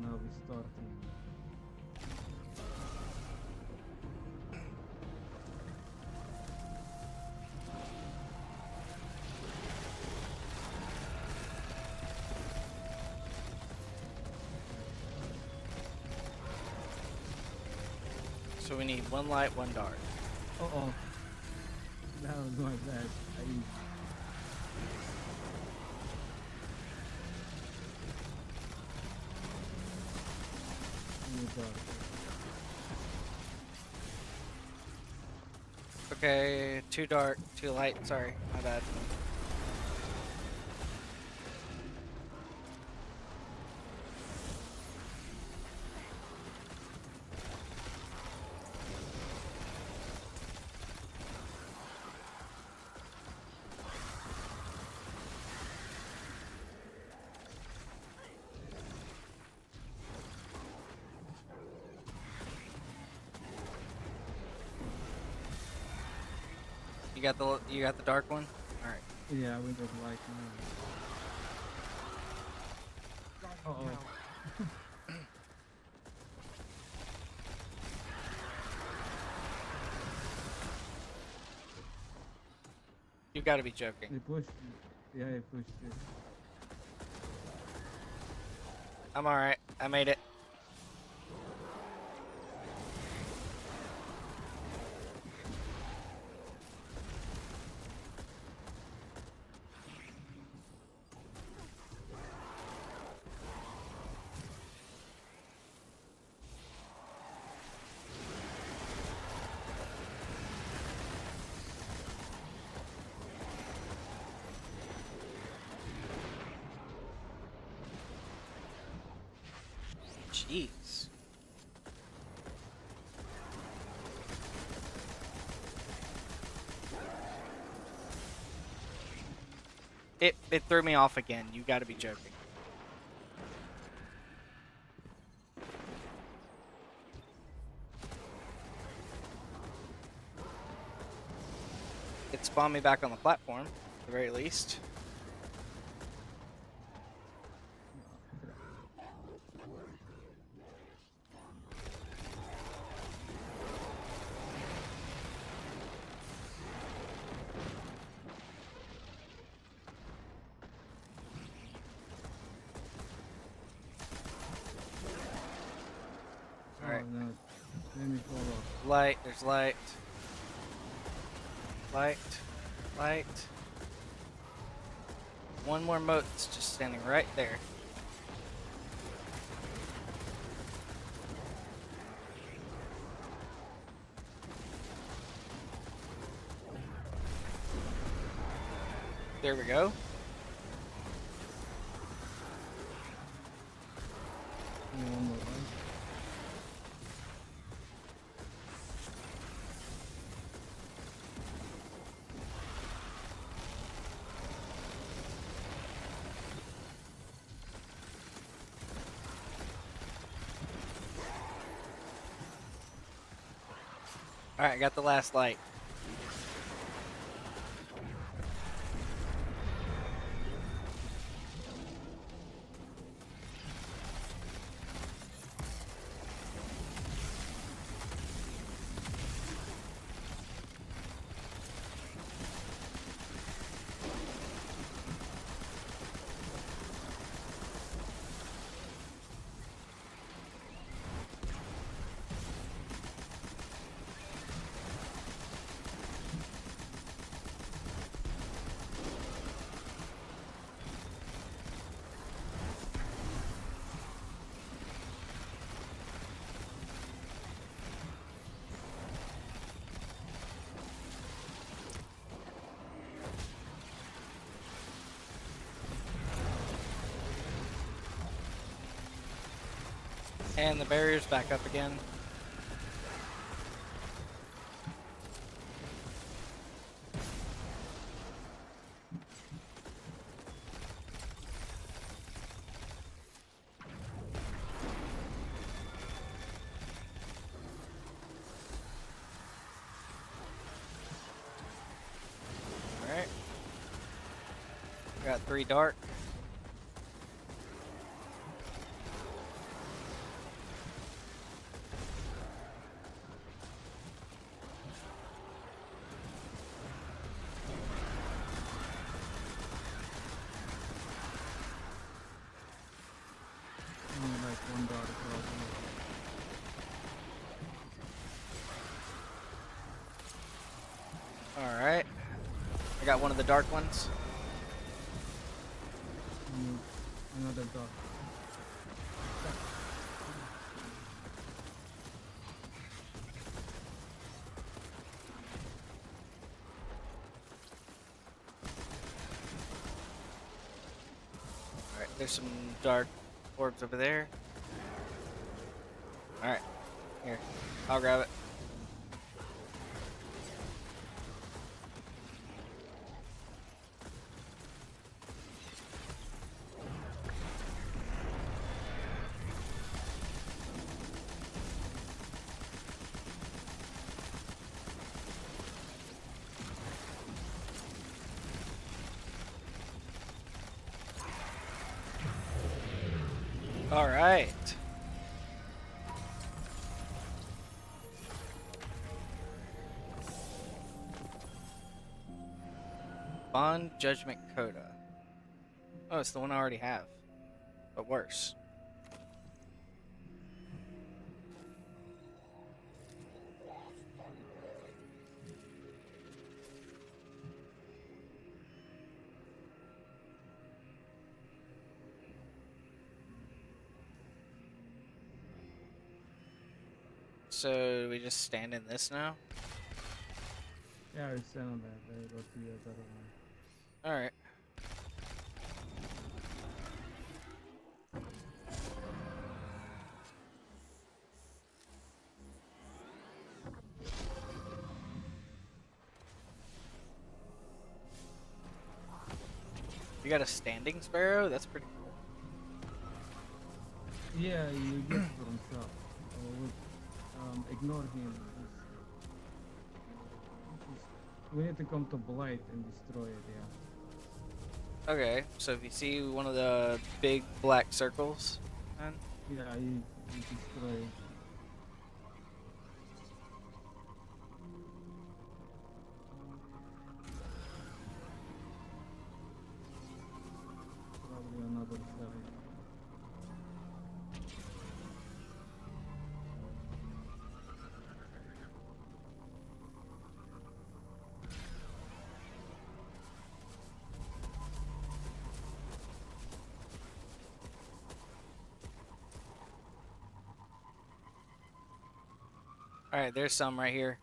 Now we're starting. So we need one light, one dark. Uh-oh. That was my bad. Okay, 2 dark, 2 light. Sorry, my bad. You got the dark one? Alright. Yeah, we got light now. Uh-oh. You gotta be joking. He pushed. Yeah, he pushed it. I'm alright. I made it. Jeez. It threw me off again. You gotta be joking. It spawned me back on the platform, at the very least. Alright. Oh, no. Let me fall off. Light, there's light. Light. Light. One more mote's just standing right there. There we go. Yeah, one more light. Alright, I got the last light. And the barrier's back up again. got 3 dark. Only like one dark probably. Alright. I got one of the dark ones. And another dark. Alright, there's some dark orbs over there. Alright. Here. I'll grab it. All right. Bond Judgment Coda. Oh, it's the one I already have, but worse. So we just stand in this now? Yeah, it's on that. I go to the other one. Alright. You got a standing sparrow? That's pretty cool. Yeah, you get from shop. Ignore him. We need to come to Blight and destroy it, yeah. Okay, so if you see one of the big black circles, then Yeah, you destroy it. Probably another side. alright, there's some right here.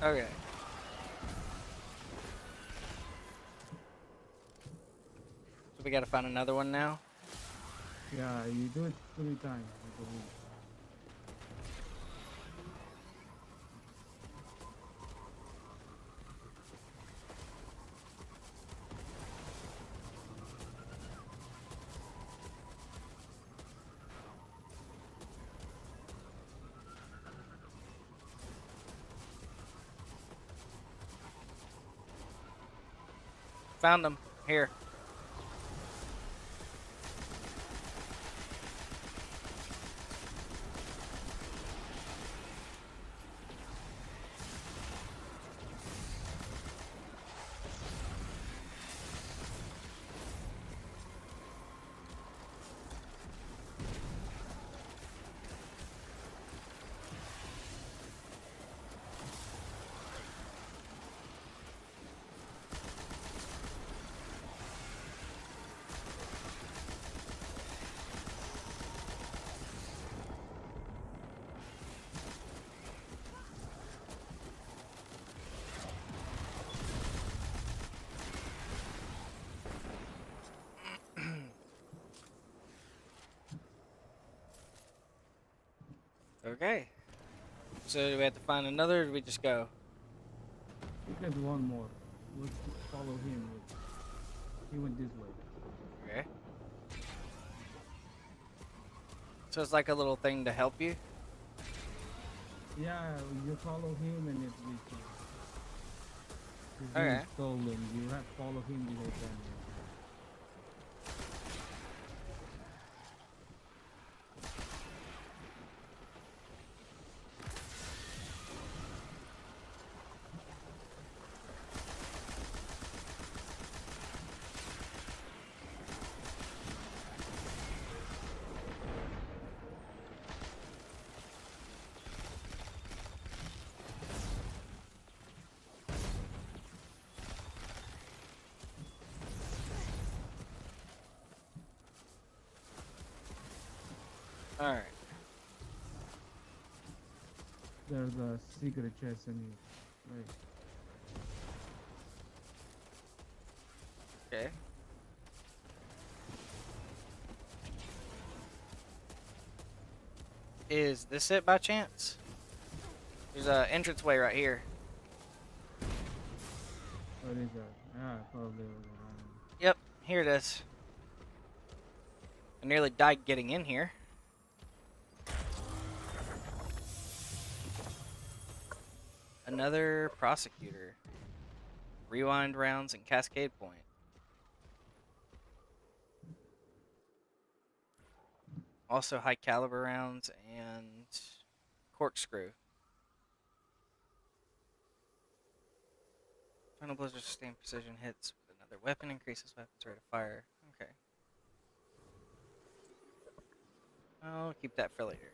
Okay. So we gotta find another one now? Yeah, you do it 3 times, I believe. Found them. Here. Okay. So do we have to find another, or do we just go? We get one more. We'll follow him. He went this way. Okay. So it's like a little thing to help you? Yeah, you follow him and it reaches. He's Okay. being stolen. You have to follow him the whole time. Alright. There's a secret chest in here. Right. Okay. Is this it by chance? There's a entranceway right here. What is that? Yeah, probably around. Yep, here it is. I nearly died getting in here. Another prosecutor. Rewind rounds and cascade point. Also high caliber rounds and corkscrew. Final blows are sustained precision hits with another weapon, increases weapons rate of fire. Okay. I'll keep that for later.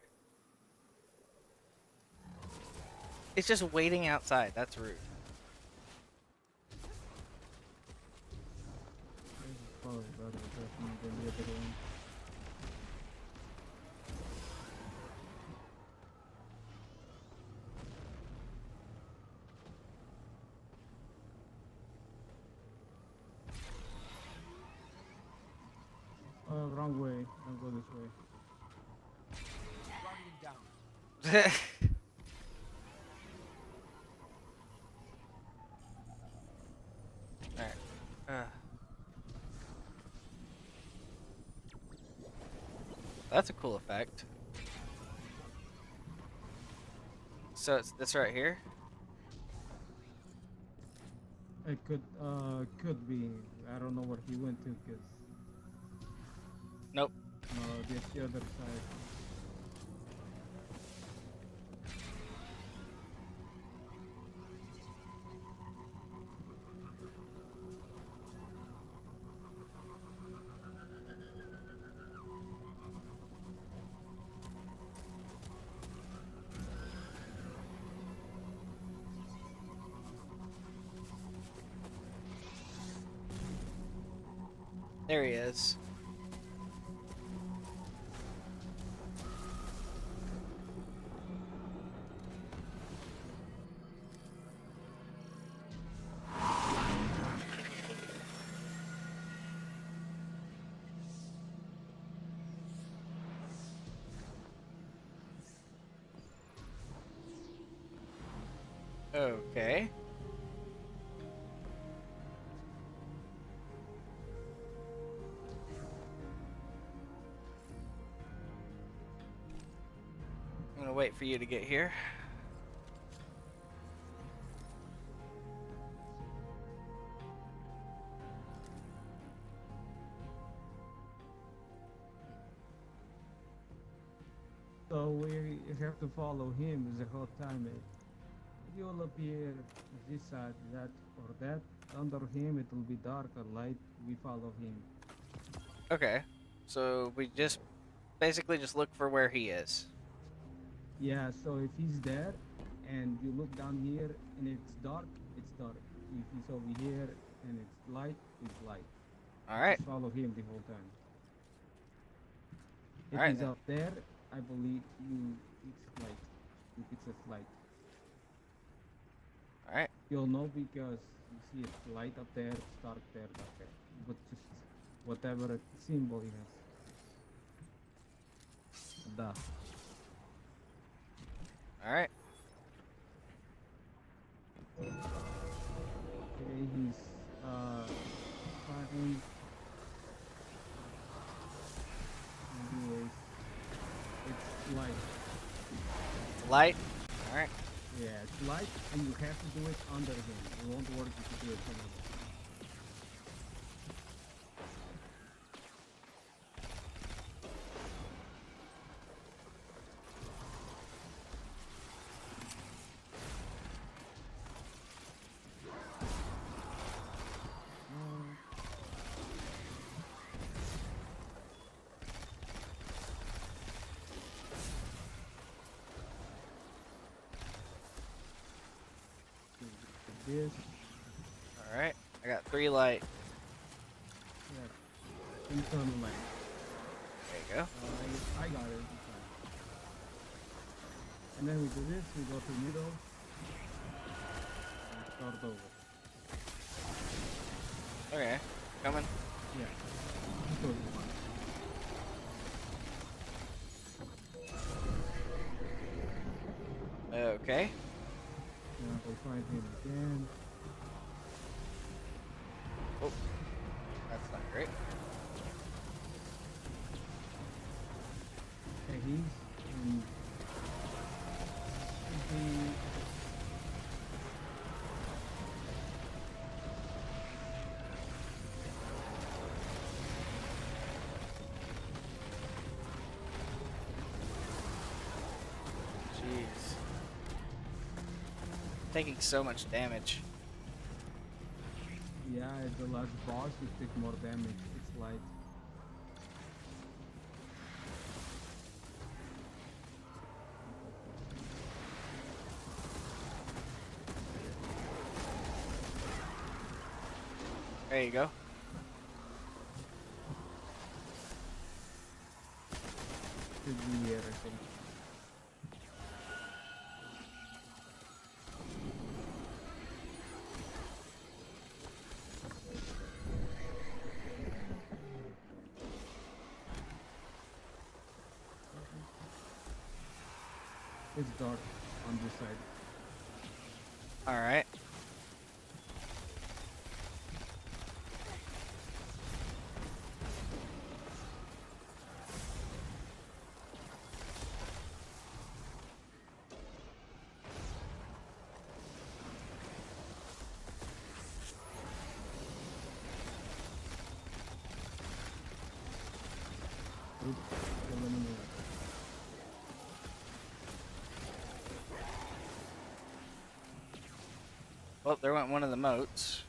It's just waiting outside. That's rude. This is probably better attachment than the other one. Wrong way. Don't go this way. Running down. Alright. That's a cool effect. So it's this right here? It could be. I don't know where he went to, cause Nope. no, that's the other side. There he is. Okay. I'm gonna wait for you to get here. So we have to follow him the whole time. He will appear this side, that or that. Under him it will be dark or light. We follow him. Okay. So we just basically just look for where he is. Yeah, so if he's there and you look down here and it's dark, it's dark. If he's over here and it's light, it's light. Alright. Just follow him the whole time. If Alright he's then. up there, I believe it's light. If it's a light. Alright. You'll know because you see it's light up there, it's dark there, dark there. But just whatever symbol he has. Duh. Alright. Okay, he's fine. Anyways, it's light. Light? Alright. Yeah, it's light, and you have to do it under him. It won't work if you do it under him. This. Alright. I got 3 light. Yeah. Internal light. There you go. I got it. And then we do this, we go to middle. And start over. Okay. Coming. Yeah. Close one. Okay. Now we'll find him again. Oh. That's not great. Okay, he's in Jeez. Taking so much damage. yeah, the last boss will take more damage. It's light. There you go. Should be here, I think. It's dark on this side. Alright. Oops, eliminate. Well, there went one of the moats.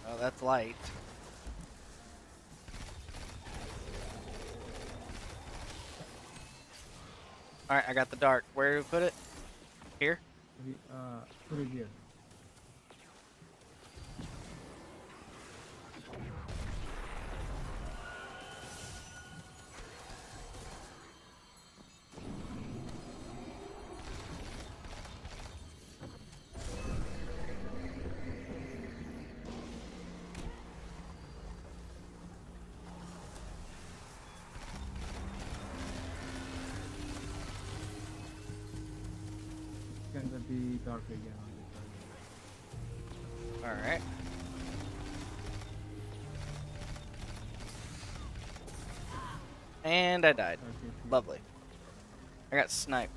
Oh, that's light. Alright, I got the dark. Where do we put it? Here? Put it here. It's gonna be dark again on this side. Alright. And I died. Okay, Lovely. I got sniped.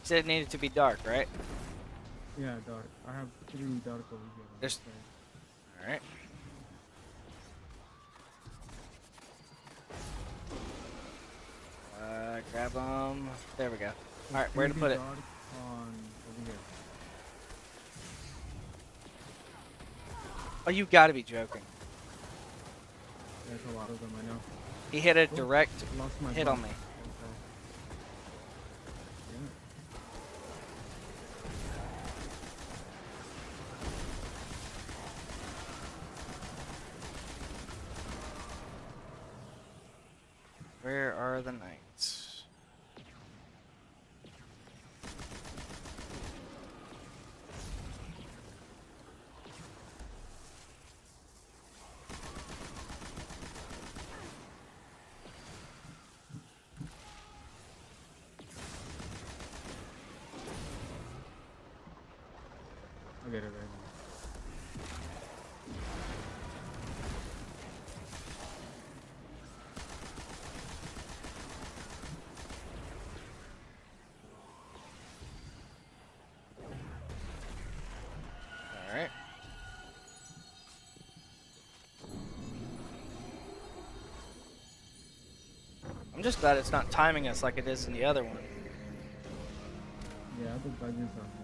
Said it needed to be dark, right? yeah, dark. I have 3 dark over here. On There's- this side. Alright. Grab them. There we go. Alright, where to Three put it? dark on over here. Oh, you gotta be joking. There's a lot of them, I know. He hit a Oh, direct lost my hit gun. on me. Okay. Yeah. Where are the knights? I'll get it right now. All right. I'm just glad it's not timing us like it is in the other one. Yeah, the budgets are more.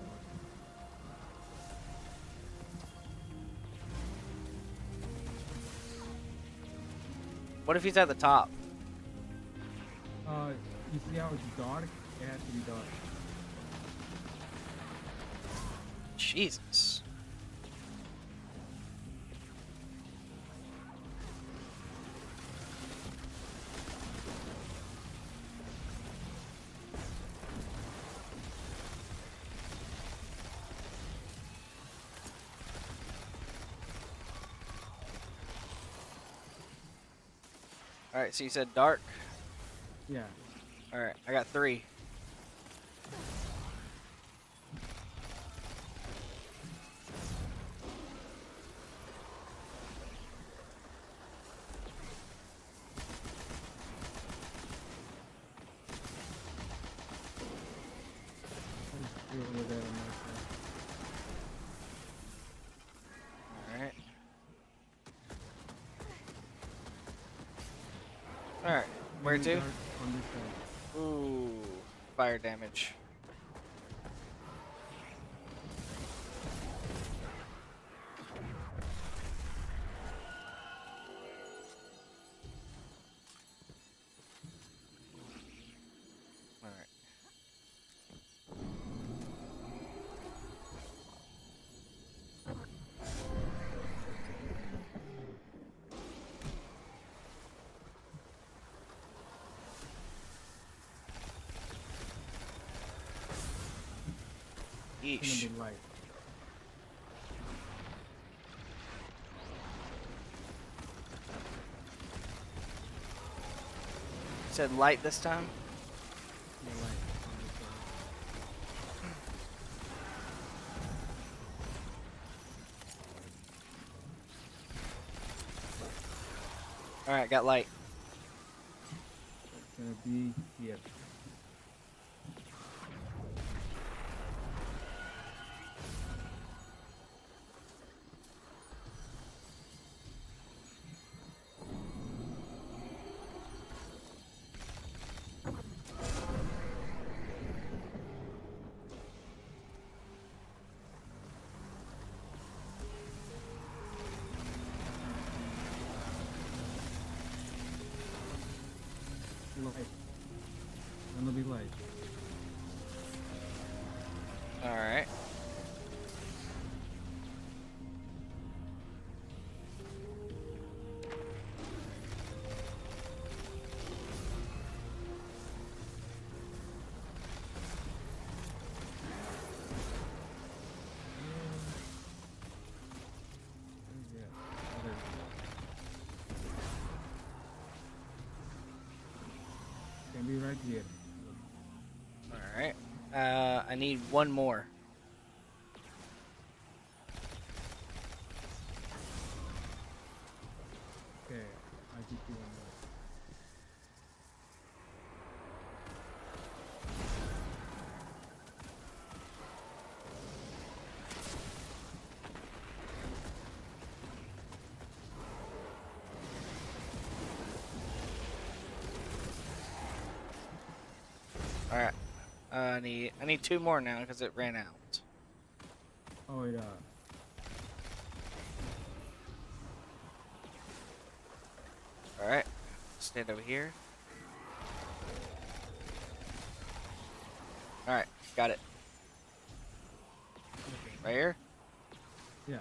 What if he's at the top? You see how it's dark? It has to be dark. Jesus. All right, so you said dark. Yeah. All right, I got 3. I just feel over there on my side. All right. All right, where Really to? dark on this side. Ooh, fire damage. All right. It's Yeesh. gonna be light. Said light this time. Yeah, light on this side. All right, got light. It's gonna be here. Light. Gonna be light. All right. Yeah. There. Can be right here. All right. I need one more. Okay, I give you one more. All right. I need 2 more now because it ran out. Oh yeah. All right. Stand over here. All right. Got it. Right here. Yeah.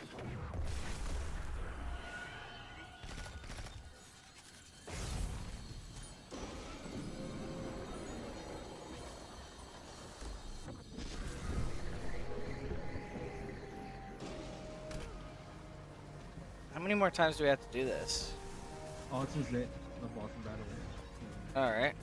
many more times do we have to do this? Oh, this is it. The boss battle. Alright.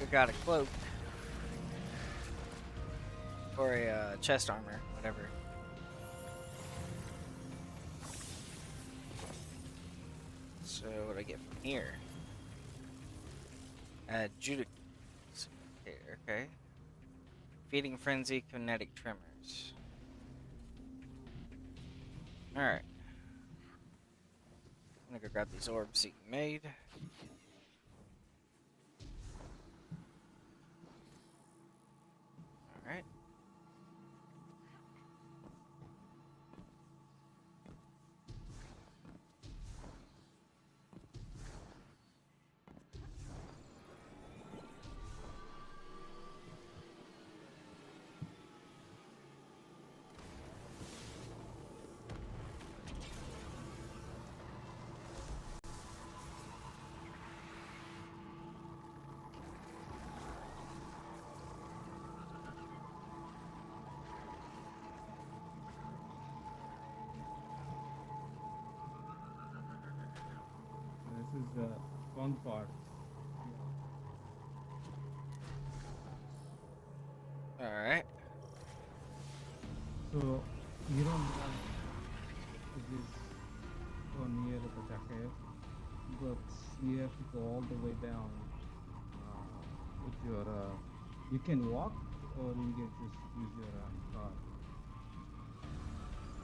We got a cloak. Or a chest armor, whatever. So what do I get from here? Judicator, okay. Feeding frenzy, kinetic tremors. Alright. I'm gonna go grab these orbs that you made. Alright. This is the fun part. Alright. So you don't want this so near the jacket, but you have to go all the way down with your. You can walk, or you can just use your car.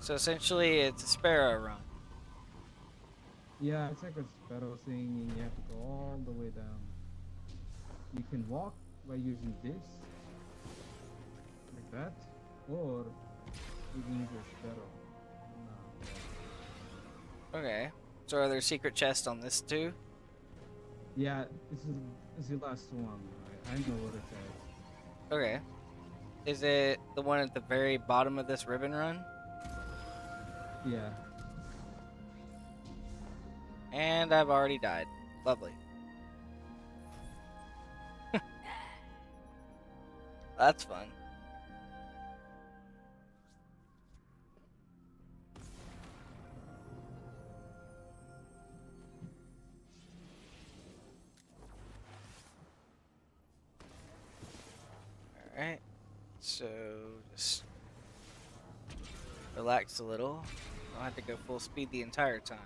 So essentially it's a sparrow run. Yeah, it's like a sparrow thing, and you have to go all the way down. You can walk by using this, like that, or you can use a sparrow. Okay. So are there secret chests on this too? Yeah, this is the last one. I know what it says. Okay. Is it the one at the very bottom of this ribbon run? Yeah. And I've already died. Lovely. That's fun. Alright. So just relax a little. I'll have to go full speed the entire time.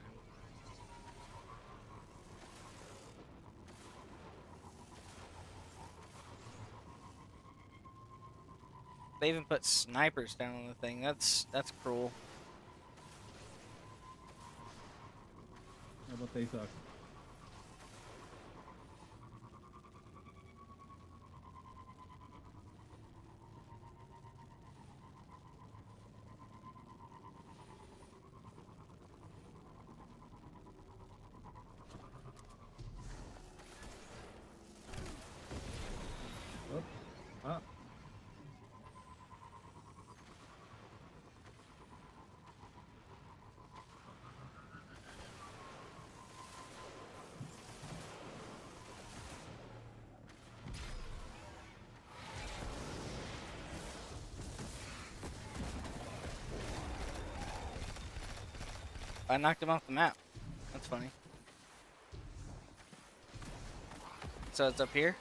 They even put snipers down on the thing. That's cruel. How about they suck? Oops. Ah. I knocked him off the map. That's funny. So it's up here?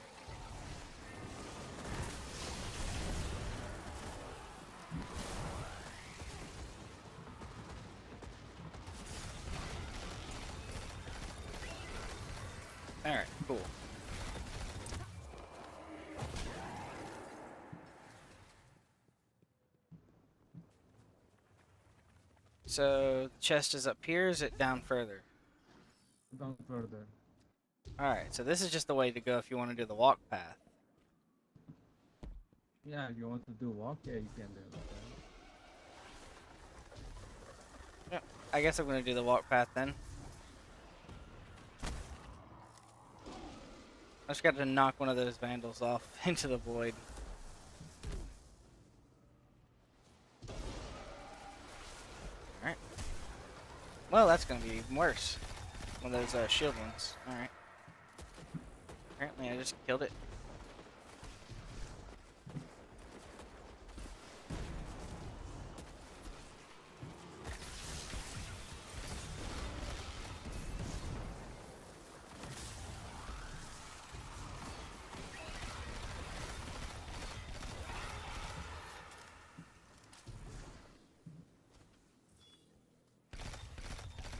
Alright, cool. So the chest is up here, is it down further? Down further. Alright, so this is just the way to go if you want to do the walk path. Yeah, if you want to do walk, yeah, you can do it. Yeah, I guess I'm going to do the walk path then. I just got to knock one of those vandals off into the void. Alright. Well, that's going to be even worse. One of those shield ones. Alright. Apparently I just killed it.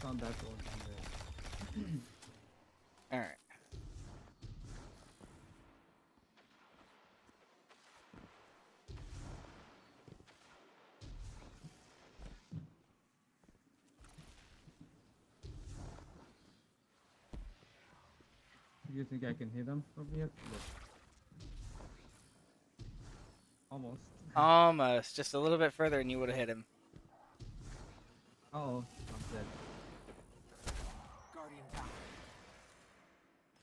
Found that one in there. Alright. Do you think I can hit him from here? Look. Almost. Almost. Just a little bit further and you would have hit him. Oh, I'm dead. Guardian down.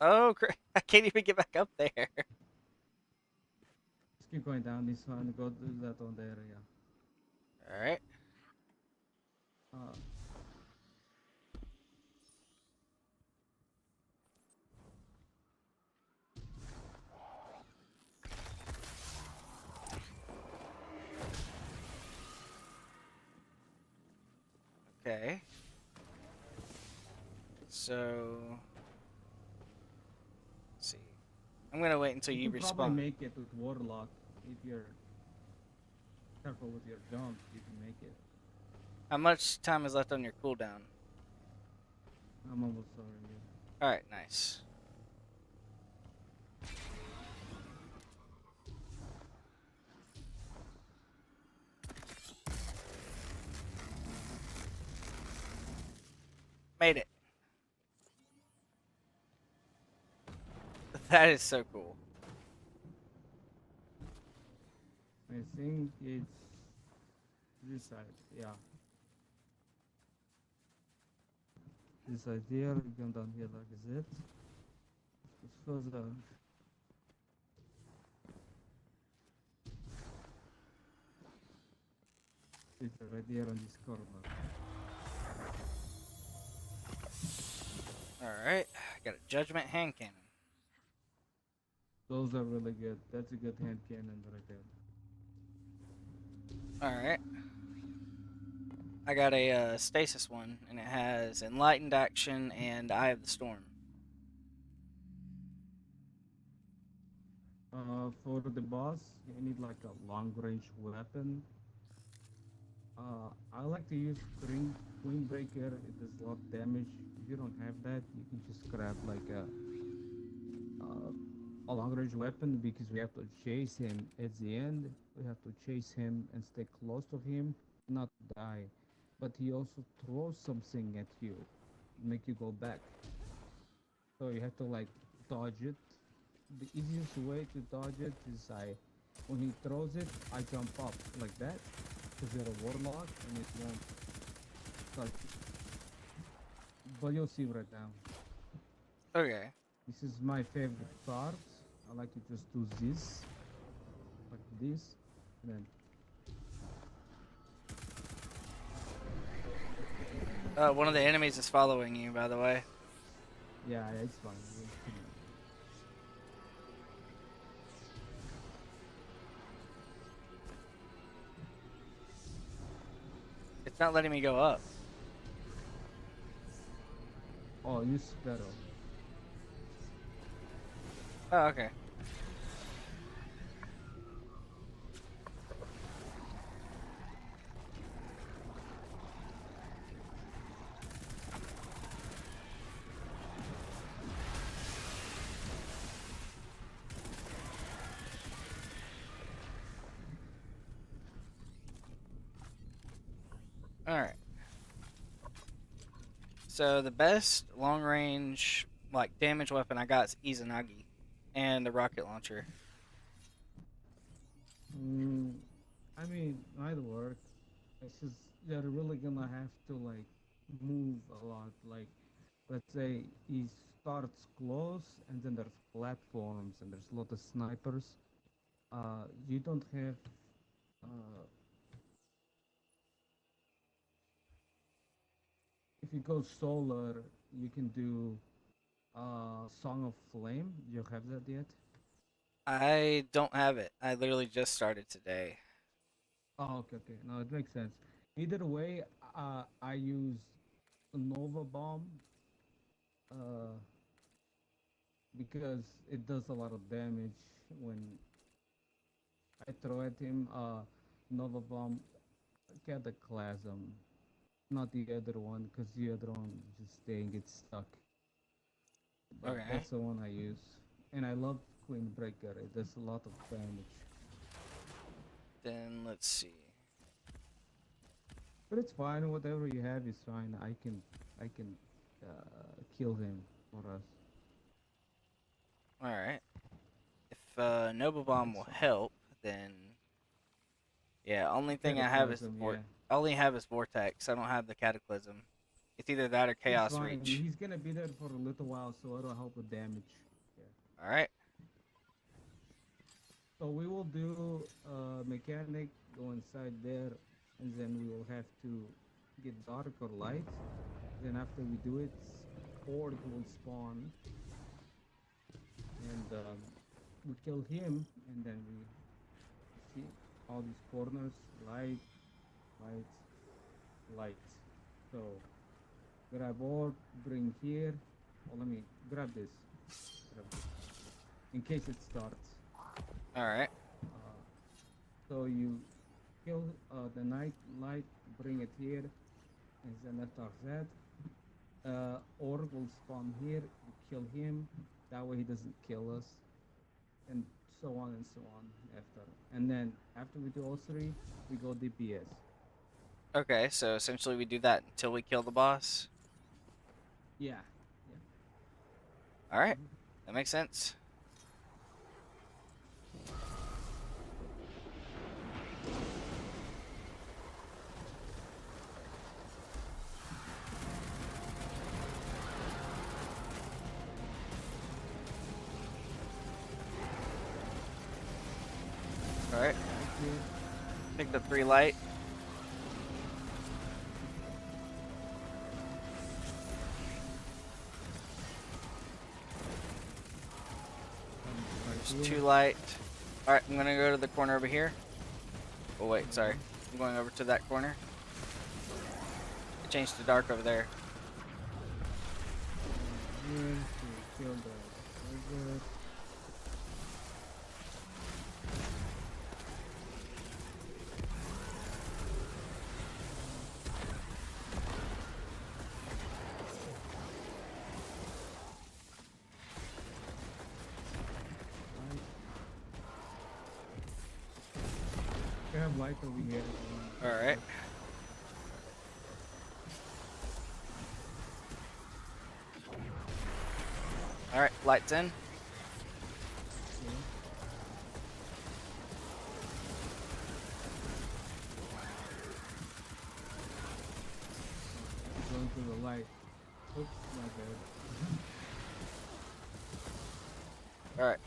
Oh, crap. I can't even get back up there. Just keep going down this one. Go to that one there, yeah. Alright. Okay. So, let's see. I'm gonna wait until you can probably respawn. make it with Warlock if you're careful with your jumps. You can make it. How much time is left on your cooldown? I'm almost sorry. Alright, nice. Made it. That is so cool. I think it's this side. Yeah. This side here. You come down here like this. It's further. It's right here on this corner. Alright, got a judgment hand cannon. Those are really good. That's a good hand cannon right there. Alright. I got a stasis one, and it has enlightened action and Eye of the Storm. For the boss, you need like a long range weapon. I like to use Windbreaker. It does a lot of damage. If you don't have that, you can just grab like a long range weapon because we have to chase him at the end. We have to chase him and stay close to him, not die. But he also throws something at you, make you go back. So you have to like dodge it. The easiest way to dodge it is when he throws it, I jump up like that. Because you're a warlock and it won't touch you. But you'll see right now. Okay. This is my favorite part. I like to just do this. Like this. And then. One of the enemies is following you, by the way. Yeah, it's fine. It's not letting me go up. Oh, use Sparrow. Oh, okay. Alright. So the best long range like damage weapon I got is Izanagi and the rocket launcher. I mean, either work. It's just you're really gonna have to like move a lot. Like, let's say he starts close, and then there's platforms, and there's a lot of snipers. You don't have. If you go solar, you can do Song of Flame. Do you have that yet? I don't have it. I literally just started today. Oh, okay, okay. No, it makes sense. Either way, I use Nova Bomb uh, because it does a lot of damage when I throw at him. Nova Bomb Cataclysm, not the other one, because the other one just stay and get stuck. But Okay. that's the one I use, and I love Queen Breaker. It does a lot of damage. Then let's see. But it's fine. Whatever you have is fine. I can kill him for us. All right. If Nova Bomb will That's help, then yeah. Only thing I have is Cataclysm, yeah. I only have is Vortex. I don't have the Cataclysm. It's either that or It's Chaos fine. Reach. He's gonna be there for a little while, so it'll help with damage. Yeah. All right. So we will do mechanic, go inside there, and then we will have to get dark or light. Then after we do it, Orc will spawn, and we kill him, and then we see all these corners, light, light, light. So grab Orc, bring here. Oh, let me grab this. Grab this. In case it starts. All right. So you kill the night light, bring it here, and then after that, Orc will spawn here, you kill him, that way he doesn't kill us, and so on and so on after. And then after we do all three, we go DPS. Okay. So essentially, we do that until we kill the boss. Yeah. All right. That makes sense. All right. Pick the 3 light. There's 2 light. All right. I'm gonna go to the corner over here. Oh wait, sorry. I'm going over to that corner. I changed to dark over there. Here to kill the target. I have light over here. All right. All right. Lights in. Going to the light. Oops, my bad. All right.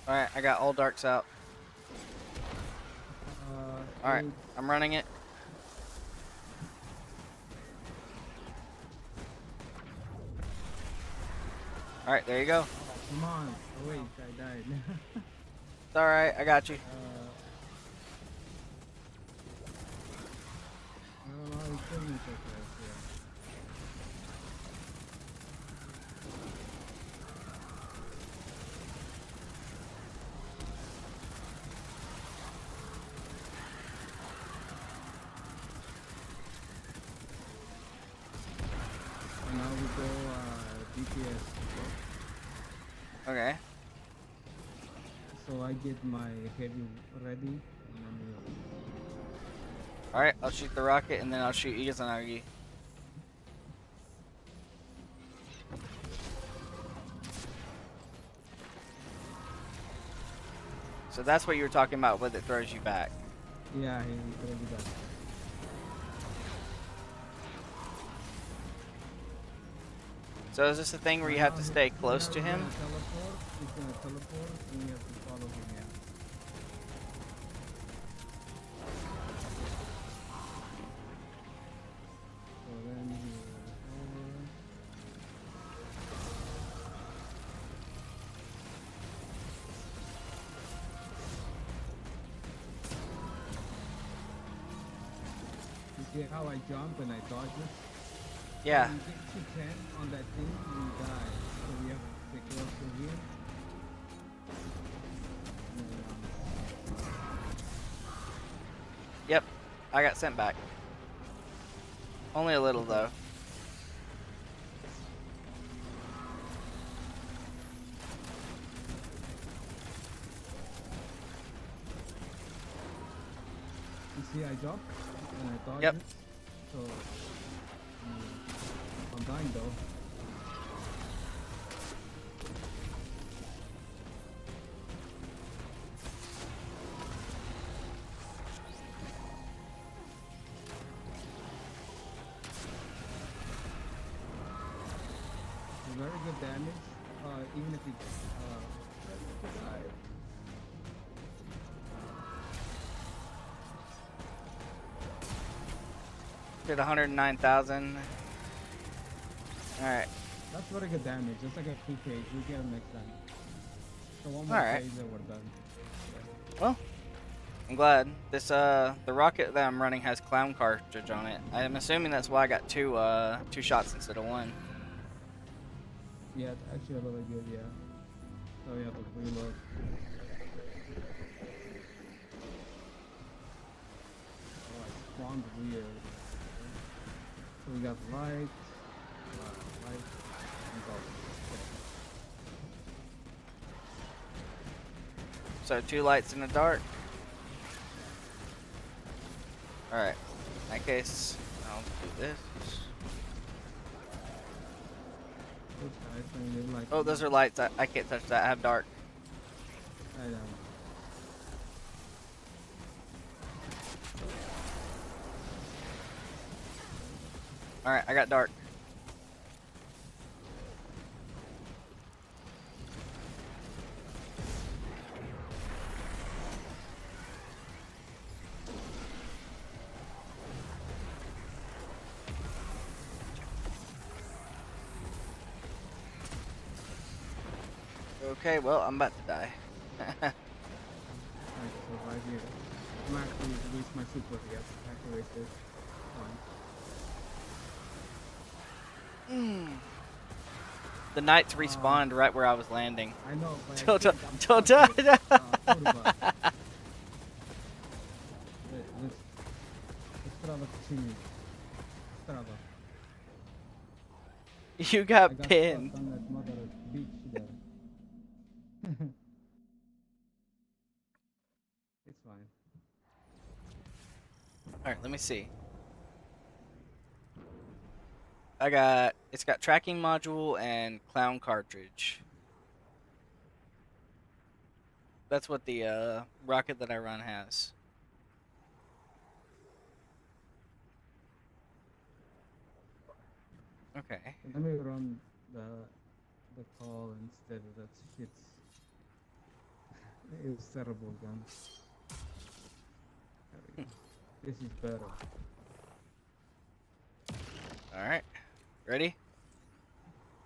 All right. I got all darks out. All right. I'm running it. All right. There you go. Come on. Oh, wait, I died. It's all right. I got you. I don't know how to kill me so fast, yeah. And now we go DPS. Okay. So I get my heavy ready, and then we All right. I'll shoot the rocket, and then I'll shoot Izanagi. So that's what you were talking about with it throws you back. yeah, he already got it. So is this a thing where you have to stay close to him? He's gonna teleport, and you have to follow him, yeah. See how I jump and I dodge it? Yeah. When you get to 10 on that thing, you die. So we have to take off from here. And then, Yep. I got sent back. Only a little though. you see I jump and I dodge Yep. it. So I'm dying though. Very good damage, even if you die. Did 109,000. Alright. That's very good damage, just like a 2 page, we get him next time. So one more Alright. page and we're done. Well, I'm glad. This the rocket that I'm running has clown cartridge on it. I'm assuming that's why I got two shots instead of one. Yeah, it's actually really good, yeah. So you have to reload. Oh, it spawned weird. So we got light, light, and dark. So 2 lights in the dark. Alright. In that case, I'll do this. Oops, I think they like Oh, those are lights. I can't touch that. I have dark. I know. Alright, I got dark. Okay, well, I'm about to die. Alright, so right here. I'm actually waste my super here. Activate this. Fine. The knights respawned right where I was landing. I know, but Don't I think I'm don't stuck die. with, 40 bucks. Let's travel to travel. You I got got pinned. stuck on that mother beach there. It's fine. Alright, let me see. It's got tracking module and clown cartridge. That's what the rocket that I run has. Okay. Let me run the call instead of that shit. It was terrible gun. There we go. This is better. Alright. Ready?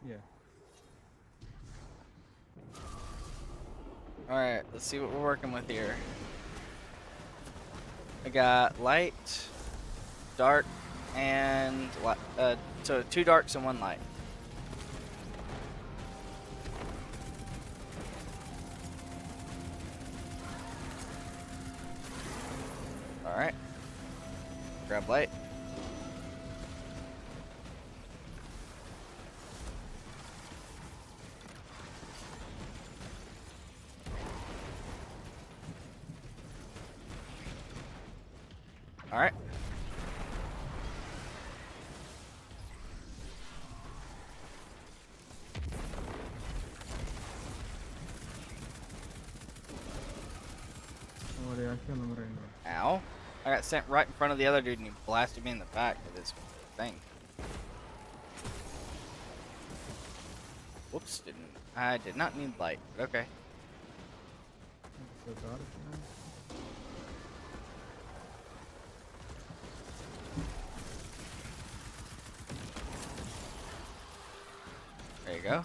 Yeah. Alright, let's see what we're working with here. I got light, dark, and so 2 darks and 1 light. Alright. Grab light. Alright. Oh, they are killing him right now. Ow. I got sent right in front of the other dude and he blasted me in the back with this thing. Whoops, I did not need light, but okay. So dark now. There you go.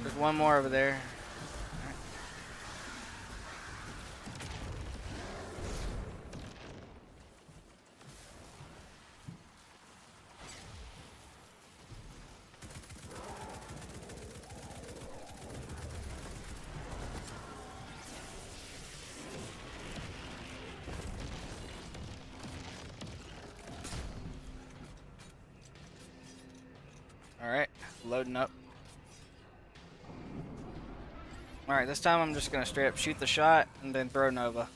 There's one more over there. Loading up. Alright, this time I'm just gonna straight up shoot the shot and then throw Nova.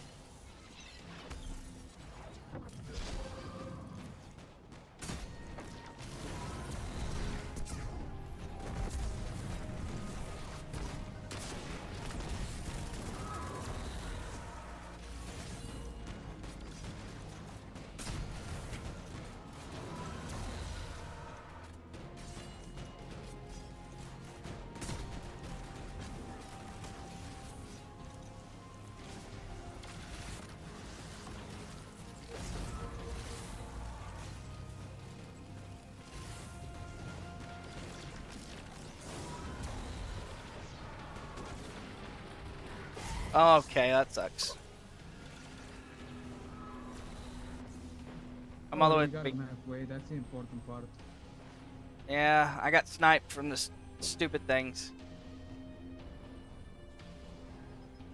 Okay, that sucks. I'm all the way. You got him halfway. That's the important part. Yeah, I got sniped from the stupid things.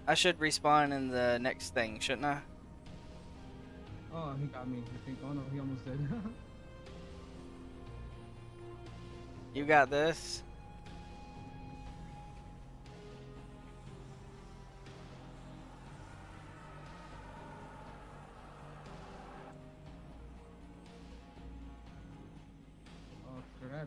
I should respawn in the next thing, shouldn't I? Oh, he got me. I think. Oh no, he almost did. You got this. Oh crap!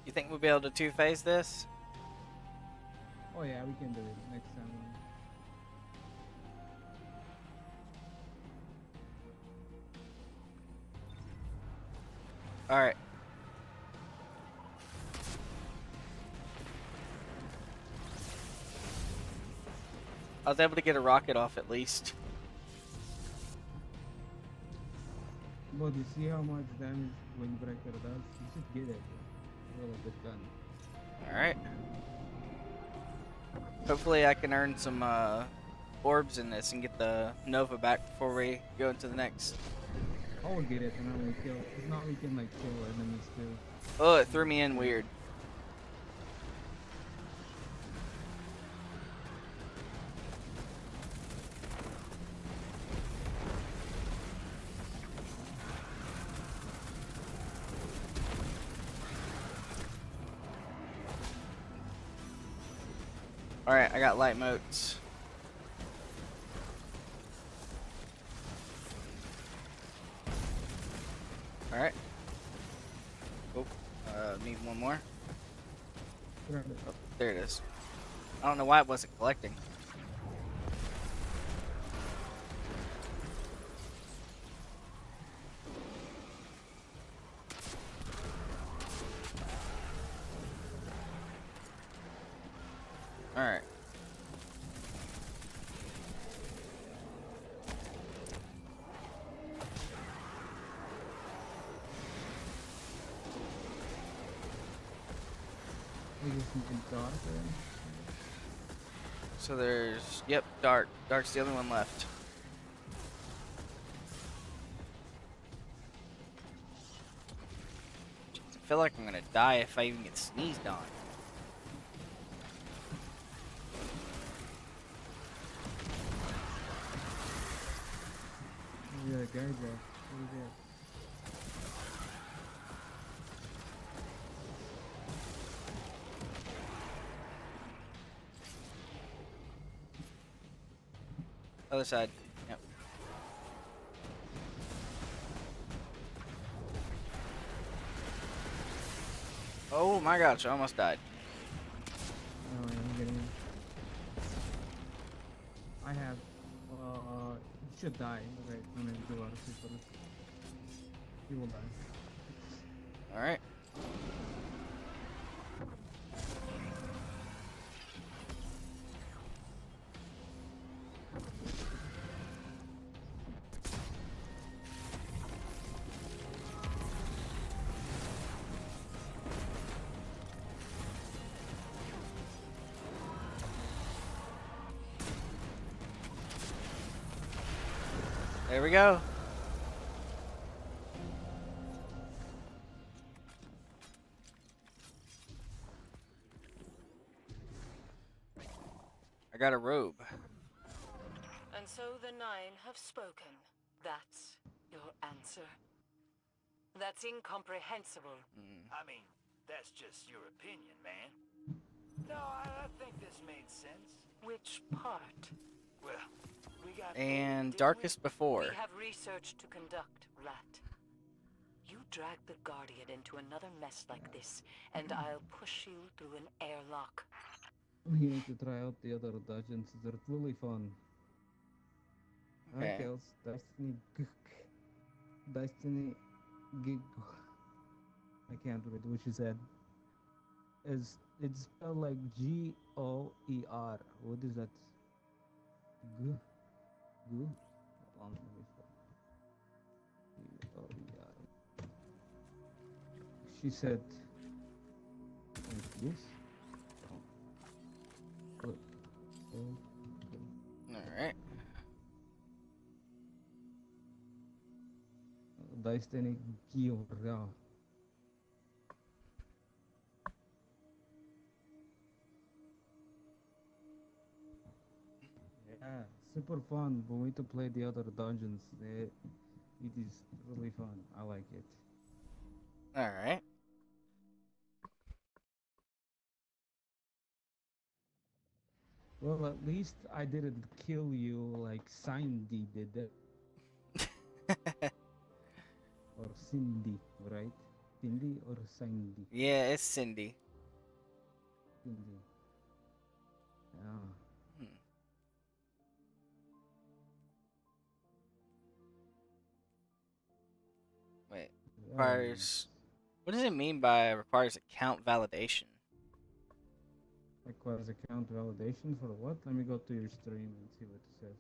You think we'll be able to two-phase this? Oh yeah, we can do it next time. Alright. I was able to get a rocket off at least. But you see how much damage Windbreaker does? You should get it. Really good gun. Alright. Hopefully I can earn some orbs in this and get the Nova back before we go into the next. I will get it and I will kill. If not, we can like kill enemies too. Oh, it threw me in weird. Alright, I got light motes. Alright. Oh, need one more. Oh, there it is. I don't know why it wasn't collecting. Alright. I guess you can dark or... So there's, yep, Dark. Dark's the only one left. I feel like I'm gonna die if I even get sneezed on. Yeah, guys there. Over there. Other side. Yep. Oh my gosh, I almost died. Oh, yeah, I'm getting him. I have. He should die. Right, I'm gonna do out of super. He will die. Alright. There we go. I got a robe. And so the Nine have spoken. That's your answer. That's incomprehensible. I mean, that's just your opinion, man. No, I think this made sense. Which part? Well, we got And paid, didn't Darkest We Before. have research to conduct, Rat. You drag the Guardian into another mess like this, and I'll push you through an airlock. We need to try out the other dungeons. They're really fun. Okay. Okay, Destiny Destiny Gig. I can't read what she said. It's spelled like Goer. What is that? G. Hold on, let me Goer. She said like this. Oh. Alright. Destiny Gioria. Yeah, super fun. But we need to play the other dungeons. It is really fun. I like it. Alright. Well, at least I didn't kill you like Cindy did that. Or Cindy, right? Cindy or Cindy? Yeah, it's Cindy. Cindy. Yeah. Hmm. Wait. Requires. What does it mean by requires account validation? Requires account validation for what? Let me go to your stream and see what it says.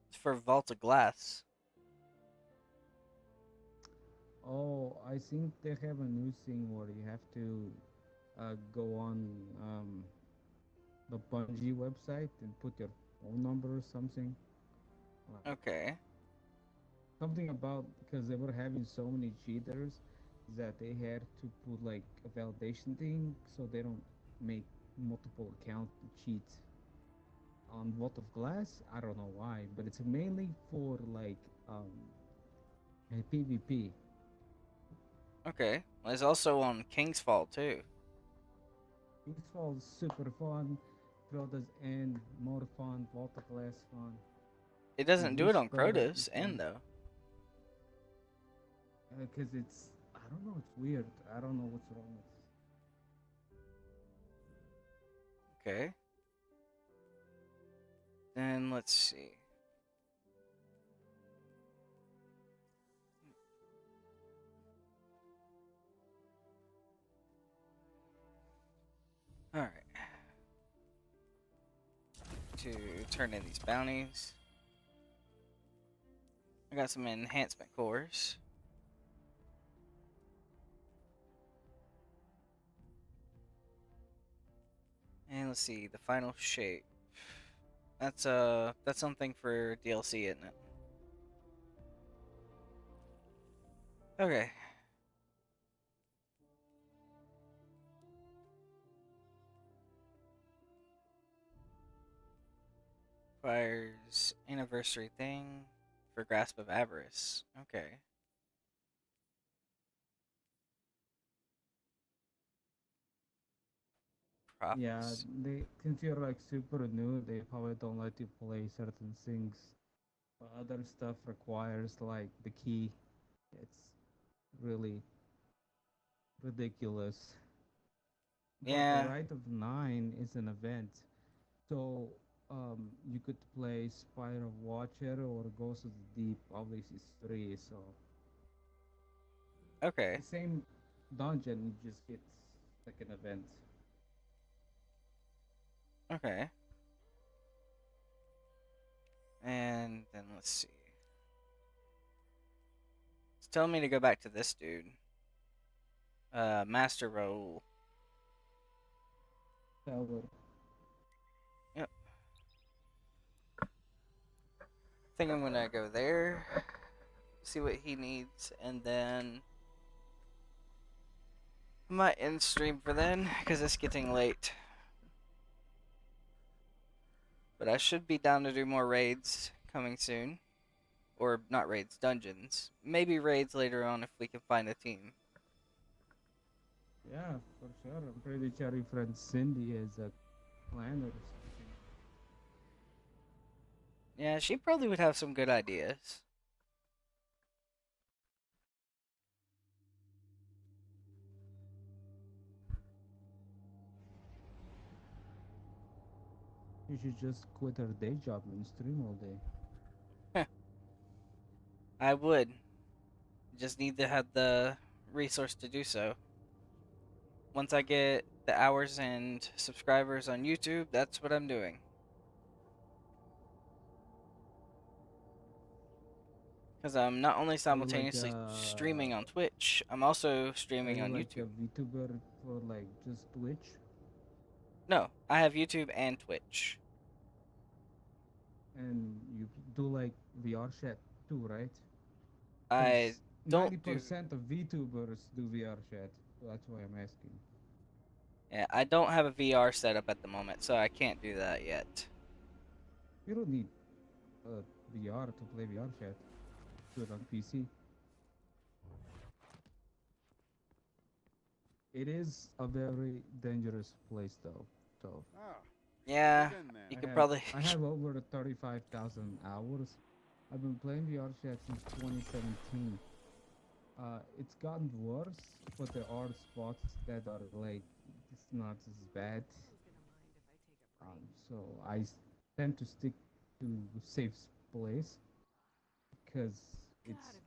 It's for Vault of Glass. Oh, I think they have a new thing where you have to go on the Bungie website and put your phone number or something. Okay. Something about because they were having so many cheaters that they had to put like a validation thing so they don't make multiple account cheats on Vault of Glass. I don't know why, but it's mainly for like PvP. Okay. Well, it's also on King's Fall too. King's Fall is super fun. Protoss End more fun. Vault of Glass fun. It doesn't do it on Whisper Crota's is End fun. though. Because it's I don't know. It's weird. I don't know what's wrong with it. Okay. Then let's see. Alright. To turn in these bounties. I got some enhancement cores. And let's see, the final shape. That's something for DLC, isn't it? Okay. Requires anniversary thing for Grasp of Avarice. Okay. Yeah, Prophecy. they since you're like super new, they probably don't let you play certain things. But other stuff requires like the key. It's really ridiculous. But Yeah. Rite of Nine is an event, so you could play Spire of Watcher or Ghost of the Deep. Obviously, it's free, so Okay. the same dungeon just gets like an event. Okay. And then let's see. It's telling me to go back to this dude. Master Raoul. Tower. Yep. I think I'm gonna go there, see what he needs, and then I might end stream for then, because it's getting late. But I should be down to do more raids coming soon. Or not raids, dungeons. Maybe raids later on if we can find a team. Yeah, for sure. I'm pretty sure your friend Cindy is a planner or something. Yeah, she probably would have some good ideas. You should just quit her day job and stream all day. I would. Just need to have the resource to do so. Once I get the hours and subscribers on YouTube, that's what I'm doing. Because I'm not only simultaneously streaming on Twitch, I'm also Are streaming you on like YouTube. a VTuber for like just Twitch? No, I have YouTube and Twitch. And you do like VR chat too, right? I don't do. 90% of VTubers do VR chat. So that's why I'm asking. Yeah, I don't have a VR setup at the moment, so I can't do that yet. You don't need VR to play VR chat. Do it on PC. It is a very dangerous place though. So Yeah, you could probably. I have over 35,000 hours. I've been playing VR chat since 2017. It's gotten worse, but there are spots that are like it's not as bad. So I tend to stick to safe place because it's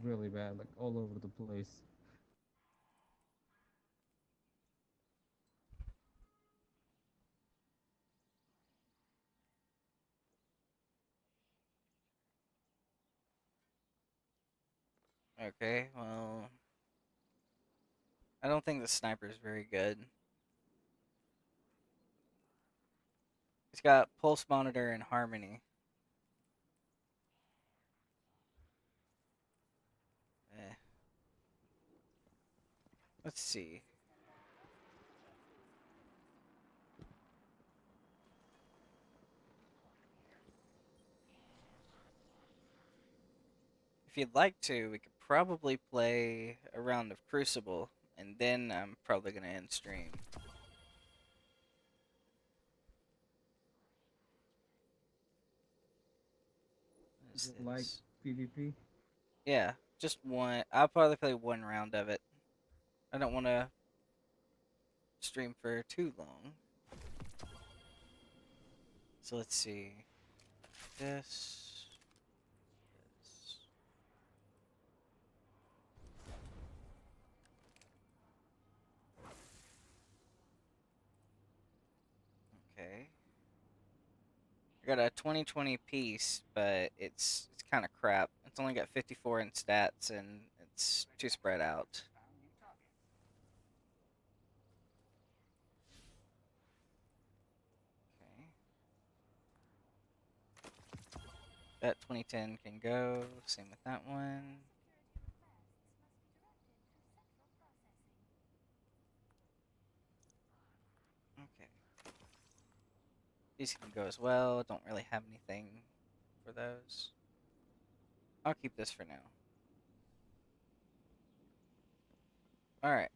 really bad, like all over the place. Okay, well, I don't think the sniper is very good. He's got pulse monitor and harmony. Eh. Let's see. If you'd like to, we could probably play a round of Crucible, and then I'm probably gonna end stream. What is Like this? PvP. Yeah, just one. I'll probably play one round of it. I don't want to stream for too long. So let's see. This. This. Okay. I got a 2020 piece, but it's kind of crap. It's only got 54 in stats, and it's too spread out. Okay. That 2010 can go. Same with that one. Okay. These can go as well. Don't really have anything for those. I'll keep this for now. Alright.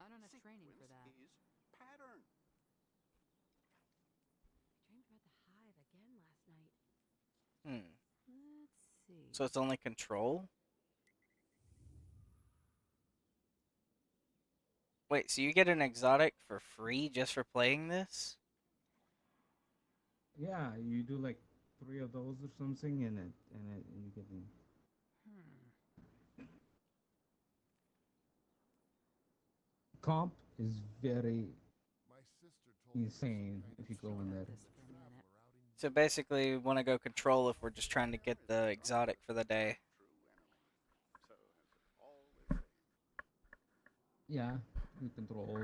I'm on a training for that. Pattern. Dreamed about the hive again last night. Let's see. So it's only control? Wait, so you get an exotic for free just for playing this? Yeah, you do like 3 of those or something, and you get in. Comp is very insane if you go in there. So basically, we want to go control if we're just trying to get the exotic for the day. Yeah, you control.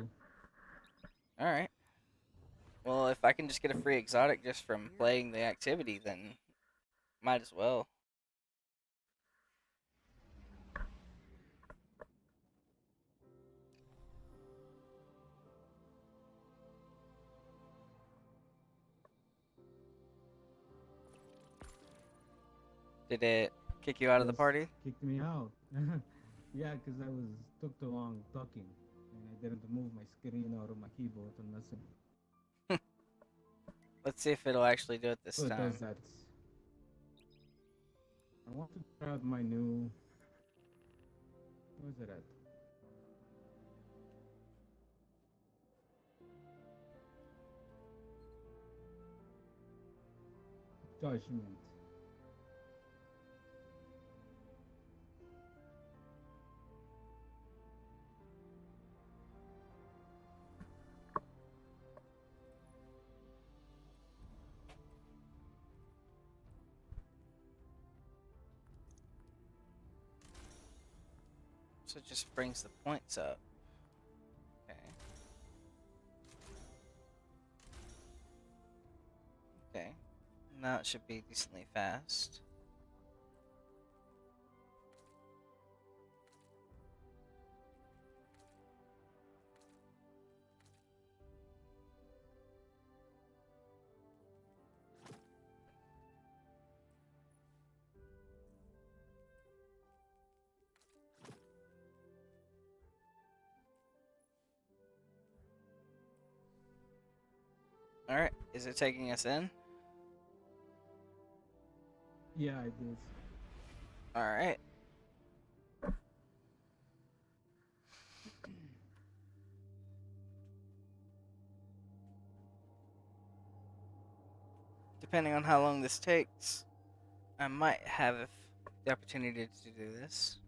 Alright. Well, if I can just get a free exotic just from playing the activity, then might as well. Did it kick you out of the Just party? kicked me out. Yeah, because I was took too long talking, and I didn't move my screen or my keyboard or nothing. Let's see if it'll actually do it this So it time. does that. I want to try out my new. Where's it at? Judgment. So it just brings the points up. Okay. Okay. Now it should be decently fast. Alright, is it taking us in? Yeah, it is. Alright. Depending on how long this takes, I might have the opportunity to do this.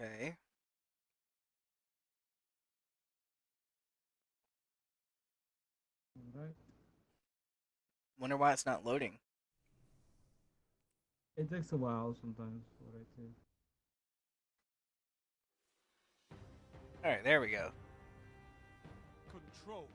Okay. Alright. Wonder why it's not loading. It takes a while sometimes for it to. Alright, there we go. Control.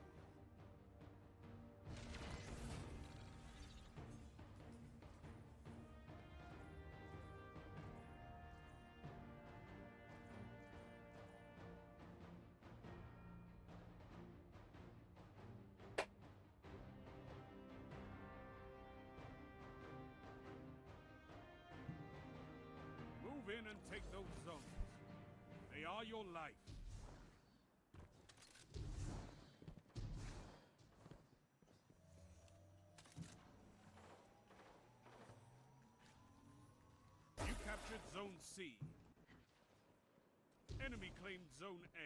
Move in and take those zones. They are your life. You captured Zone C. Enemy claimed Zone A.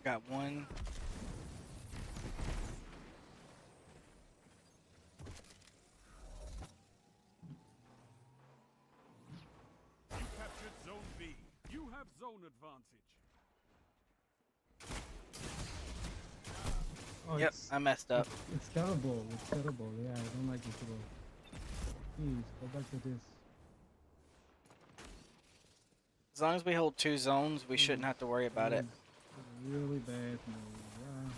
Got one. You captured Zone B. You have zone advantage. Oh, Yep, I messed up. It's terrible. It's terrible. Yeah, I don't like it at all. Please, go back to this. As long as we hold 2 zones, we shouldn't have to worry about it. Really bad move. Yeah.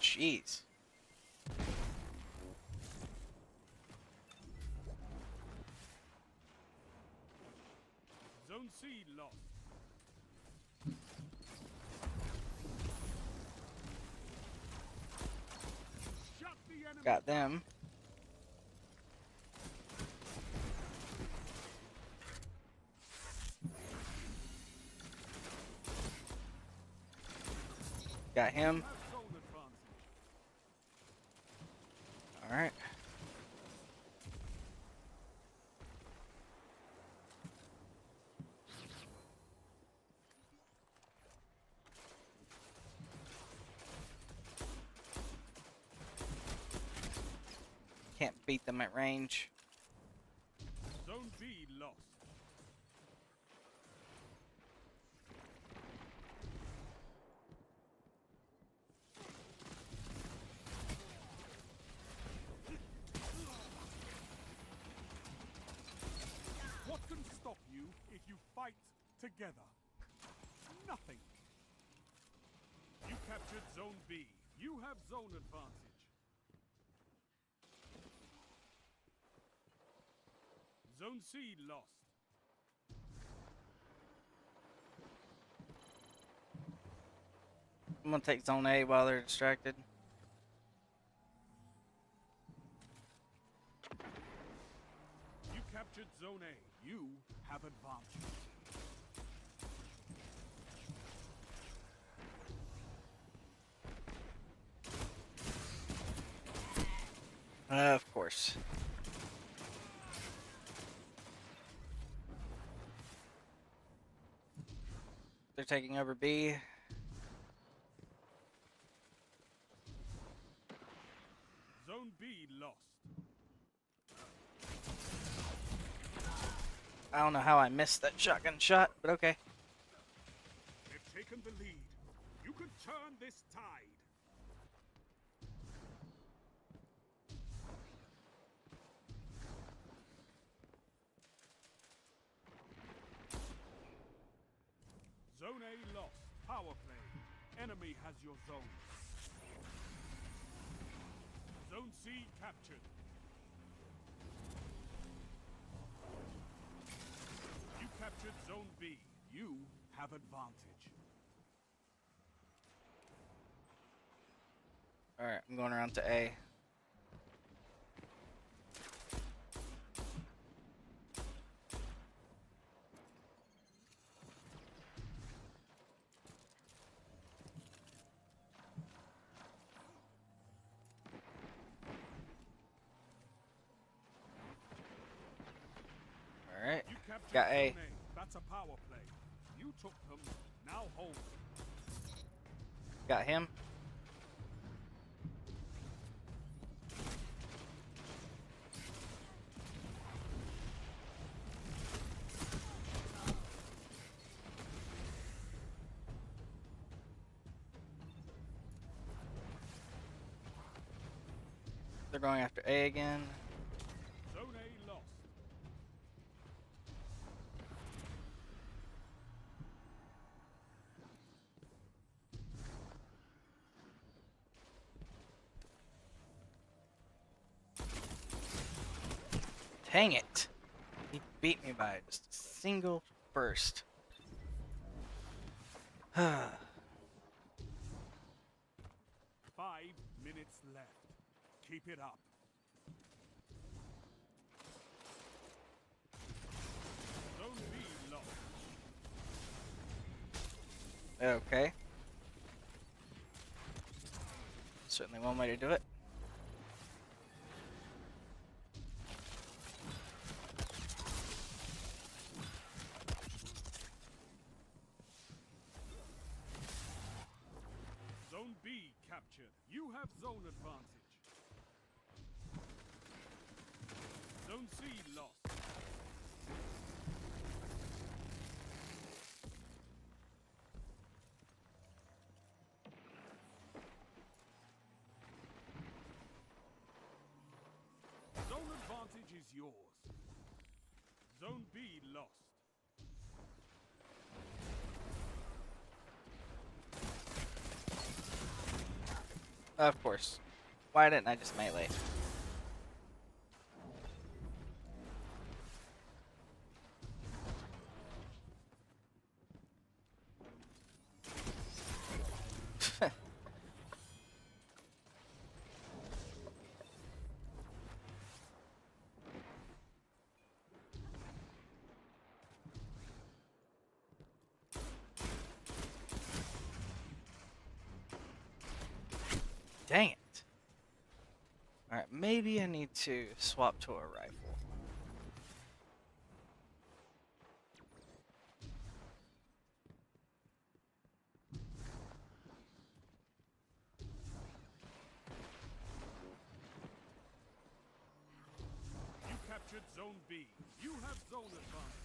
Jeez. Zone C lost. Shut the enemy. Got them. Got him. Have zone advantage. All right. Can't beat them at range. Zone B lost. What can stop you if you fight together? Nothing. You captured Zone B. You have zone advantage. Zone C lost. I'm gonna take Zone A while they're distracted. You captured Zone A. You have advantage. Of course. They're taking over B. Zone B lost. I don't know how I missed that shotgun shot, but okay. They've taken the lead. You can turn this tide. Zone A lost. Power play. Enemy has your zone. Zone C captured. You captured Zone B. You have advantage. Alright, I'm going around to A. Alright, You captured got A. Zone A. That's a power play. You took them. Now hold. Got him. They're going after A again. Zone A lost. Dang it. He beat me by just a single burst. 5 minutes left. Keep it up. Zone B lost. Okay. Certainly one way to do it. Zone B captured. You have zone advantage. Zone C lost. Zone advantage is yours. Zone B lost. Of course. Why didn't I just melee? Dang it. Alright, maybe I need to swap to a rifle. You captured Zone B. You have zone advantage.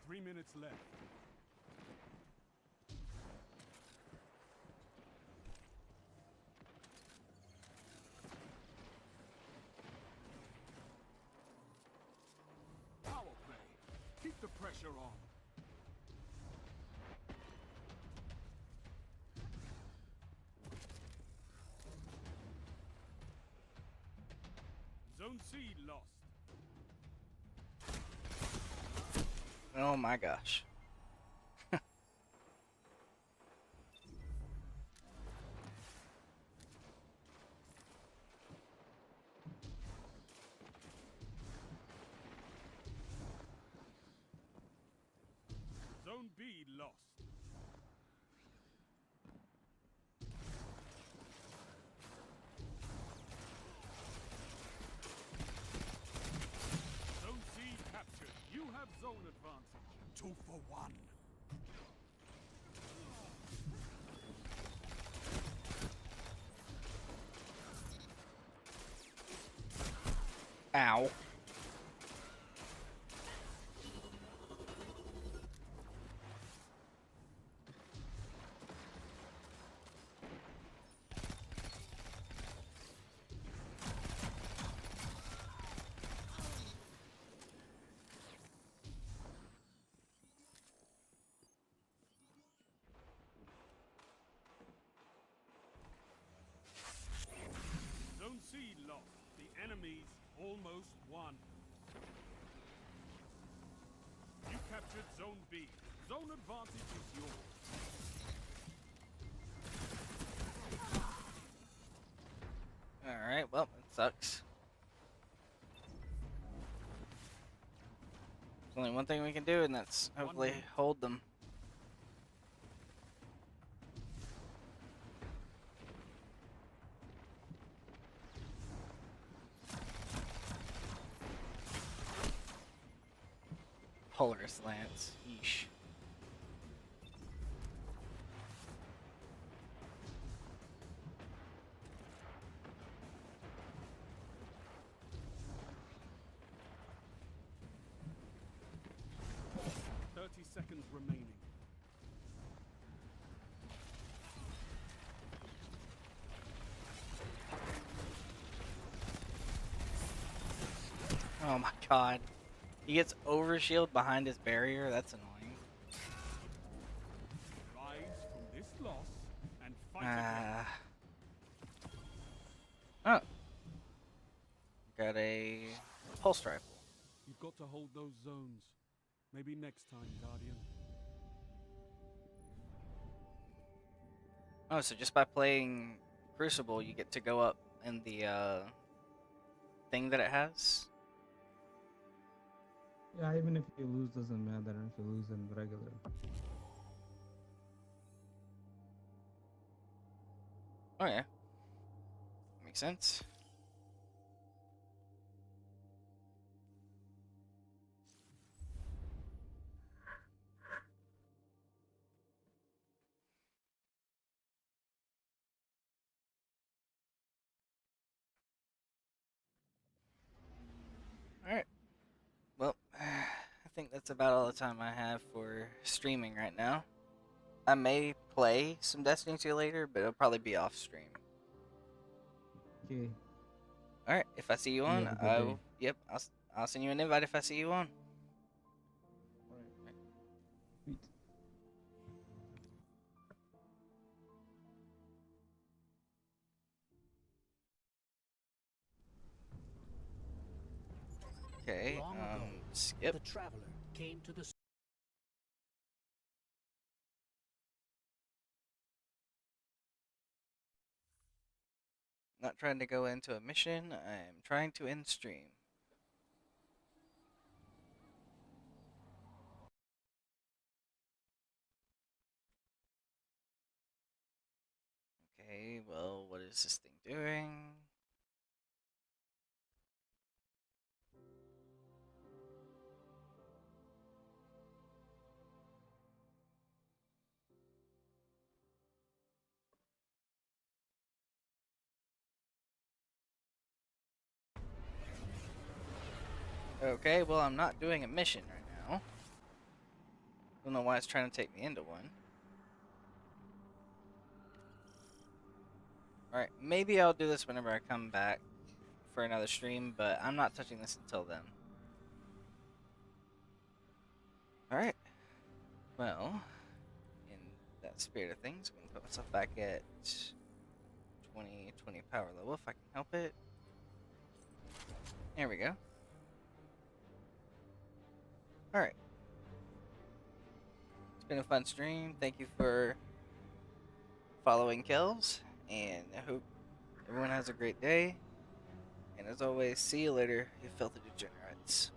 Three minutes left. Power play. Keep the pressure on. Zone C lost. Oh my gosh. Zone B lost. Zone C captured. You have zone advantage. 2 for 1. Ow. Zone C lost. The enemies almost won. You captured Zone B. Zone advantage is yours. Alright, well, it sucks. There's only one thing we can do, and that's hopefully hold them. Polaris Lance. Yeesh. Seconds remaining. Oh my god. He gets overshield behind his barrier? That's annoying. Rise from this loss and fight again. Oh. Got a pulse rifle. You've got to hold those zones. Maybe next time, Guardian. Oh, so just by playing Crucible, you get to go up in the thing that it has? Yeah, even if you lose, doesn't matter if you lose in regular. Oh yeah. Makes sense. Alright. Well, I think that's about all the time I have for streaming right now. I may play some Destiny 2 later, but it'll probably be off stream. Okay. Alright, if I see you on, have a good day. Yep, I'll send you an invite if I see you on. Alright. Sweet. Okay, Long ago, skip. the traveler came to the Not trying to go into a mission, I'm trying to end stream. Okay, well, what is this thing doing? Okay, well, I'm not doing a mission right now. Don't know why it's trying to take me into one. Alright, maybe I'll do this whenever I come back for another stream, but I'm not touching this until then. Alright. Well, in that spirit of things, I'm going to put myself back at 20 power level if I can help it. There we go. Alright. It's been a fun stream. Thank you for following Kells, and I hope everyone has a great day. And as always, see you later, you filthy degenerates.